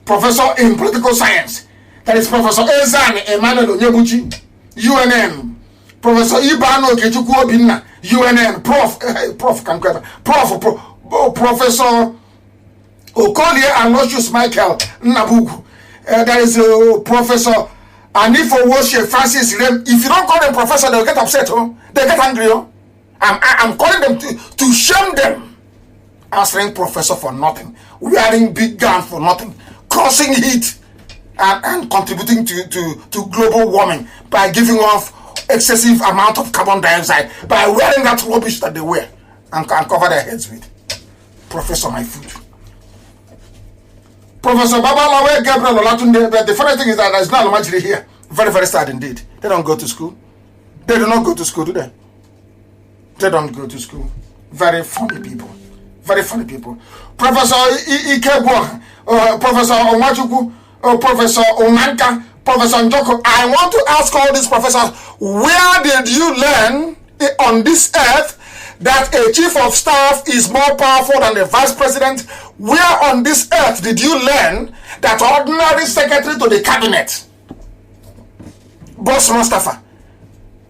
professor in political science. That is Professor Ezan Emmanuel Onyebuchi, UNN. Professor Ibano Okechukwu Obinna, UNN. Professor Okolie Aloysius Michael Nnabugu. There is Professor Anifo Woshe Francis Rem. If you don't call them professor, they'll get upset. Oh, they get angry. Oh, I'm calling them to shame them. Answering professor for nothing, wearing big gown for nothing, causing heat, and contributing to global warming by giving off excessive amount of carbon dioxide by wearing that rubbish that they wear and cover their heads with. Professor My Food. Professor Babalawe Gabriel Olatunde, but the funny thing is that there's no Almajiri here. Very, very sad indeed. They don't go to school. They do not go to school, do they? They don't go to school. Very funny people. Very funny people. Professor Ikegwa, Professor Onwachuku, Professor Onanka, Professor Njoko. I want to ask all these professors, where did you learn on this earth that a chief of staff is more powerful than the vice president? Where on this earth did you learn that ordinary secretary to the cabinet, Boss Mustafa,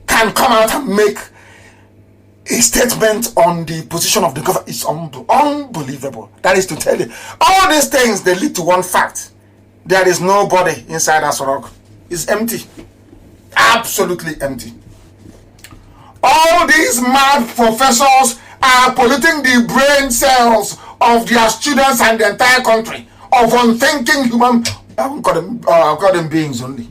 can come out and make a statement on the position of the government? Is unbelievable. That is to tell you, all these things, they lead to one fact. There is nobody inside Asorok. It's empty. Absolutely empty. All these mad professors are polluting the brain cells of their students and the entire country, of unthinking human, I'll call them beings only.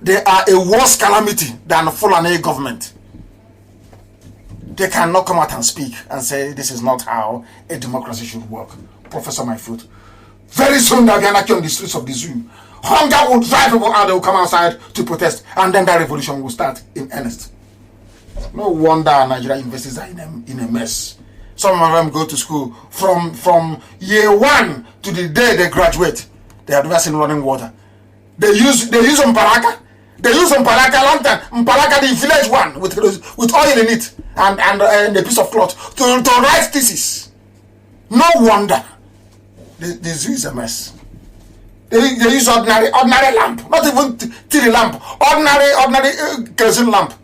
They are a worse calamity than Fulani government. They cannot come out and speak and say this is not how a democracy should work. Professor My Food. Very soon they'll be anarchy on the streets of the zoo. Hunger will drive people out, they will come outside to protest, and then that revolution will start in earnest. No wonder Nigerian universities are in a mess. Some of them go to school from year one to the day they graduate. They have never seen running water. They use Mparaka. They use Mparaka lantern, Mparaka the village one with oil in it and a piece of cloth to write thesis. No wonder the zoo is a mess. They use ordinary lamp, not even tea lamp, ordinary kerosene lamp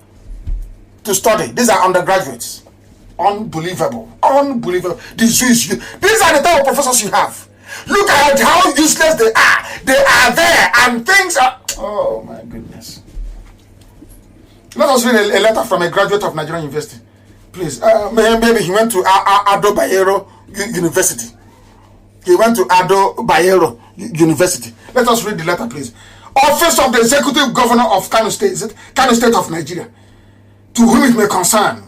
to study. These are undergraduates. Unbelievable. The zoo is. These are the type of professors you have. Look at how useless they are. They are there, and things are. Oh my goodness. Let us read a letter from a graduate of Nigerian University. Please. Maybe he went to Ado Bayero University. He went to Ado Bayero University. Let us read the letter, please. Office of the Executive Governor of Kanu State. Is it Kanu State of Nigeria? To whom it may concern.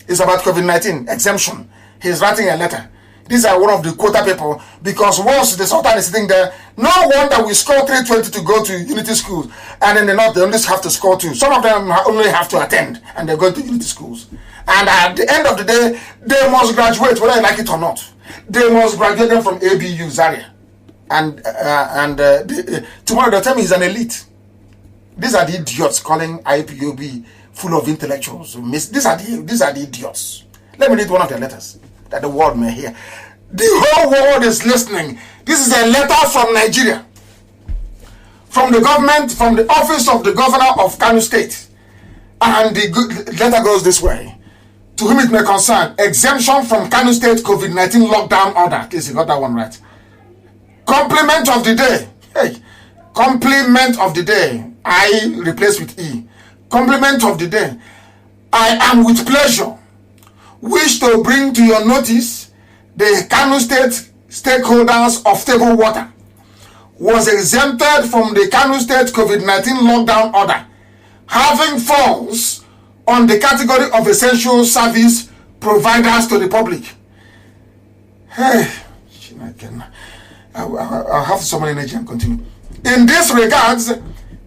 It's about COVID-19 exemption. He's writing a letter. These are one of the quota people, because once the Sultan is sitting there, no wonder we score 320 to go to Unity schools, and in the north they only have to score 2. Some of them only have to attend, and they're going to Unity schools. And at the end of the day, they must graduate, whether I like it or not. They must graduate them from ABU Zaria, and tomorrow they'll tell me he's an elite. These are the idiots calling IPOB full of intellectuals. These are the idiots. Let me read one of their letters that the world may hear. The whole world is listening. This is a letter from Nigeria, from the government, from the office of the governor of Kanu State. And the letter goes this way. To whom it may concern, exemption from Kanu State COVID-19 lockdown order. In case you got that one right. Compliment of the day. Hey, compliment of the day. I replace with E. Compliment of the day. I am with pleasure wish to bring to your notice the Kanu State stakeholders of table water. was exempted from the Kanu State COVID-19 lockdown order, having falls on the category of essential service providers to the public. Hey, I'll have some energy and continue. In this regards,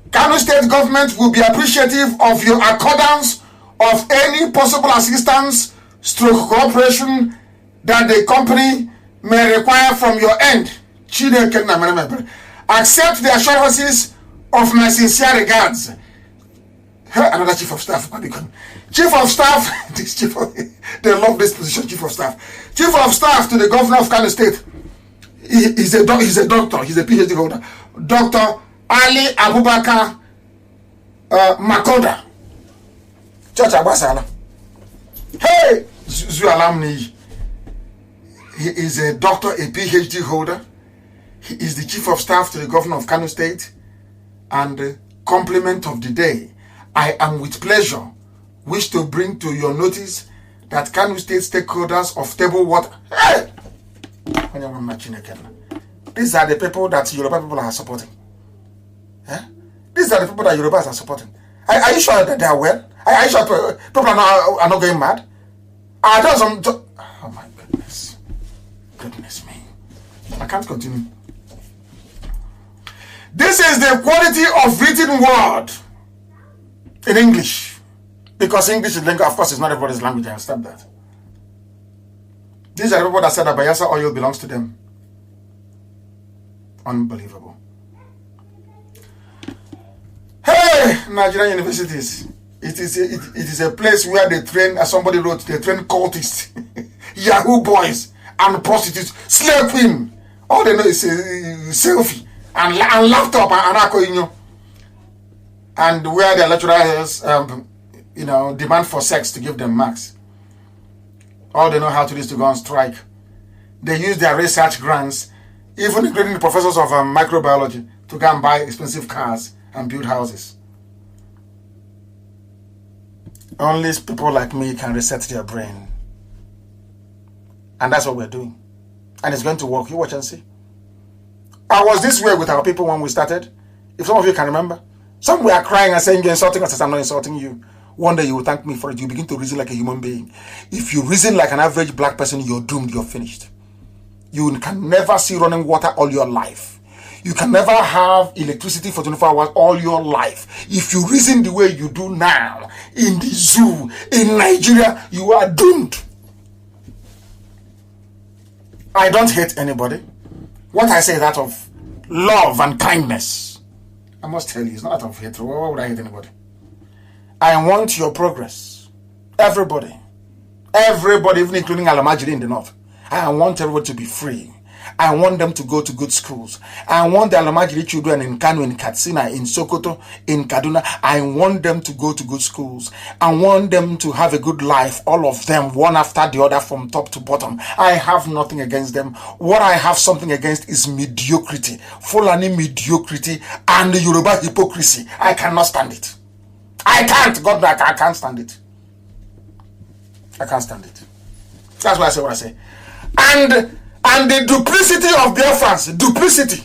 Kanu State government will be appreciative of your accordance of any possible assistance / cooperation that the company may require from your end. Accept the assurances of my sincere regards. Another chief of staff, chief of staff, this chief of, they love this position, chief of staff. Chief of staff to the governor of Kanu State. He's a doctor, he's a PhD holder. Dr. Ali Abubakar Makoda. Church Abasala. Hey, Zualamni. He is a doctor, a PhD holder. He is the chief of staff to the governor of Kanu State. And compliment of the day, I am with pleasure wish to bring to your notice that Kanu State stakeholders of table water. Hey! These are the people that Yoruba people are supporting. Eh? These are the people that Yorubas are supporting. Are you sure that they are well? Are you sure people are not going mad? Are there some... Oh my goodness. Goodness me. I can't continue. This is the quality of written word in English. Because English is language, of course, it's not everybody's language, I understand that. These are the people that said that Bayelsa oil belongs to them. Unbelievable. Hey, Nigerian universities. It is a place where they train, as somebody wrote, they train cultists, Yahoo boys, and prostitutes, slave queen. All they know is selfie and laptop and anako, and where the lecturers, demand for sex to give them marks. All they know how to do is to go on strike. They use their research grants, even including the professors of microbiology, to go and buy expensive cars and build houses. Only people like me can reset their brain. And that's what we're doing. And it's going to work. You watch and see. I was this way with our people when we started. If some of you can remember. Some were crying and saying, you're insulting us. I'm not insulting you. One day you will thank me for it. You begin to reason like a human being. If you reason like an average black person, you're doomed. You're finished. You can never see running water all your life. You can never have electricity for 24 hours all your life. If you reason the way you do now, in the zoo, in Nigeria, you are doomed. I don't hate anybody. What I say is that of love and kindness. I must tell you, it's not out of hatred. Why would I hate anybody? I want your progress. Everybody. Everybody, even including Alamajiri in the north. I want everybody to be free. I want them to go to good schools. I want the Alamajiri children in Kanu, in Katsina, in Sokoto, in Kaduna. I want them to go to good schools. I want them to have a good life. All of them, one after the other, from top to bottom. I have nothing against them. What I have something against is mediocrity. Fulani mediocrity and Yoruba hypocrisy. I cannot stand it. I can't. God, I can't stand it. I can't stand it. That's why I say what I say. And the duplicity of Biafrans, duplicity.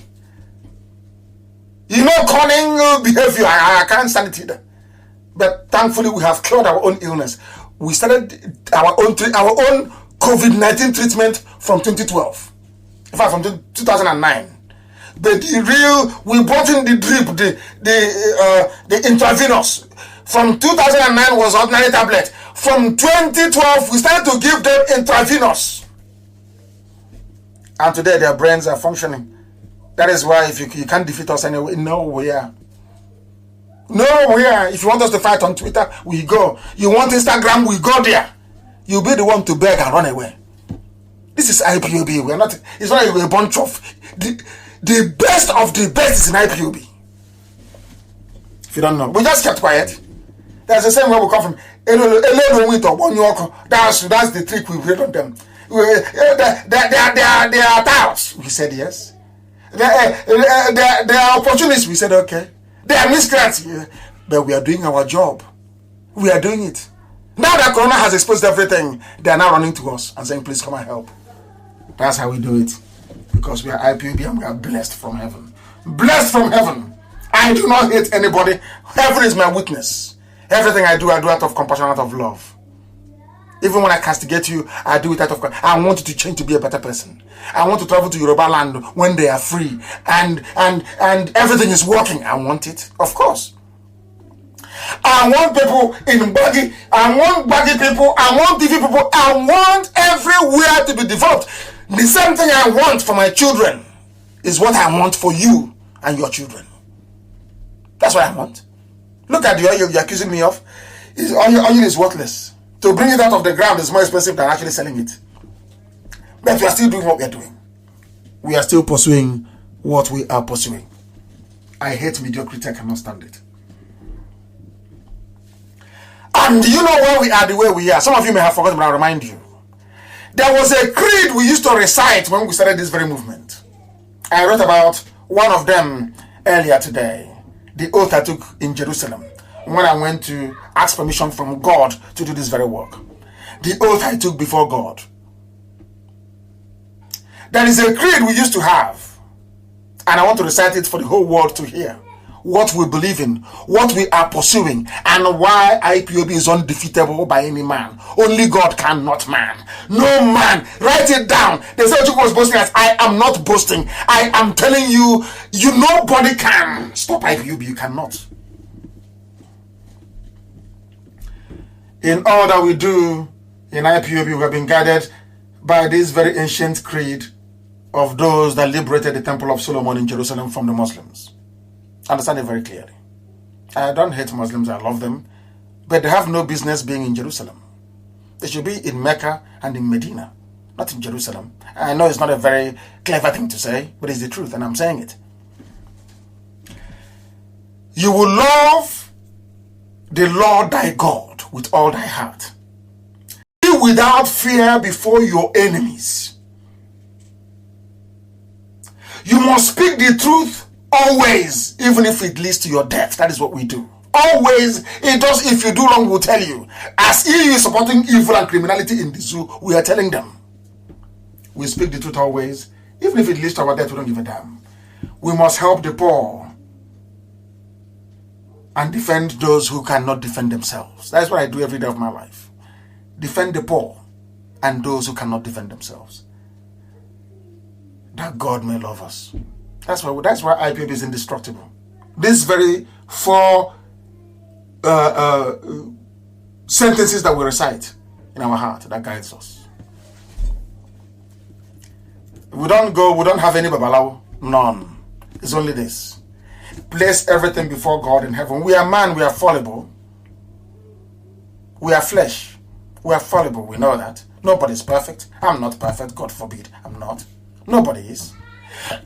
Cunning behavior, I can't stand it either. But thankfully, we have cured our own illness. We started our own COVID-19 treatment from 2012. In fact, from 2009. But we brought in the drip, the intravenous. From 2009 was ordinary tablet. From 2012, we started to give them intravenous. And today their brains are functioning. That is why if you can't defeat us anyway, nowhere. Nowhere. If you want us to fight on Twitter, we go. You want Instagram, we go there. You'll be the one to beg and run away. This is IPOB. We're not. It's not a bunch of the best of the best is in IPOB. If you don't know, we just kept quiet. That's the same way we come from. That's the trick we played on them. They are touts. We said yes. They are opportunists. We said okay. They are miscreants. But we are doing our job. We are doing it. Now that Corona has exposed everything, they are now running to us and saying, please come and help. That's how we do it. Because we are IPOB and we are blessed from heaven. Blessed from heaven. I do not hate anybody. Heaven is my witness. Everything I do out of compassion, out of love. Even when I castigate you, I do it out of... I want you to change to be a better person. I want to travel to Yoruba land when they are free. And everything is working. I want it. Of course. I want people in Baggy. I want Baggy people. I want TV people. I want everywhere to be developed. The same thing I want for my children is what I want for you and your children. That's what I want. Look at the oil you're accusing me of. Oil is worthless. To bring it out of the ground is more expensive than actually selling it. But we are still doing what we are doing. We are still pursuing what we are pursuing. I hate mediocrity. I cannot stand it. And do you know why we are the way we are? Some of you may have forgotten, but I'll remind you. There was a creed we used to recite when we started this very movement. I wrote about one of them earlier today. The oath I took in Jerusalem when I went to ask permission from God to do this very work. The oath I took before God. There is a creed we used to have, and I want to recite it for the whole world to hear. What we believe in, what we are pursuing, and why IPOB is undefeatable by any man. Only God cannot man. No man. Write it down. They say Ojukwu was boasting as I am not boasting. I am telling you, nobody can stop IPOB. You cannot. In all that we do in IPOB, we have been guided by this very ancient creed of those that liberated the Temple of Solomon in Jerusalem from the Muslims. Understand it very clearly. I don't hate Muslims, I love them, but they have no business being in Jerusalem. They should be in Mecca and in Medina, not in Jerusalem. I know it's not a very clever thing to say, but it's the truth, and I'm saying it. You will love the Lord thy God with all thy heart. Be without fear before your enemies. You must speak the truth always, even if it leads to your death. That is what we do. Always. It does. If you do wrong, we'll tell you. As EU is supporting evil and criminality in the zoo, we are telling them. We speak the truth always. Even if it leads to our death, we don't give a damn. We must help the poor and defend those who cannot defend themselves. That's what I do every day of my life. Defend the poor and those who cannot defend themselves. That God may love us. That's why IPOB is indestructible. These very 4 sentences that we recite in our heart, that guides us. We don't have any babalawo. None. It's only this. Place everything before God in heaven. We are man, we are fallible. We are flesh. We are fallible, we know that. Nobody's perfect. I'm not perfect, God forbid. I'm not. Nobody is.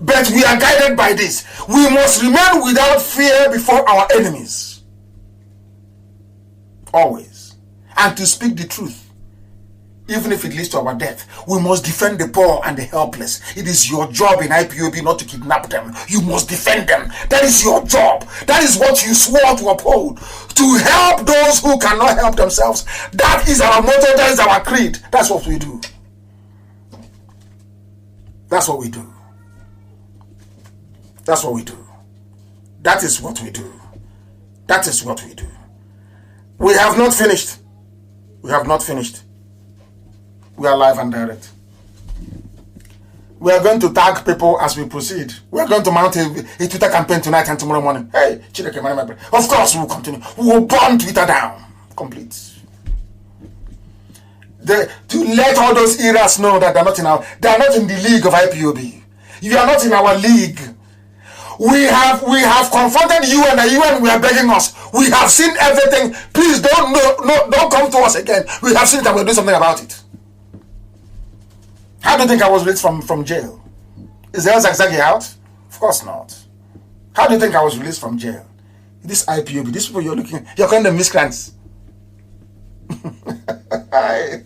But we are guided by this. We must remain without fear before our enemies. Always. And to speak the truth. Even if it leads to our death. We must defend the poor and the helpless. It is your job in IPOB not to kidnap them. You must defend them. That is your job. That is what you swore to uphold. To help those who cannot help themselves. That is our motto. That is our creed. That's what we do. That's what we do. That's what we do. That is what we do. That is what we do. We have not finished. We have not finished. We are live and direct. We are going to tag people as we proceed. We are going to mount a Twitter campaign tonight and tomorrow morning. Hey, Chideke, my friend. Of course, we will continue. We will burn Twitter down. Complete. To let all those eras know that they are not in the league of IPOB. You are not in our league. We have confronted you and the UN. We are begging us. We have seen everything. Please don't come to us again. We have seen it and we'll do something about it. How do you think I was released from jail? Is El Zagzagi out? Of course not. How do you think I was released from jail? This IPOB, these people you're calling them miscreants. IPOB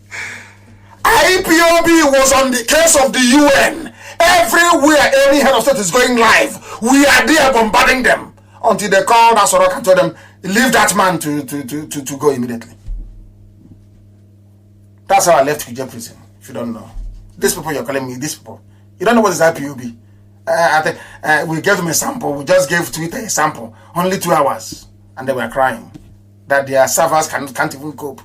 was on the case of the UN. Everywhere any head of state is going live, we are there bombarding them until they called Asorok and told them, leave that man to go immediately. That's how I left Kuje prison, if you don't know. These people you're calling me, these people. You don't know what is IPOB. I think we gave them a sample. We just gave Twitter a sample. Only 2 hours. And they were crying that their servers can't even cope.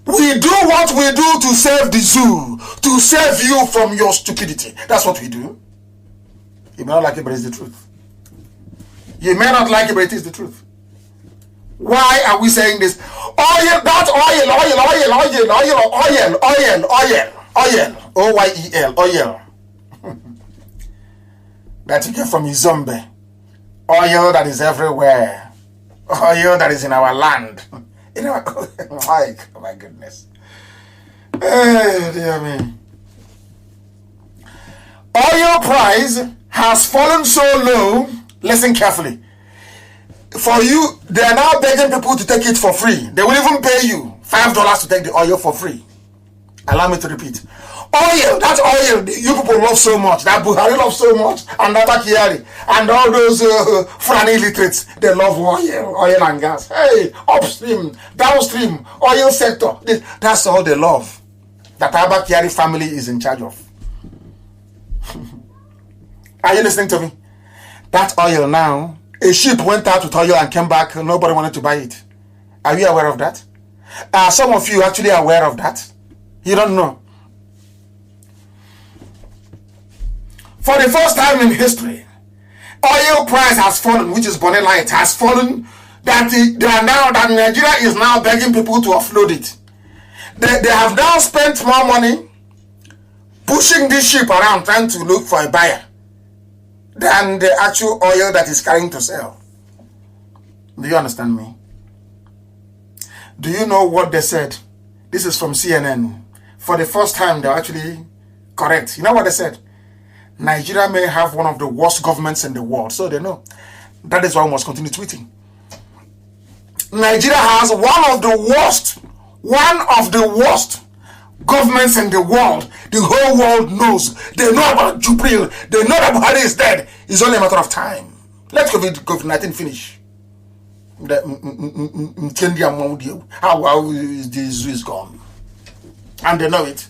We do what we do to save the zoo, to save you from your stupidity. That's what we do. You may not like it, but it's the truth. You may not like it, but it is the truth. Why are we saying this? Oil, not oil. OYEL, oil. That you get from Izombe. Oil that is everywhere. Oil that is in our land. In our, oh my goodness. Dear me. Oil price has fallen so low. Listen carefully. For you, they are now begging people to take it for free. They will even pay you $5 to take the oil for free. Allow me to repeat. Oil, that oil you people love so much, that Buhari loves so much, and that Kiari, and all those Fulani illiterates, they love oil and gas. Hey, upstream, downstream, oil sector, that's all they love. That Abba Kiari family is in charge of. Are you listening to me? That oil now, a ship went out with oil and came back, nobody wanted to buy it. Are you aware of that? Are some of you actually aware of that? You don't know. For the first time in history, oil price has fallen, which is Bonnet Light, has fallen, that Nigeria is now begging people to offload it. They have now spent more money pushing this ship around trying to look for a buyer than the actual oil that is carrying to sell. Do you understand me? Do you know what they said? This is from CNN. For the first time, they're actually correct. You know what they said? Nigeria may have one of the worst governments in the world. So they know. That is why we must continue tweeting. Nigeria has one of the worst governments in the world. The whole world knows. They know about Jubril. They know that Buhari is dead. It's only a matter of time. Let COVID-19 finish. How is the zoo is gone. And they know it.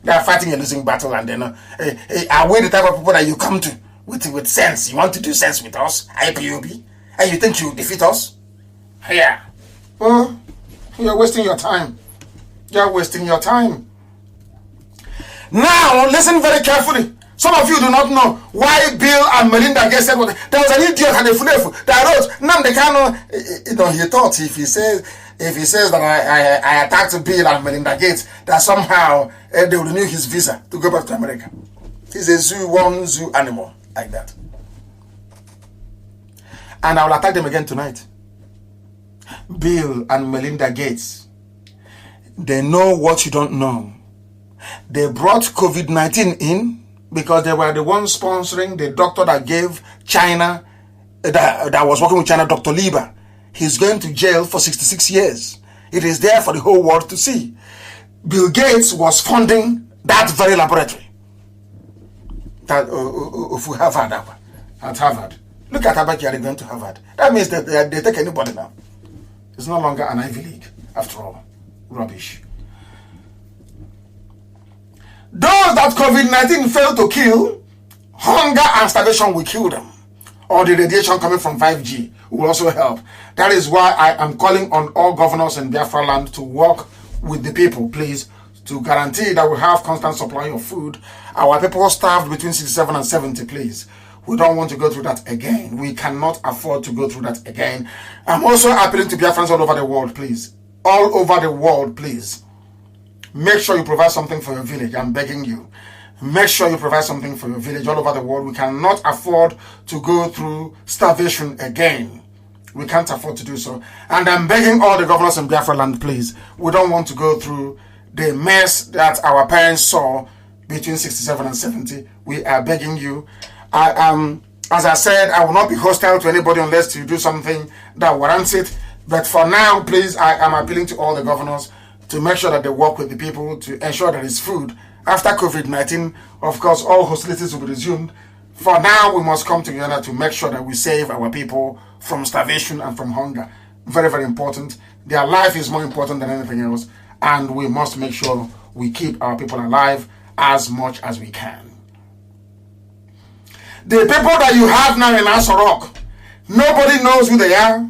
They are fighting a losing battle, and they know. Are we the type of people that you come to with sense? You want to do sense with us, IPOB, and you think you defeat us? Yeah. Well, you're wasting your time. You're wasting your time. Now, listen very carefully. Some of you do not know why Bill and Melinda Gates said what. There was an idiot and a fulefu that wrote, Nnamdi Kanu. He thought if he says that I attacked Bill and Melinda Gates, that somehow they will renew his visa to go back to America. He's a one zoo animal like that. And I will attack them again tonight. Bill and Melinda Gates, they know what you don't know. They brought COVID-19 in because they were the ones sponsoring the doctor that gave China, that was working with China, Dr. Lieber. He's going to jail for 66 years. It is there for the whole world to see. Bill Gates was funding that very laboratory. That Harvard, at Harvard. Look at Abba Kyari going to Harvard. That means that they take anybody now. It's no longer an Ivy League, after all. Rubbish. Those that COVID-19 failed to kill, hunger and starvation will kill them. Or the radiation coming from 5G will also help. That is why I am calling on all governors in Biafra land to work with the people, please, to guarantee that we have constant supply of food. Our people starved between 67 and 70, please. We don't want to go through that again. We cannot afford to go through that again. I'm also appealing to Biafrans all over the world, please. All over the world, please. Make sure you provide something for your village. I'm begging you. Make sure you provide something for your village all over the world. We cannot afford to go through starvation again. We can't afford to do so. And I'm begging all the governors in Biafra land, please. We don't want to go through the mess that our parents saw between 67 and 70. We are begging you. As I said, I will not be hostile to anybody unless you do something that warrants it. But for now, please, I am appealing to all the governors to make sure that they work with the people to ensure there is food. After COVID-19, of course, all hostilities will be resumed. For now, we must come together to make sure that we save our people from starvation and from hunger. Very, very important. Their life is more important than anything else. And we must make sure we keep our people alive as much as we can. The people that you have now in Aso Rock, nobody knows who they are.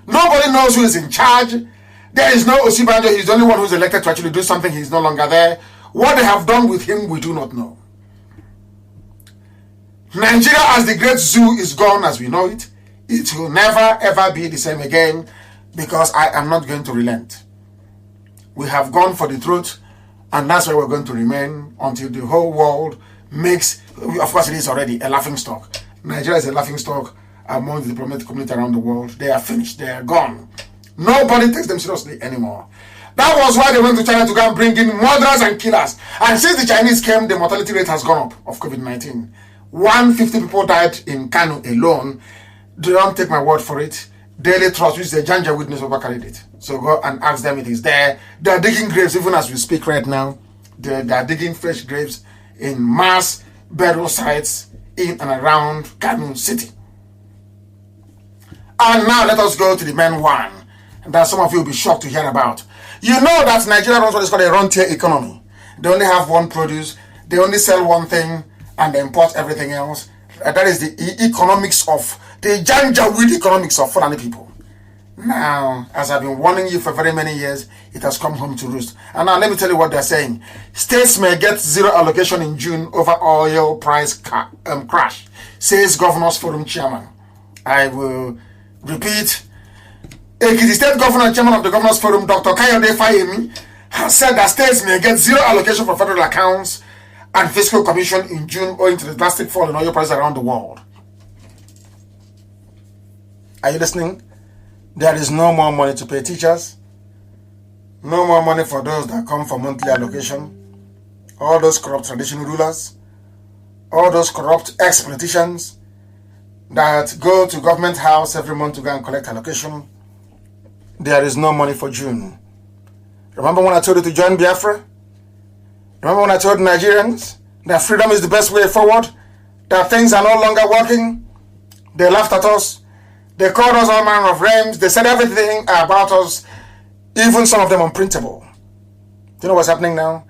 Nobody knows who is in charge. There is no Osibanjo. He's the only one who's elected to actually do something. He's no longer there. What they have done with him, we do not know. Nigeria as the great zoo is gone as we know it. It will never ever be the same again, because I am not going to relent. We have gone for the truth, and that's where we're going to remain until the whole world makes, of course it is already a laughingstock. Nigeria is a laughingstock among the diplomatic community around the world. They are finished. They are gone. Nobody takes them seriously anymore. That was why they went to China to go and bring in murderers and killers. And since the Chinese came, the mortality rate has gone up of COVID-19. 150 people died in Kanu alone. Don't take my word for it. Daily Trust, which is a Janja witness, overcarried it. So go and ask them, it is there. They are digging graves even as we speak right now. They are digging fresh graves in mass burial sites in and around Kanu City. And now let us go to the main one that some of you will be shocked to hear about. You know that Nigeria runs what is called a rentier economy. They only have one produce, they only sell one thing, and they import everything else. That is the economics of, the Janjaweed economics of Fulani people. Now, as I've been warning you for very many years, it has come home to roost. And now let me tell you what they're saying. States may get zero allocation in June over oil price crash, says Governors Forum chairman. I will repeat. Ekiti State Governor and Chairman of the Governors Forum, Dr. Kayode Fayemi, has said that states may get zero allocation for federal accounts and fiscal commission in June owing to the drastic fall in oil prices around the world. Are you listening? There is no more money to pay teachers. No more money for those that come for monthly allocation. All those corrupt traditional rulers. All those corrupt ex-politicians that go to government house every month to go and collect allocation. There is no money for June. Remember when I told you to join Biafra? Remember when I told Nigerians that freedom is the best way forward? That things are no longer working? They laughed at us. They called us all manner of names. They said everything about us, even some of them unprintable. Do you know what's happening now?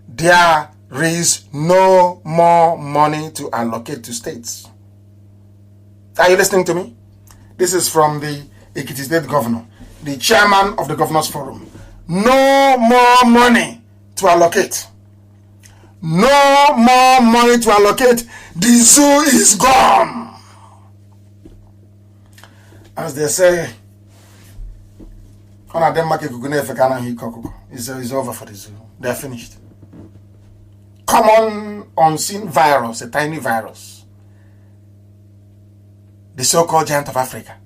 There is no more money to allocate to states. Are you listening to me? This is from the Ekiti State Governor, the chairman of the Governors Forum. No more money to allocate. No more money to allocate. The zoo is gone. As they say, it's over for the zoo. They're finished. Common unseen virus, a tiny virus. The so-called giant of Africa.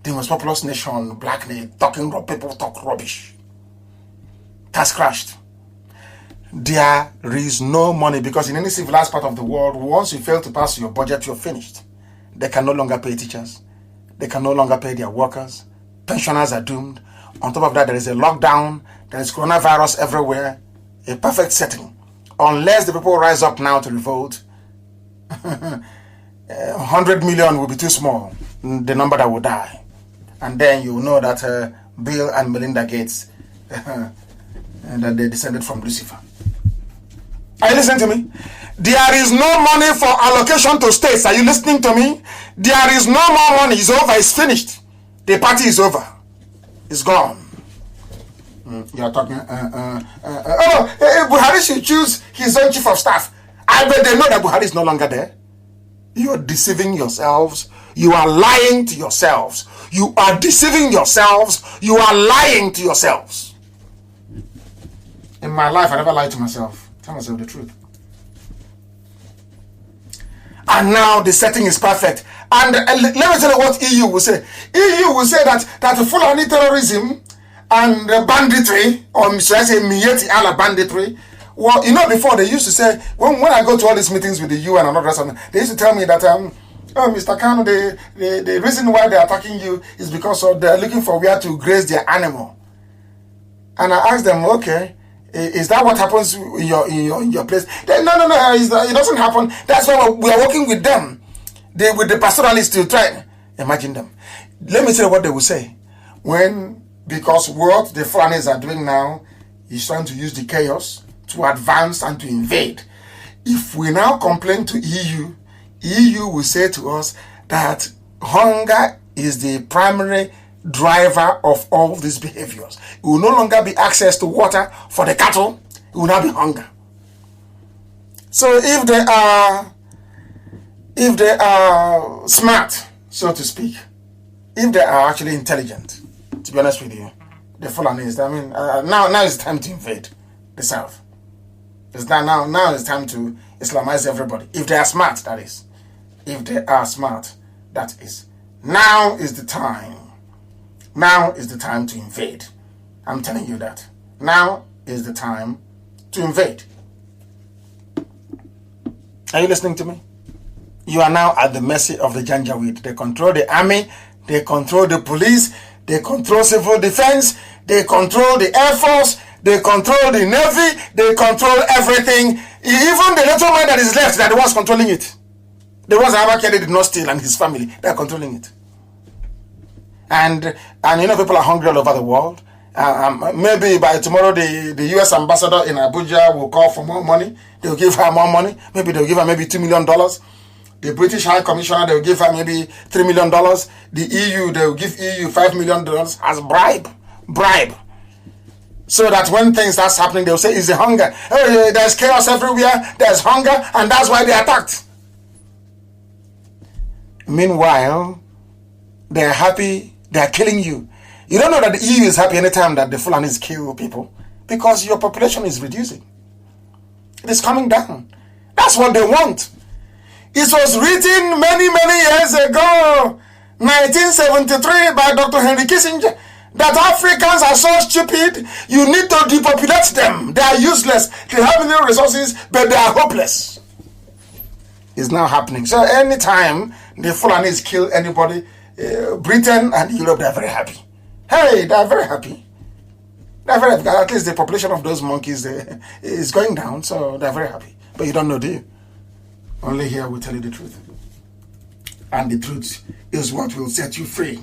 The most populous nation, black nation, people talk rubbish. Has crashed. There is no money because in any civilized part of the world, once you fail to pass your budget, you're finished. They can no longer pay teachers. They can no longer pay their workers. Pensioners are doomed. On top of that, there is a lockdown. There is coronavirus everywhere. A perfect setting. Unless the people rise up now to revolt, 100 million will be too small, the number that will die. And then you know that Bill and Melinda Gates, and that they descended from Lucifer. Are you listening to me? There is no money for allocation to states. Are you listening to me? There is no more money. It's over. It's finished. The party is over. It's gone. You are talking. Buhari should choose his own chief of staff. I bet they know that Buhari is no longer there. You are deceiving yourselves. You are lying to yourselves. You are deceiving yourselves. You are lying to yourselves. In my life, I never lied to myself. Tell myself the truth. And now the setting is perfect. And let me tell you what EU will say. EU will say that Fulani terrorism and banditry, or should I say Mieti ala banditry. Well, you know, before they used to say, when I go to all these meetings with the UN and all that, they used to tell me that, Mr. Kanu, the reason why they're attacking you is because they're looking for where to graze their animal. And I asked them, okay, is that what happens in your place? They, no, it doesn't happen. That's why we are working with them. With the pastoralists to try. Imagine them. Let me tell you what they will say. Because what the Fulanis are doing now is trying to use the chaos to advance and to invade. If we now complain to EU will say to us that hunger is the primary driver of all these behaviors. It will no longer be access to water for the cattle, it will now be hunger. So if they are smart, so to speak, if they are actually intelligent, to be honest with you, the Fulanis, I mean, now it's time to invade the south. Now it's time to Islamize everybody. If they are smart, that is. If they are smart, that is. Now is the time. Now is the time to invade. I'm telling you that. Now is the time to invade. Are you listening to me? You are now at the mercy of the Janjaweed. They control the army, they control the police, they control civil defense, they control the air force, they control the navy, they control everything. Even the little man that is left, that was controlling it. The ones that Abakari did not steal and his family, they are controlling it. And you know, people are hungry all over the world. Maybe by tomorrow the US ambassador in Abuja will call for more money. They'll give her more money. Maybe they'll give her maybe $2 million. The British High Commissioner, they'll give her maybe $3 million. The EU, they'll give EU $5 million as bribe. So that when things start happening, they'll say, it's the hunger. Oh, there's chaos everywhere. There's hunger, and that's why they attacked. Meanwhile, they're happy. They're killing you. You don't know that the EU is happy anytime that the Fulanis kill people, because your population is reducing. It is coming down. That's what they want. It was written many years ago, 1973, by Dr. Henry Kissinger, that Africans are so stupid, you need to depopulate them. They are useless. They have no resources, but they are hopeless. It's now happening. So anytime the Fulanis kill anybody, Britain and Europe, they are very happy. Hey, they are very happy. They are very happy. At least the population of those monkeys is going down, so they are very happy. But you don't know, do you? Only here we tell you the truth. And the truth is what will set you free.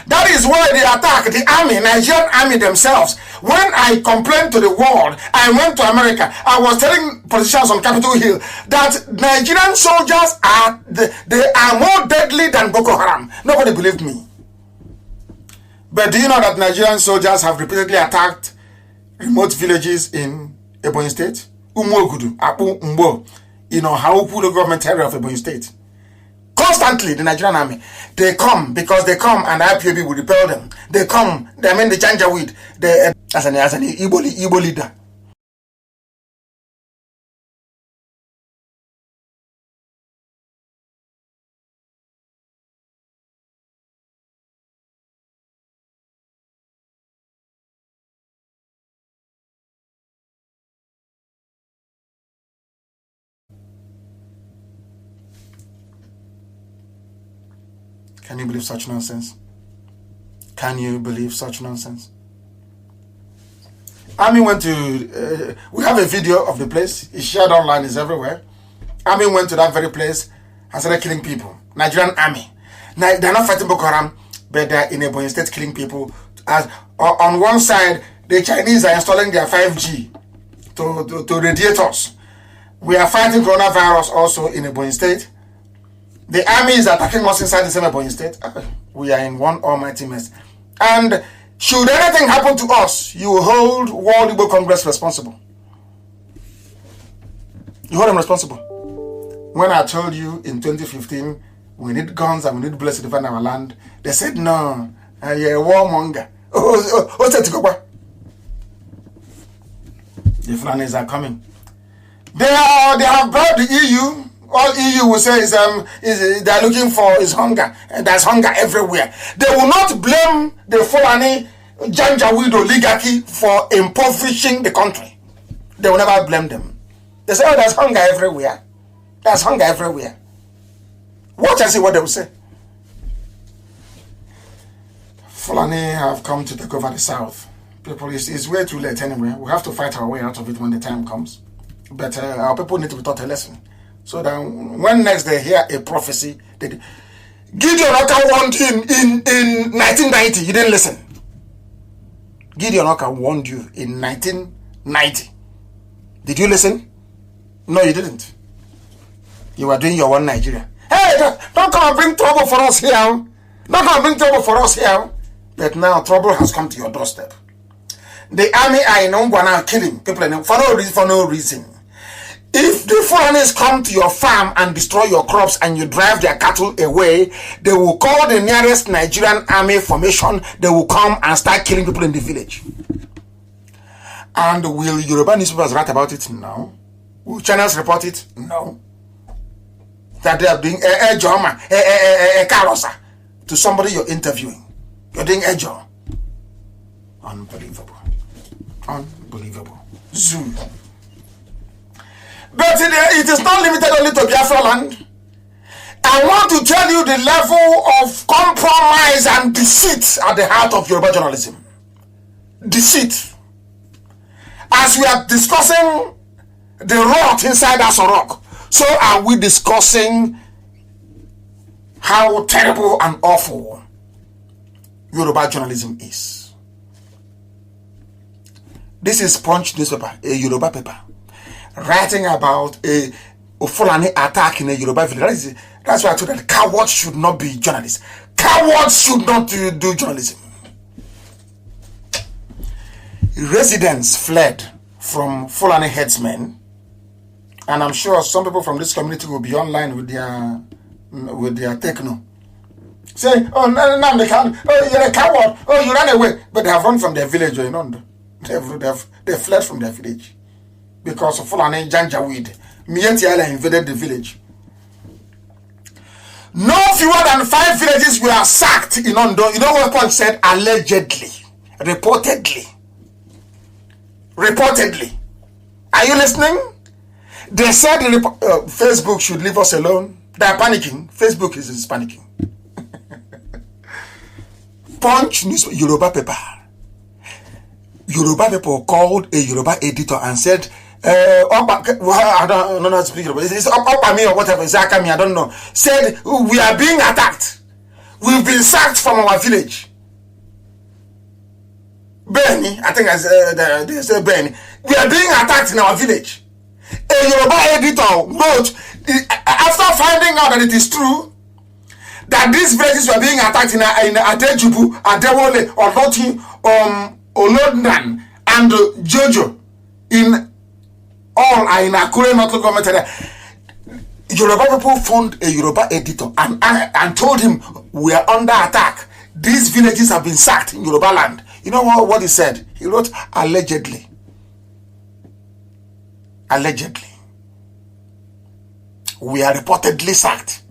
That is why they attack the army, Nigerian army themselves. When I complained to the world, I went to America. I was telling politicians on Capitol Hill that Nigerian soldiers are more deadly than Boko Haram. Nobody believed me. But do you know that Nigerian soldiers have repeatedly attacked remote villages in Ebonyi State? Umuogudu, Apu, Mbo, Haupu, the government area of Ebonyi State. Constantly, the Nigerian army, they come because they come and IPOB will repel them. They come, the Janjaweed, as an Igbo leader. Can you believe such nonsense? Can you believe such nonsense? Army went to, we have a video of the place. It's shared online, it's everywhere. Army went to that very place and started killing people. Nigerian army. Now, they're not fighting Boko Haram, but they're in Ebonyi State killing people. As on one side, the Chinese are installing their 5G to radiators. We are fighting coronavirus also in Ebonyi State. The army is attacking us inside the same Ebonyi State. We are in one almighty mess. And should anything happen to us, you will hold World Igbo Congress responsible. You hold them responsible. When I told you in 2015, we need guns and we need bullets to defend our land, they said, no, you're a warmonger. The Fulanis are coming. They have brought the EU. All EU will say is they're looking for is hunger. And there's hunger everywhere. They will not blame the Fulani Janjaweed oligarchy for impoverishing the country. They will never blame them. They say, oh, there's hunger everywhere. There's hunger everywhere. Watch and see what they will say. Fulani have come to take over the South. People, it's way too late anyway. We have to fight our way out of it when the time comes. But our people need to be taught a lesson. So that when next they hear a prophecy, Gideon Oka warned you in 1990. You didn't listen. Gideon Oka warned you in 1990. 90. Did you listen? No, you didn't. You were doing your one Nigeria. Hey, don't come and bring trouble for us here. Don't come and bring trouble for us here. But now trouble has come to your doorstep. The army are in Ungwana killing people for no reason. If the foreigners come to your farm and destroy your crops and you drive their cattle away, they will call the nearest Nigerian army formation. They will come and start killing people in the village. And will Yoruba newspapers write about it? No. Will channels report it? No. That they are doing a carosa to somebody you're interviewing. You're doing a job. Unbelievable. Unbelievable. Zoo. But it is not limited only to Biafra land. I want to tell you the level of compromise and deceit at the heart of Yoruba journalism. Deceit. As we are discussing the rot inside Asorok, so are we discussing how terrible and awful Yoruba journalism is. This is Punch newspaper, a Yoruba paper, writing about a Fulani attack in a Yoruba village. That's why I told you that cowards should not be journalists. Cowards should not do journalism. Residents fled from Fulani headsmen, and I'm sure some people from this community will be online with their techno. Say, oh, Nnamdi Kanu, oh, you're a coward, oh, you ran away. But they have run from their village, you know. They fled from their village because of Fulani Janjaweed. Mieti Allah invaded the village. No fewer than 5 villages were sacked in Ondo. You know what Punch said? Allegedly. Reportedly. Are you listening? They said Facebook should leave us alone. They are panicking. Facebook is panicking. Punch news Yoruba paper. Yoruba people called a Yoruba editor and said, I don't know how to speak Yoruba. It's me or whatever. It's Akami, I don't know. Said, we are being attacked. We've been sacked from our village. Benny, I think they said Benny. We are being attacked in our village. A Yoruba editor wrote, after finding out that it is true, that these villages were being attacked in Adejubu, Adewole, Oloti, Olodnan, and Jojo, in all are in Akure North Government area. Yoruba people found a Yoruba editor and told him, we are under attack. These villages have been sacked in Yoruba land. You know what he said? He wrote, allegedly. Allegedly. We are reportedly sacked.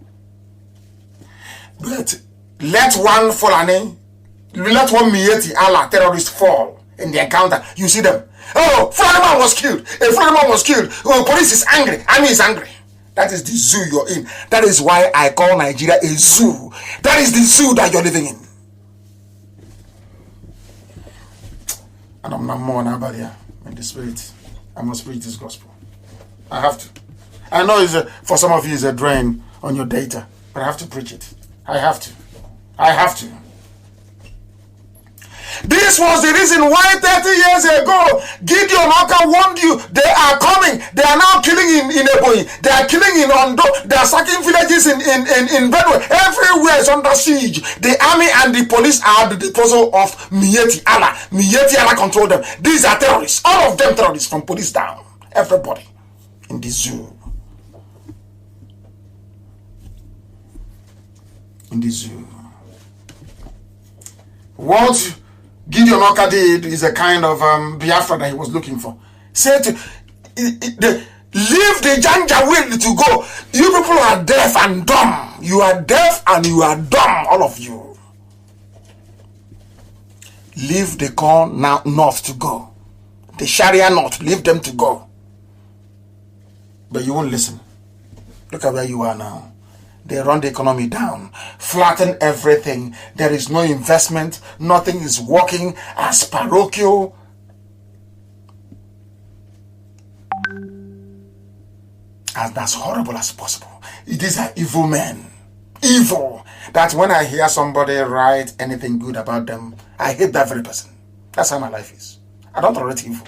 But let one Fulani, let one Mieti Allah terrorist fall in the encounter. You see them. Oh, Fulani man was killed. A Fulani man was killed. Oh, police is angry. Army is angry. That is the zoo you're in. That is why I call Nigeria a zoo. That is the zoo that you're living in. And I'm not more about here in the spirit. I must preach this gospel. I have to. I know for some of you it's a drain on your data, but I have to preach it. I have to. This was the reason why 30 years ago Gideon Oka warned you. They are coming. They are now killing in Ebonyi. They are killing in Ondo. They are sacking villages in Benue. Everywhere is under siege. The army and the police are at the disposal of Mieti Allah. Mieti Allah control them. These are terrorists. All of them terrorists from police down. Everybody in the zoo. In the zoo. What Gideon Oka did is a kind of Biafra that he was looking for. Said leave the Janjaweed to go. You people are deaf and dumb. You are deaf and you are dumb, all of you. Leave the corn now north to go. The Sharia north, leave them to go. But you won't listen. Look at where you are now. They run the economy down, flatten everything. There is no investment. Nothing is working as parochial. As horrible as possible. These are evil men. Evil. That when I hear somebody write anything good about them, I hate that very person. That's how my life is. I don't tolerate evil.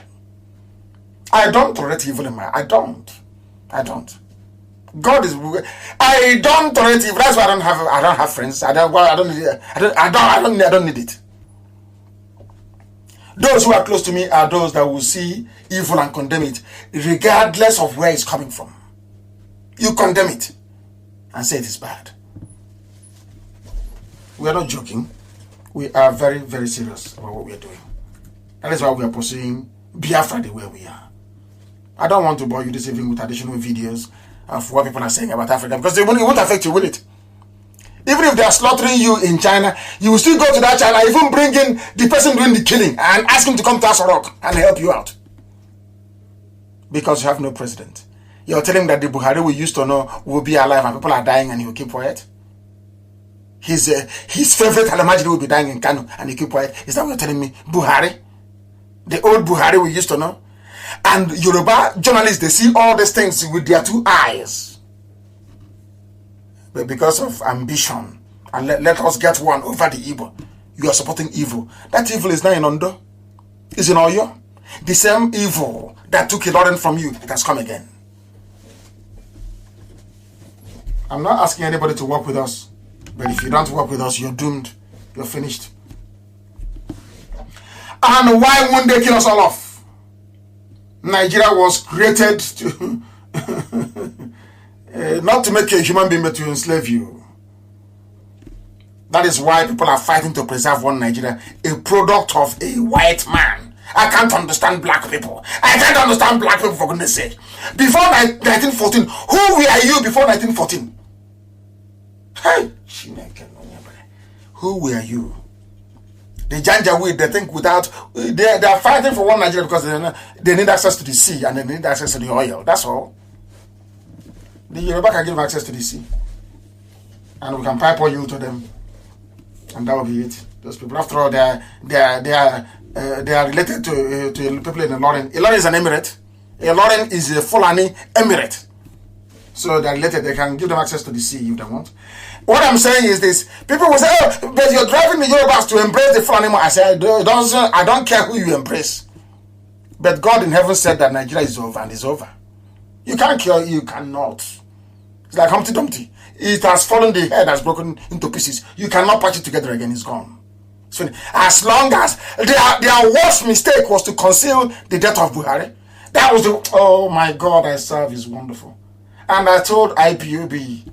I don't tolerate evil in my. I don't. God is. I don't tolerate evil. That's why I don't have friends. I don't need it. Those who are close to me are those that will see evil and condemn it, regardless of where it's coming from. You condemn it and say it is bad. We are not joking. We are very, very serious about what we are doing. That is why we are pursuing Biafra the way we are. I don't want to bore you this evening with additional videos of what people are saying about Africa, because it won't affect you, will it? Even if they are slaughtering you in China, you will still go to that China, even bring in the person doing the killing and ask him to come to Asarok and help you out. Because you have no president. You're telling him that the Buhari we used to know will be alive and people are dying and he will keep quiet? His favorite Alamajiri will be dying in Kanu and he keep quiet. Is that what you're telling me? Buhari? The old Buhari we used to know? And Yoruba journalists, they see all these things with their two eyes. But because of ambition, and let us get one over the evil, you are supporting evil. That evil is not in Ondo. It's in Oyo. The same evil that took Ilorin from you, it has come again. I'm not asking anybody to work with us. But if you don't work with us, you're doomed. You're finished. And why won't they kill us all off? Nigeria was created to not to make you a human being, but to enslave you. That is why people are fighting to preserve one Nigeria, a product of a white man. I can't understand black people. I can't understand black people, for goodness sake. Before 1914, who were you before 1914? Hey, who were you? The Janjaweed, they think without, they are fighting for one Nigeria because they need access to the sea and they need access to the oil. That's all. The Yoruba can give access to the sea. And we can pipe oil to them. And that will be it. Those people, after all, they are related to people in Ilorin. Ilorin is an emirate. Ilorin is a Fulani emirate. So they're related. They can give them access to the sea if they want. What I'm saying is this. People will say, oh, but you're driving the Yorubas to embrace the Fulani. I say, I don't care who you embrace. But God in heaven said that Nigeria is over and it's over. You can't kill, you cannot. It's like Humpty Dumpty. It has fallen, the head has broken into pieces. You cannot patch it together again, it's gone. It's finished. As long as their worst mistake was to conceal the death of Buhari. That was the, oh my God, I serve is wonderful. And I told IPOB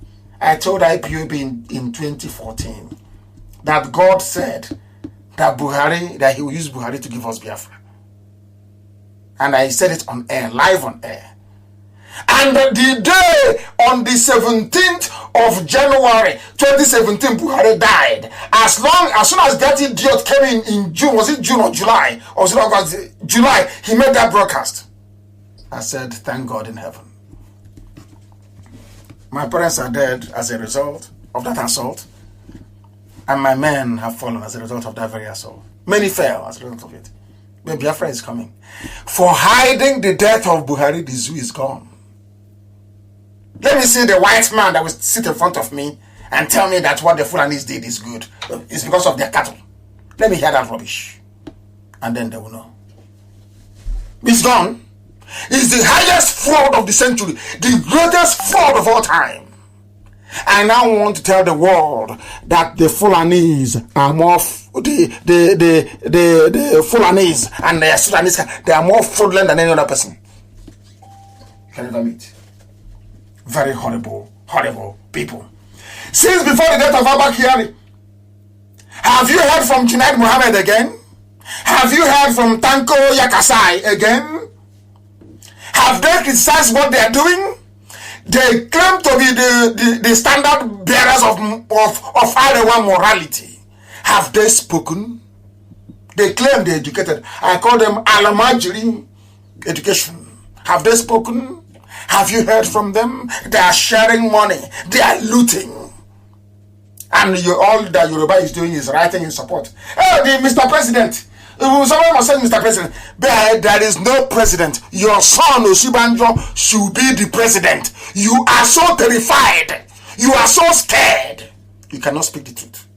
in 2014 that God said that he will use Buhari to give us Biafra. And I said it on air, live on air. And the day on the 17th of January 2017, Buhari died. As soon as that idiot came in June, was it June or July? Or was it August? July, he made that broadcast. I said, thank God in heaven. My parents are dead as a result of that assault. And my men have fallen as a result of that very assault. Many fell as a result of it. But Biafra is coming. For hiding the death of Buhari, the zoo is gone. Let me see the white man that will sit in front of me and tell me that what the Fulanis did is good. It's because of their cattle. Let me hear that rubbish. And then they will know. It's gone. It's the highest fraud of the century. The greatest fraud of all time. I now want to tell the world that the Fulanis are more, the Fulanis and the Sudanese, they are more fraudulent than any other person. Can you meet? Very horrible, horrible people. Since before the death of Abba Kyari, have you heard from Junaid Mohammed again? Have you heard from Tanko Yakasai again? Have they criticized what they are doing? They claim to be the standard bearers of Arewa morality. Have they spoken? They claim they're educated. I call them Alamajiri education. Have they spoken? Have you heard from them? They are sharing money. They are looting. And all that Yoruba is doing is writing in support. Oh, Mr. President. Someone was saying, Mr. President, but there is no president. Your son, Oshibanjo, should be the president. You are so terrified. You are so scared. You cannot speak the truth.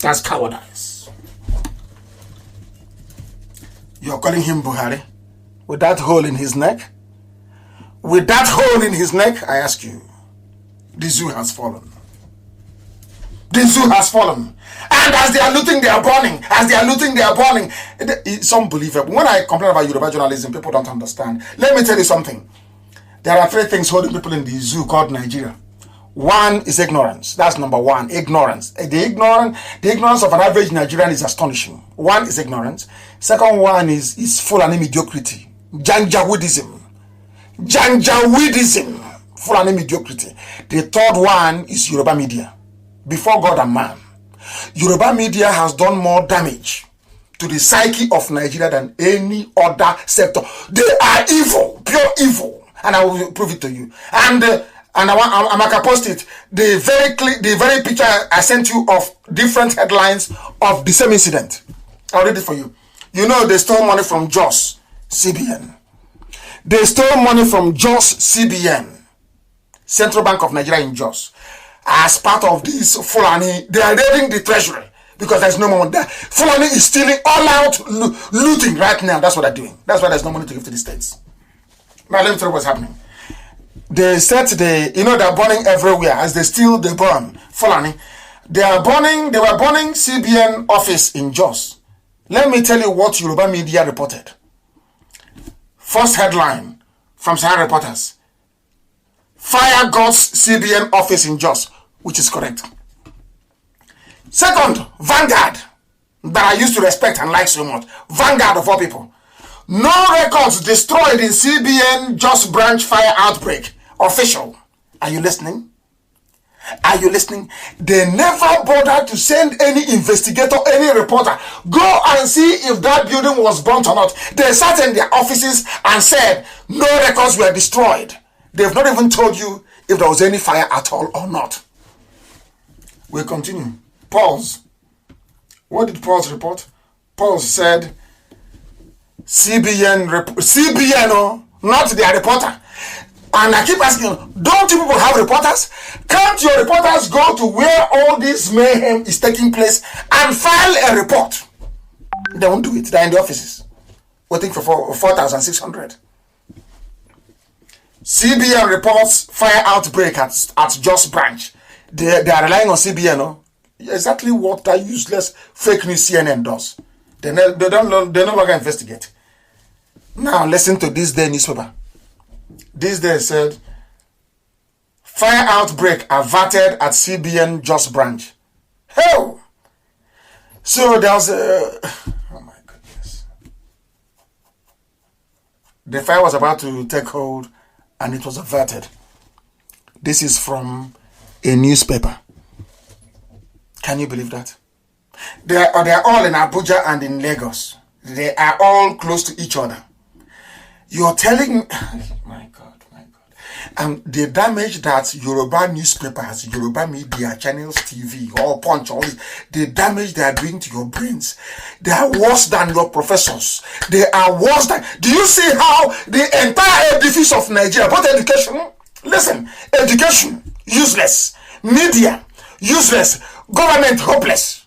That's cowardice. You're calling him Buhari. with that hole in his neck, I ask you, the zoo has fallen. The zoo has fallen. And as they are looting, they are burning. It's unbelievable. When I complain about Yoruba journalism, people don't understand. Let me tell you something. There are three things holding people in the zoo called Nigeria. One is ignorance. That's number one, ignorance. The ignorance of an average Nigerian is astonishing. One is ignorance. Second one is Fulani mediocrity. Janjaweedism. Fulani mediocrity. The third one is Yoruba media. Before God and man, Yoruba media has done more damage to the psyche of Nigeria than any other sector. They are evil, pure evil, and I will prove it to you. And I can post it. The very picture I sent you of different headlines of the same incident. I'll read it for you. You know they stole money from Jos CBN. They stole money from Jos CBN, Central Bank of Nigeria in Jos. As part of this Fulani, they are raiding the treasury because there's no money there. Fulani is stealing all out looting right now. That's what they're doing. That's why there's no money to give to the states. Now let me tell you what's happening. They said they're burning everywhere. As they steal, they burn. Fulani. They were burning CBN office in Jos. Let me tell you what Yoruba media reported. First headline from Sahara reporters. Fire God's CBN office in Jos, which is correct. Second, Vanguard, that I used to respect and like so much. Vanguard of all people. No records destroyed in CBN Jos branch fire outbreak. Official. Are you listening? They never bothered to send any investigator, any reporter. Go and see if that building was burnt or not. They sat in their offices and said no records were destroyed. They've not even told you if there was any fire at all or not. We'll continue. Pause. What did Pause report? Pause said CBN, not their reporter. And I keep asking, don't you people have reporters? Can't your reporters go to where all this mayhem is taking place and file a report? They won't do it. They're in the offices waiting for 4,600. CBN reports fire outbreak at Jos branch. They are relying on CBN, no? Exactly what that useless fake news CNN does. They no longer investigate. Now listen to this day newspaper. This day said, fire outbreak averted at CBN Jos branch. Hell! So there was a... Oh my goodness. The fire was about to take hold and it was averted. This is from a newspaper. Can you believe that? They are all in Abuja and in Lagos. They are all close to each other. You're telling... My God. And the damage that Yoruba newspapers, Yoruba media, channels, TV, all Punch, all this, the damage they are doing to your brains, they are worse than your professors. They are worse than... Do you see how the entire edifice of Nigeria, both education, listen, education, useless, media, useless, government, hopeless.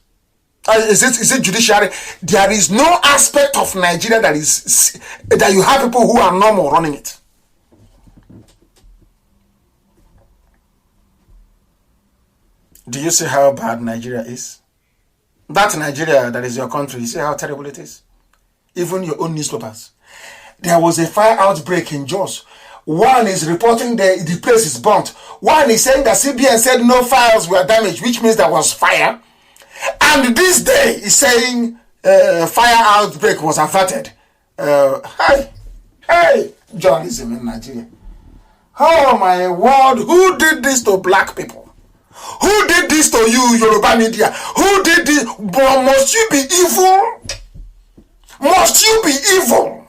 Is it judiciary? There is no aspect of Nigeria that you have people who are normal running it. Do you see how bad Nigeria is? That Nigeria that is your country, you see how terrible it is? Even your own newspapers. There was a fire outbreak in Jos. One is reporting the place is burnt. One is saying that CBN said no files were damaged, which means there was fire. And this day is saying fire outbreak was averted. Hey, journalism in Nigeria. Oh my word, who did this to black people? Who did this to you, Yoruba media? Who did this? But must you be evil? Must you be evil?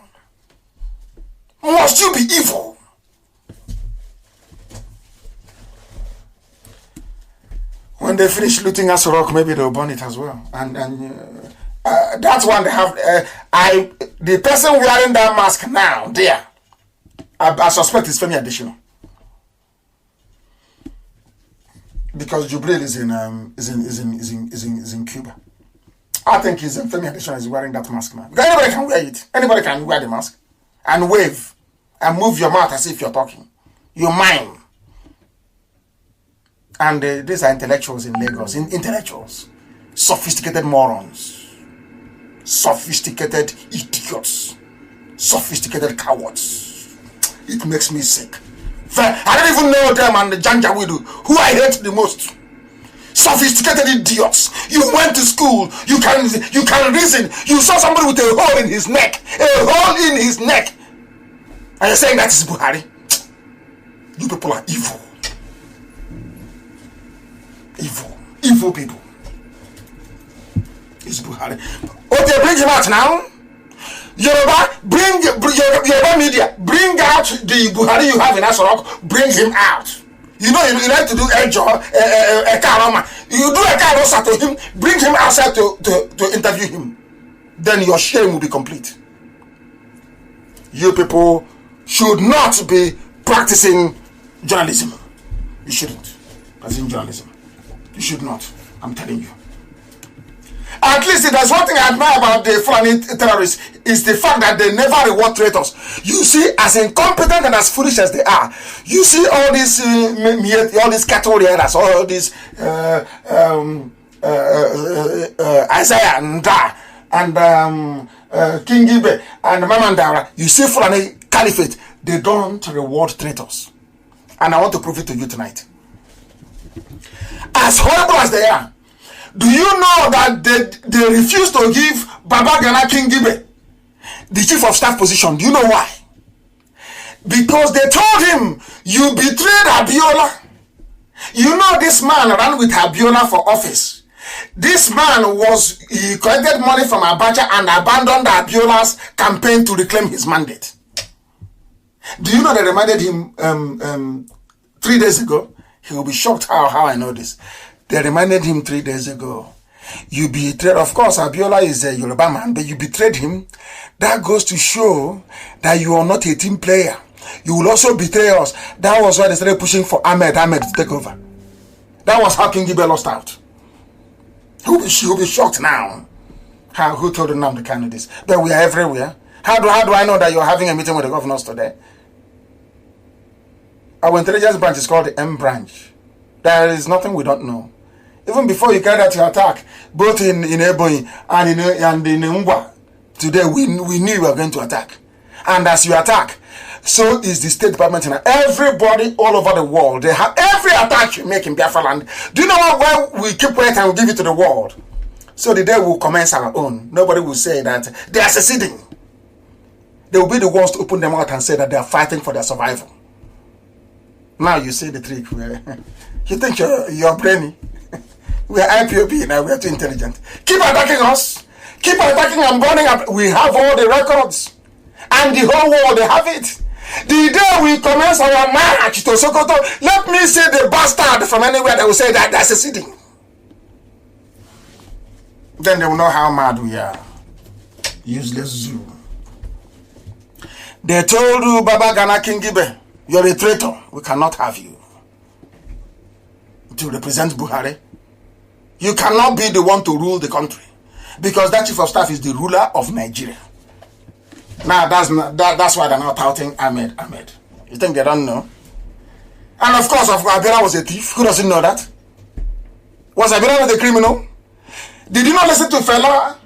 Must you be evil? When they finish looting us rock, maybe they'll burn it as well. And that's one they have. The person wearing that mask now, there, I suspect is Femi Adesina. Because Jubril is in Cuba. I think Femi Adesina is wearing that mask now. Because anybody can wear it. Anybody can wear the mask. and wave and move your mouth as if you're talking. You mime. And these are intellectuals in Lagos. Intellectuals. Sophisticated morons. Sophisticated idiots. Sophisticated cowards. It makes me sick. I don't even know them and the Janjaweed who I hate the most. Sophisticated idiots. You went to school. You can reason. You saw somebody with a hole in his neck. A hole in his neck. And you're saying that is Buhari. You people are evil. Evil. Evil people. It's Buhari. Okay, bring him out now. Yoruba, bring Yoruba media. Bring out the Buhari you have in Asorok. Bring him out. You know, you like to do a job, a karama. You do a karama to him, bring him outside to interview him. Then your shame will be complete. You people should not be practicing journalism. You shouldn't. As in journalism. You should not. I'm telling you. At least there's one thing I admire about the Fulani terrorists is the fact that they never reward traitors. You see, as incompetent and as foolish as they are, you see all these cattle raiders, all these Isaiah Nda and King Ibe and Mamandara. You see Fulani Caliphate, they don't reward traitors. And I want to prove it to you tonight. As horrible as they are, do you know that they refuse to give Baba Gana King Gibe the chief of staff position? Do you know why? Because they told him, you betrayed Abiola. You know this man ran with Abiola for office. This man he collected money from Abacha and abandoned Abiola's campaign to reclaim his mandate. Do you know they reminded him 3 days ago? He will be shocked how I know this. They reminded him 3 days ago. You betrayed, of course, Abiola is a Yoruba man, but you betrayed him. That goes to show that you are not a team player. You will also betray us. That was why they started pushing for Ahmed to take over. That was how King Gibe lost out. He'll be shocked now. Who told Nnamdi Kanu this? But we are everywhere. How do I know that you're having a meeting with the governors today? Our intelligence branch is called the M branch. There is nothing we don't know. Even before you carried out your attack, both in Ebonyi and in Ngwa, today we knew you were going to attack. And as you attack, so is the State Department. Everybody all over the world, they have every attack you make in Biafra land. Do you know what? When we keep quiet and we give it to the world, so the day we'll commence our own, nobody will say that they are seceding. They will be the ones to open them out and say that they are fighting for their survival. Now you see the trick. You think you're brainy. We are IPOB now, we are too intelligent. Keep attacking us. Keep attacking and burning up. We have all the records. And the whole world, they have it. The day we commence our march to Sokoto, let me see the bastard from anywhere that will say that they're seceding. Then they will know how mad we are. Useless zoo. They told you, Baba Gana King Gibe, you're a traitor. We cannot have you to represent Buhari. You cannot be the one to rule the country, because that chief of staff is the ruler of Nigeria. Now that's why they're now touting Ahmed. You think they don't know? And of course, Abiola was a thief. Who doesn't know that? Was Abiola the criminal? Did you not listen to Fela?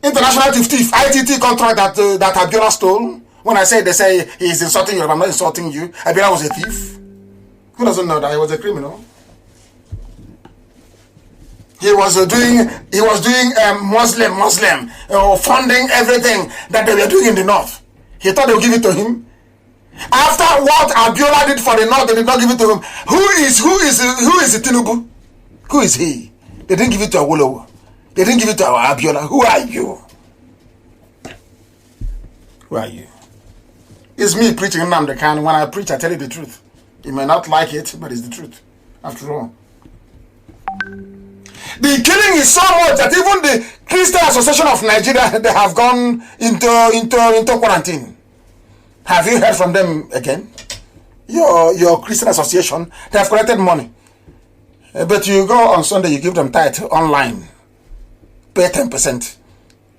International thief, ITT contract that Abiola stole? When I say, they say he's insulting you, I'm not insulting you. Abiola was a thief. Who doesn't know that he was a criminal? He was doing Muslim, funding everything that they were doing in the north. He thought they would give it to him. After what Abiola did for the north, they did not give it to him. Who is Tinubu? Who is he? They didn't give it to Awolowo. They didn't give it to our Abiola. Who are you? Who are you? It's me preaching Nnamdi Kanu. When I preach, I tell you the truth. You may not like it, but it's the truth. After all. The killing is so much that even the Christian Association of Nigeria, they have gone into quarantine. Have you heard from them again? Your Christian Association, they have collected money. But you go on Sunday, you give them tithe online. Pay 10%.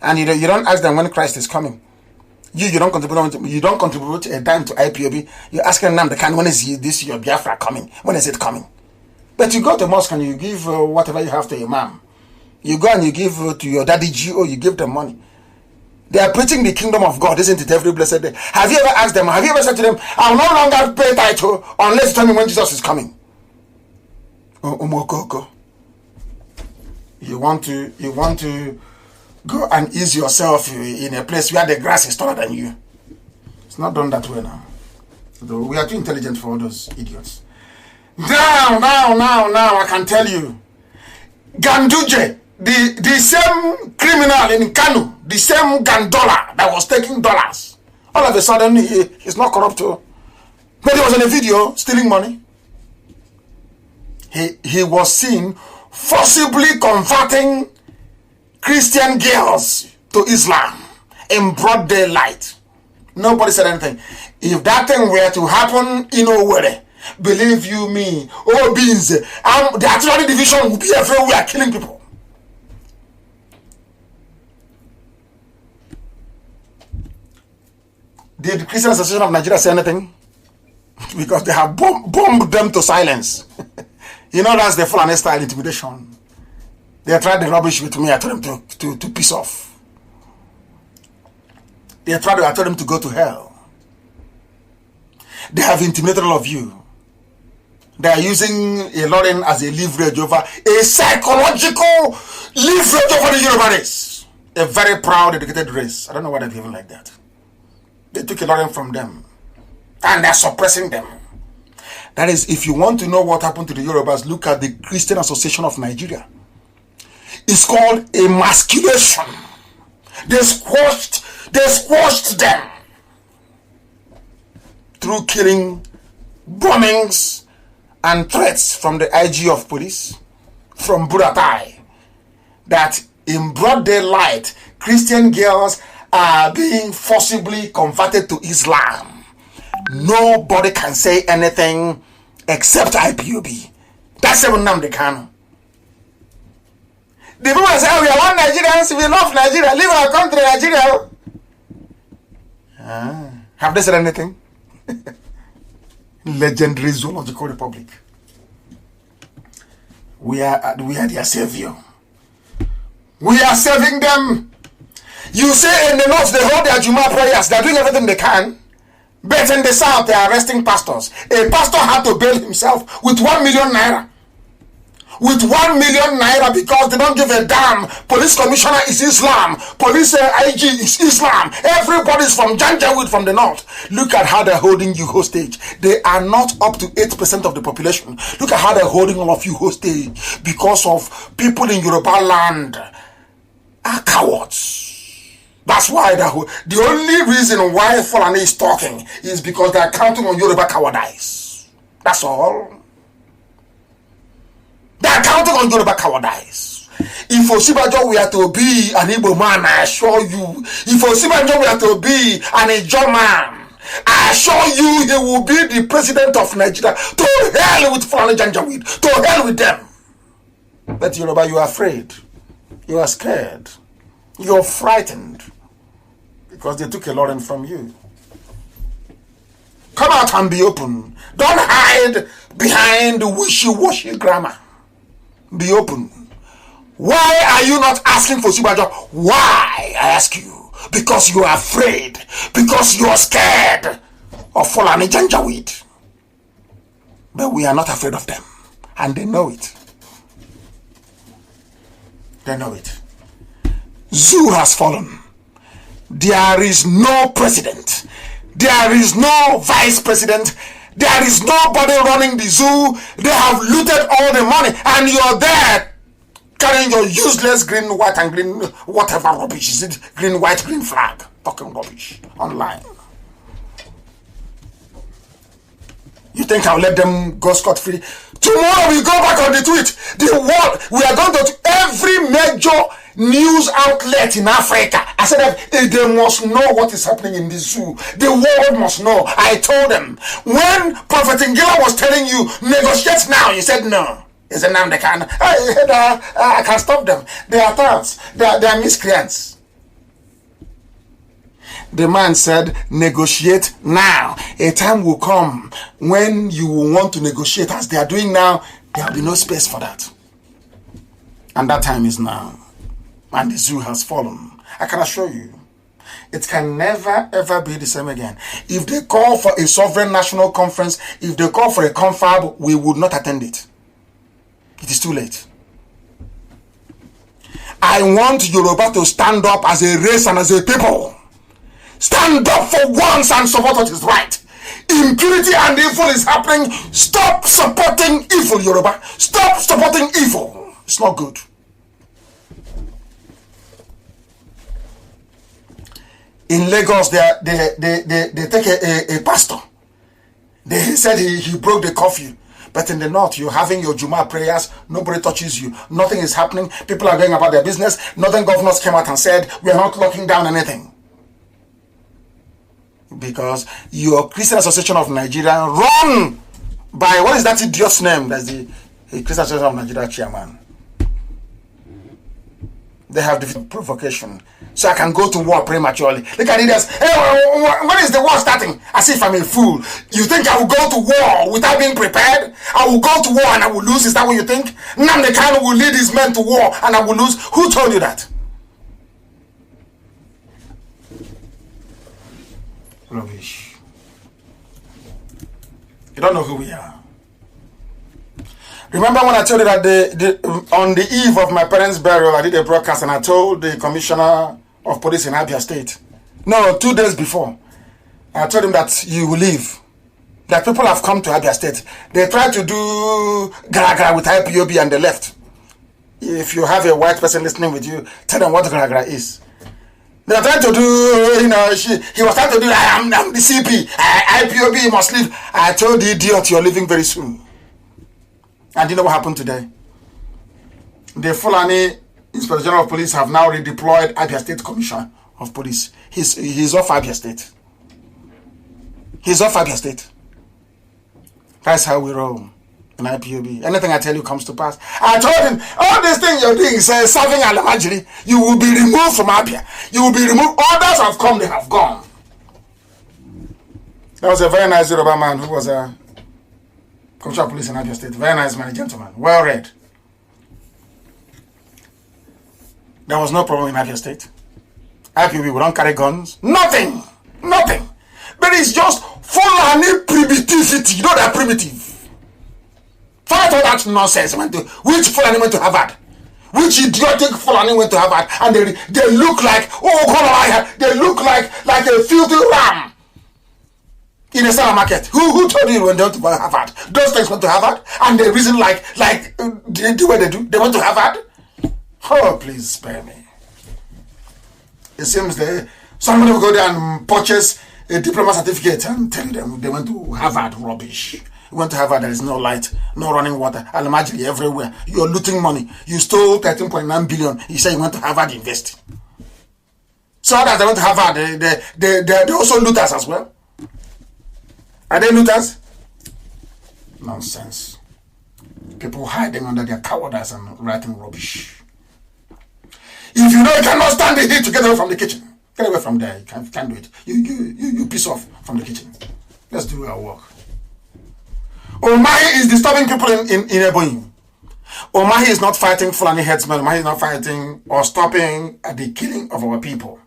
And you don't ask them when Christ is coming. You don't contribute. You don't contribute a dime to IPOB. You're asking Nnamdi, when is this your Biafra coming? When is it coming? But you go to mosque and you give whatever you have to your mom. You go and you give to your daddy GO. You give them money. They are preaching the kingdom of God, isn't it? Every blessed day. Have you ever asked them? Have you ever said to them, "I will no longer pay title unless you tell me when Jesus is coming"? Umokoko. You want to go and ease yourself in a place where the grass is taller than you. It's not done that way now. Though we are too intelligent for all those idiots. Now, I can tell you. Ganduje, the same criminal in Kanu, the same Gandola that was taking dollars. All of a sudden, he's not corrupt too. But he was in a video stealing money. He was seen forcibly converting Christian girls to Islam in broad daylight. Nobody said anything. If that thing were to happen in Owerri, believe you me, all beings, the artillery division will be everywhere killing people. Did the Christian Association of Nigeria say anything? Because they have bombed them to silence. You know, that's the Fulani style intimidation. They tried the rubbish with me. I told them to piss off. I told them to go to hell. They have intimidated all of you. They are using a Lauren as a leverage over, a psychological leverage over the Yoruba race. A very proud, dedicated race. I don't know why they're behaving like that. They took a Lauren from them. And they're suppressing them. That is, if you want to know what happened to the Yorubas, look at the Christian Association of Nigeria. It's called emasculation. They squashed them through killing, bombings, and threats from the IG of police, from Buratai, that in broad daylight, Christian girls are being forcibly converted to Islam. Nobody can say anything except IPOB. That's Nnamdi Kanu. The people say, "Oh, we are one Nigerians, we love Nigeria, leave our country, Nigeria." Have they said anything? Legendary zoological republic. We are their savior. We are saving them. You say in the north they hold their Juma prayers, they are doing everything they can. But in the south, they are arresting pastors. A pastor had to bail himself with 1 million naira. With 1 million naira because they don't give a damn. Police commissioner is Islam. Police IG is Islam. Everybody's from Janjaweed from the north. Look at how they're holding you hostage. They are not up to 8% of the population. Look at how they're holding all of you hostage because of people in Yoruba land are cowards. That's why the only reason why Fulani is talking is because they are counting on Yoruba cowardice. That's all. They are counting on Yoruba cowardice. If Osibajo were to be an Igbo man, I assure you. If Osibajo were to be an Ijaw man, I assure you he will be the president of Nigeria. To hell with Fulani Janjaweed. To hell with them. But Yoruba, you are afraid. You are scared. You are frightened. Because they took a Lauren from you. Come out and be open. Don't hide behind the wishy-washy grammar. Be open. Why are you not asking for Sibajo? Why, I ask you? Because you are afraid. Because you are scared of Fulani Janjaweed. But we are not afraid of them. And they know it. They know it. Zoo has fallen. There is no president. There is no vice president. There is nobody running the zoo. They have looted all the money. And you're there carrying your useless green, white, and green, whatever rubbish. Is it green, white, green flag? Talking rubbish online. You think I'll let them go scot-free? Tomorrow we go back on the tweet. The world, we are going to every major news outlet in Africa. I said that they must know what is happening in the zoo. The world must know. I told them, when Prophet Ngila was telling you, negotiate now, you said no. He said, Nnamdi Kanu. I can stop them. They are thugs. They are miscreants. The man said, negotiate now. A time will come when you will want to negotiate as they are doing now. There will be no space for that. And that time is now. And the zoo has fallen. I can assure you, it can never ever be the same again. If they call for a sovereign national conference, if they call for a confab, we would not attend it. It is too late. I want Yoruba to stand up as a race and as a people. Stand up for once and support what is right. Impunity and evil is happening. Stop supporting evil, Yoruba. Stop supporting evil. It's not good. In Lagos, they take a pastor. They said he broke the curfew. But in the north, you're having your Juma prayers. Nobody touches you. Nothing is happening. People are going about their business. Nothing. Governors came out and said, we are not locking down anything. Because your Christian Association of Nigeria run by, what is that idiot's name? That's the Christian Association of Nigeria chairman. They have the provocation. So I can go to war prematurely. Look at leaders. Hey, when is the war starting? As if I'm a fool. You think I will go to war without being prepared? I will go to war and I will lose. Is that what you think? Nnamdi Kanu will lead his men to war and I will lose. Who told you that? Rubbish. You don't know who we are. Remember when I told you that on the eve of my parents' burial, I did a broadcast and I told the commissioner of police in Abia State, no, 2 days before, I told him that you will leave. That people have come to Abia State. They tried to do gara with IPOB and they left. If you have a white person listening with you, tell them what gara is. They are trying to do, he was trying to do, I'm the CP, IPOB must leave. I told the idiot, you're leaving very soon. And you know what happened today? The Fulani Inspector General of Police have now redeployed Abia State Commissioner of Police. He's off Abia State. He's off Abia State. That's how we roll in IPOB. Anything I tell you comes to pass. I told him, all these things you're doing is serving Alamajiri. You will be removed from Abia. You will be removed. Others have come, they have gone. That was a very nice Yoruba man who was a Commissioner of Police in Abia State. Very nice man, gentleman. Well read. There was no problem in Abia State. IPOB, we don't carry guns. Nothing. Nothing. But it's just Fulani primitivity. You know they're primitive. Forget all that nonsense. Which Fulani went to Harvard? Which idiotic Fulani went to Harvard? And they look like, oh God, they look like a filthy ram in a summer market. Who told you when they went to Harvard? Those things went to Harvard, and they reason like they do what they do. They went to Harvard. Oh, please spare me. It seems somebody will go there and purchase a diploma certificate and tell them they went to Harvard. Rubbish. You went to Harvard, there is no light, no running water, Alamajiri everywhere. You're looting money. You stole 13.9 billion. You say you went to Harvard Invest. So others they went to Harvard, they also looters as well. Are they looters? Nonsense. People hiding under their cowardice and writing rubbish. If you know you cannot stand the heat to get away from the kitchen, get away from there. You can't do it. You piss off from the kitchen. Let's do our work. Omahi is disturbing people in Ebonyi. Omahi is not fighting Fulani headsmen. Omahi is not fighting or stopping the killing of our people.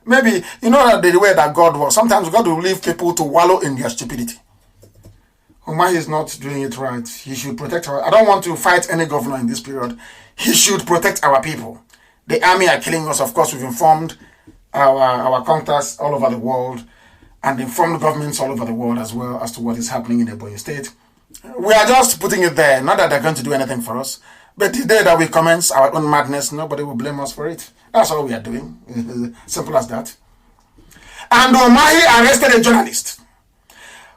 Maybe, you know that the way that God was. Sometimes God will leave people to wallow in their stupidity. Omahi is not doing it right. He should protect our... I don't want to fight any governor in this period. He should protect our people. The army are killing us. Of course, we've informed our contacts all over the world and informed governments all over the world as well as to what is happening in Ebonyi State. We are just putting it there. Not that they're going to do anything for us. But the day that we commence our own madness, nobody will blame us for it. That's all we are doing. Simple as that. And Omahi arrested a journalist.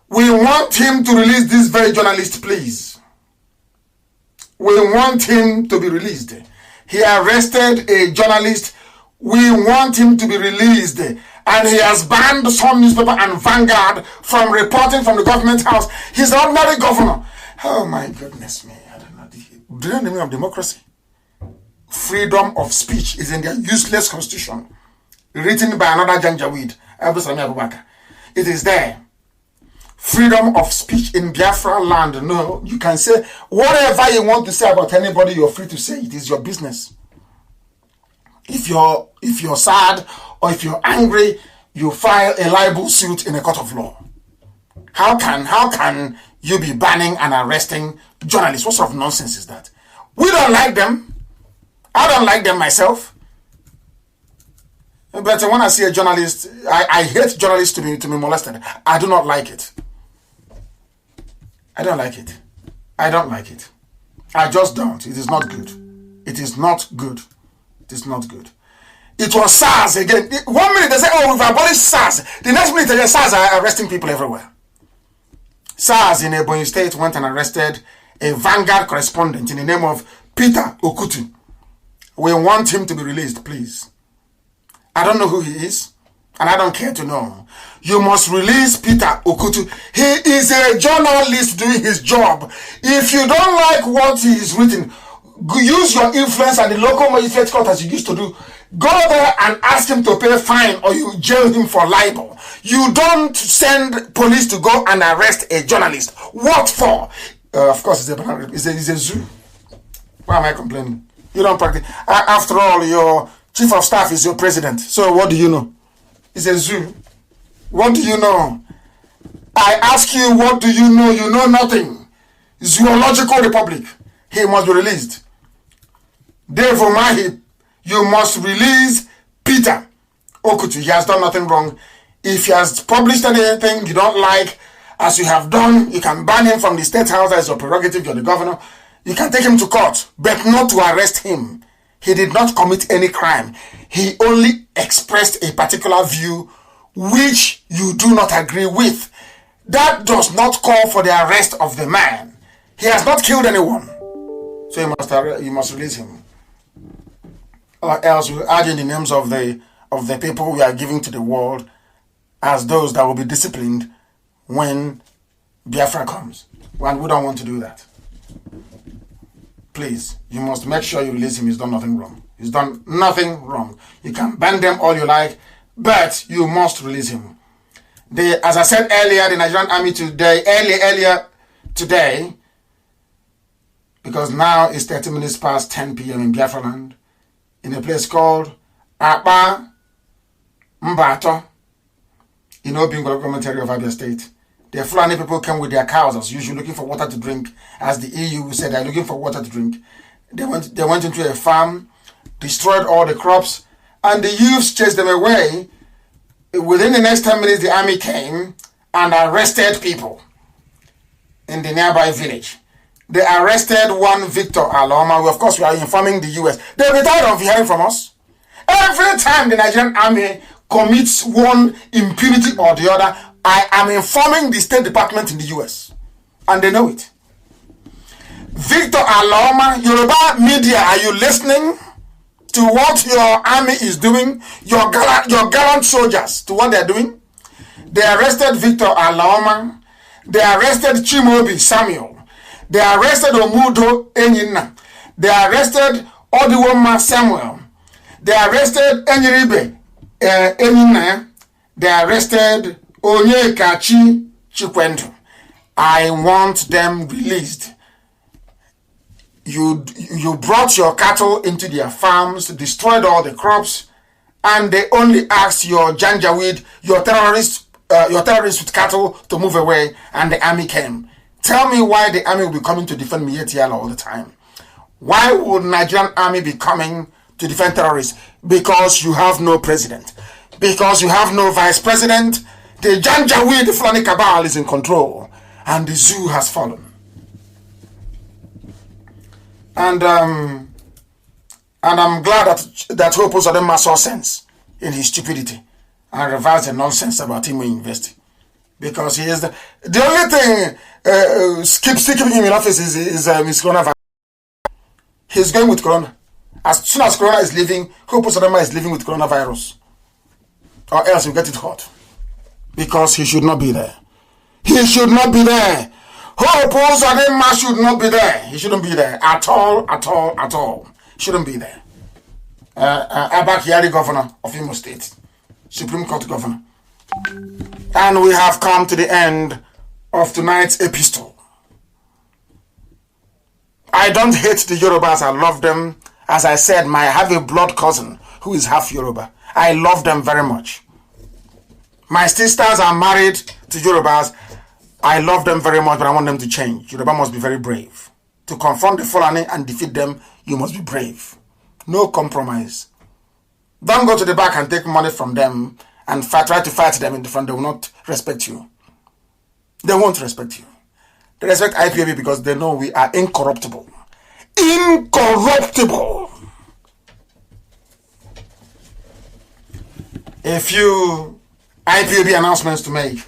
We want him to release this very journalist, please. We want him to be released. He arrested a journalist. We want him to be released. And he has banned some newspaper and Vanguard from reporting from the government house. He's an ordinary governor. Oh my goodness me. I don't know. Do you know the meaning of democracy? Freedom of speech is in their useless constitution, written by another Janjaweed. It is there. Freedom of speech in Biafra land. No, you can say whatever you want to say about anybody. You're free to say it. Is your business. If you're sad or if you're angry, you file a libel suit in a court of law. How can you be banning and arresting journalists? What sort of nonsense is that? We don't like them. I don't like them myself. But when I see a journalist, I hate journalists to be molested. I do not like it. I don't like it. I don't like it. I just don't. It is not good. It is not good. It is not good. It was SARS again. 1 minute they say, oh, we've abolished SARS. The next minute again, SARS are arresting people everywhere. SARS in Ebonyi State went and arrested a Vanguard correspondent in the name of Peter Okutu. We want him to be released, please. I don't know who he is, and I don't care to know. You must release Peter Okutu. He is a journalist doing his job. If you don't like what he is written, use your influence at the local magistrate court as you used to do. Go there and ask him to pay a fine, or you jail him for libel. You don't send police to go and arrest a journalist. What for? Of course, it's a zoo. Why am I complaining? You don't practice. After all, your chief of staff is your president. So what do you know? It's a zoo. What do you know? I ask you, what do you know? You know nothing. Zoological Republic. He must be released. Dave Omahi, you must release Peter Okutu. He has done nothing wrong. If he has published anything you don't like, as you have done, you can ban him from the state house as your prerogative. You're the governor. You can take him to court, but not to arrest him. He did not commit any crime. He only expressed a particular view which you do not agree with. That does not call for the arrest of the man. He has not killed anyone. So you must release him. Or else we add in the names of the people we are giving to the world as those that will be disciplined when Biafra comes. And we don't want to do that. Please, you must make sure you release him. He's done nothing wrong. He's done nothing wrong. You can ban them all you like, but you must release him. As I said earlier, the Nigerian army today, earlier today, because now it's 30 minutes past 10 p.m. in Biafra land, in a place called Akpa Mbato, in Obingolo commentary of Abia State. The Fulani people came with their cows as usual, looking for water to drink. As the EU said, they're looking for water to drink. They went into a farm, destroyed all the crops, and the youths chased them away. Within the next 10 minutes, the army came and arrested people in the nearby village. They arrested one Victor Aloma. Of course, we are informing the US. They'll be tired of hearing from us. Every time the Nigerian army commits one impunity or the other, I am informing the State Department in the US. And they know it. Victor Aloma, Yoruba media, are you listening to what your army is doing? Your gallant soldiers, to what they're doing? They arrested Victor Aloma. They arrested Chimobi Samuel. They arrested Omudo Enyina. They arrested Odiwoma Samuel. They arrested Enyiribe Enyina. They arrested Onyekachi Chikwendo. I want them released. You brought your cattle into their farms, destroyed all the crops, and they only asked your Janjaweed, your terrorists with cattle to move away, and the army came. Tell me why the army will be coming to defend Mietiala all the time. Why would Nigerian army be coming to defend terrorists? Because you have no president. Because you have no vice president. The Janjaweed, the Fulani cabal is in control, and the zoo has fallen. And I'm glad that Hope Uzodinma saw sense in his stupidity and reversed the nonsense about him investing. Because he is the only thing keeping him in office is coronavirus. He's going with corona. As soon as corona is leaving, Hope Uzodinma is living with coronavirus. Or else he'll get it hot. Because he should not be there. He should not be there. Hope Uzodinma should not be there. He shouldn't be there at all. Shouldn't be there. Abba Kyari, governor of Imo State, Supreme Court governor. And we have come to the end of tonight's epistle. I don't hate the Yorubas, I love them. As I said, I have a blood cousin who is half Yoruba. I love them very much. My sisters are married to Yorubas. I love them very much, but I want them to change. Yoruba must be very brave. To confront the Fulani and defeat them, you must be brave. No compromise. Don't go to the back and take money from them and try to fight them in the front. They will not respect you. They won't respect you. They respect IPOB because they know we are incorruptible. Incorruptible! A few IPOB announcements to make.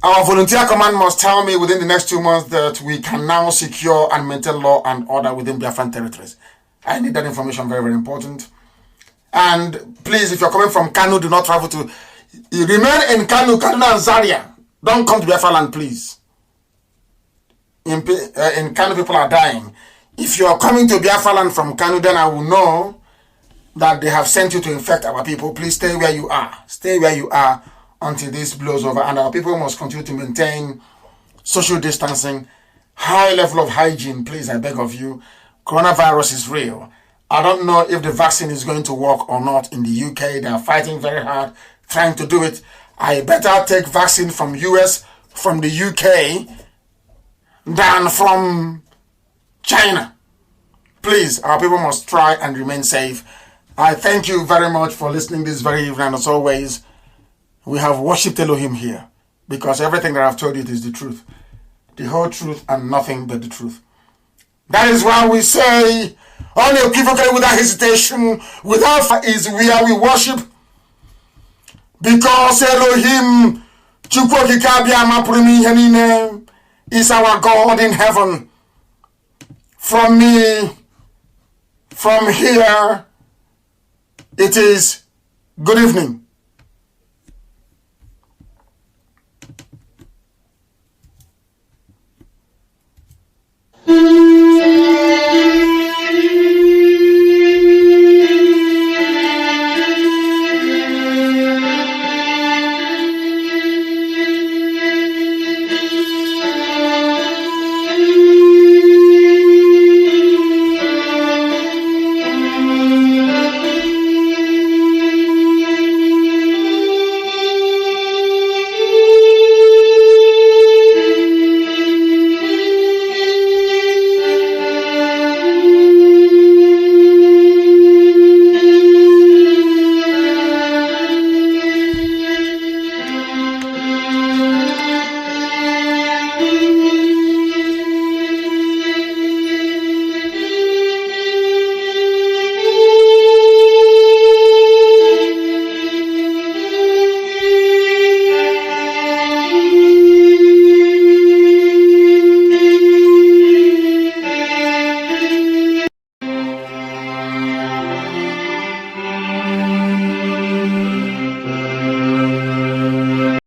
Our volunteer command must tell me within the next 2 months that we can now secure and maintain law and order within Biafran territories. I need that information, very, very important. And please, if you're coming from Kanu, do not travel to... You remain in Kanu, Kaduna and Zaria. Don't come to Biafra land, please. In Kanu, people are dying. If you're coming to Biafra land from Kanu, then I will know that they have sent you to infect our people. Please stay where you are. Stay where you are until this blows over. And our people must continue to maintain social distancing, high level of hygiene, please, I beg of you. Coronavirus is real. I don't know if the vaccine is going to work or not in the UK. They are fighting very hard, trying to do it. I better take vaccine from US, from the UK, than from China. Please, our people must try and remain safe. I thank you very much for listening this very evening. And as always, we have worshipped Elohim here, because everything that I've told you is the truth. The whole truth and nothing but the truth. That is why we say, unequivocally, without hesitation, without is where we worship. Because Elohim, is our God in heaven. From me, from here, it is good evening.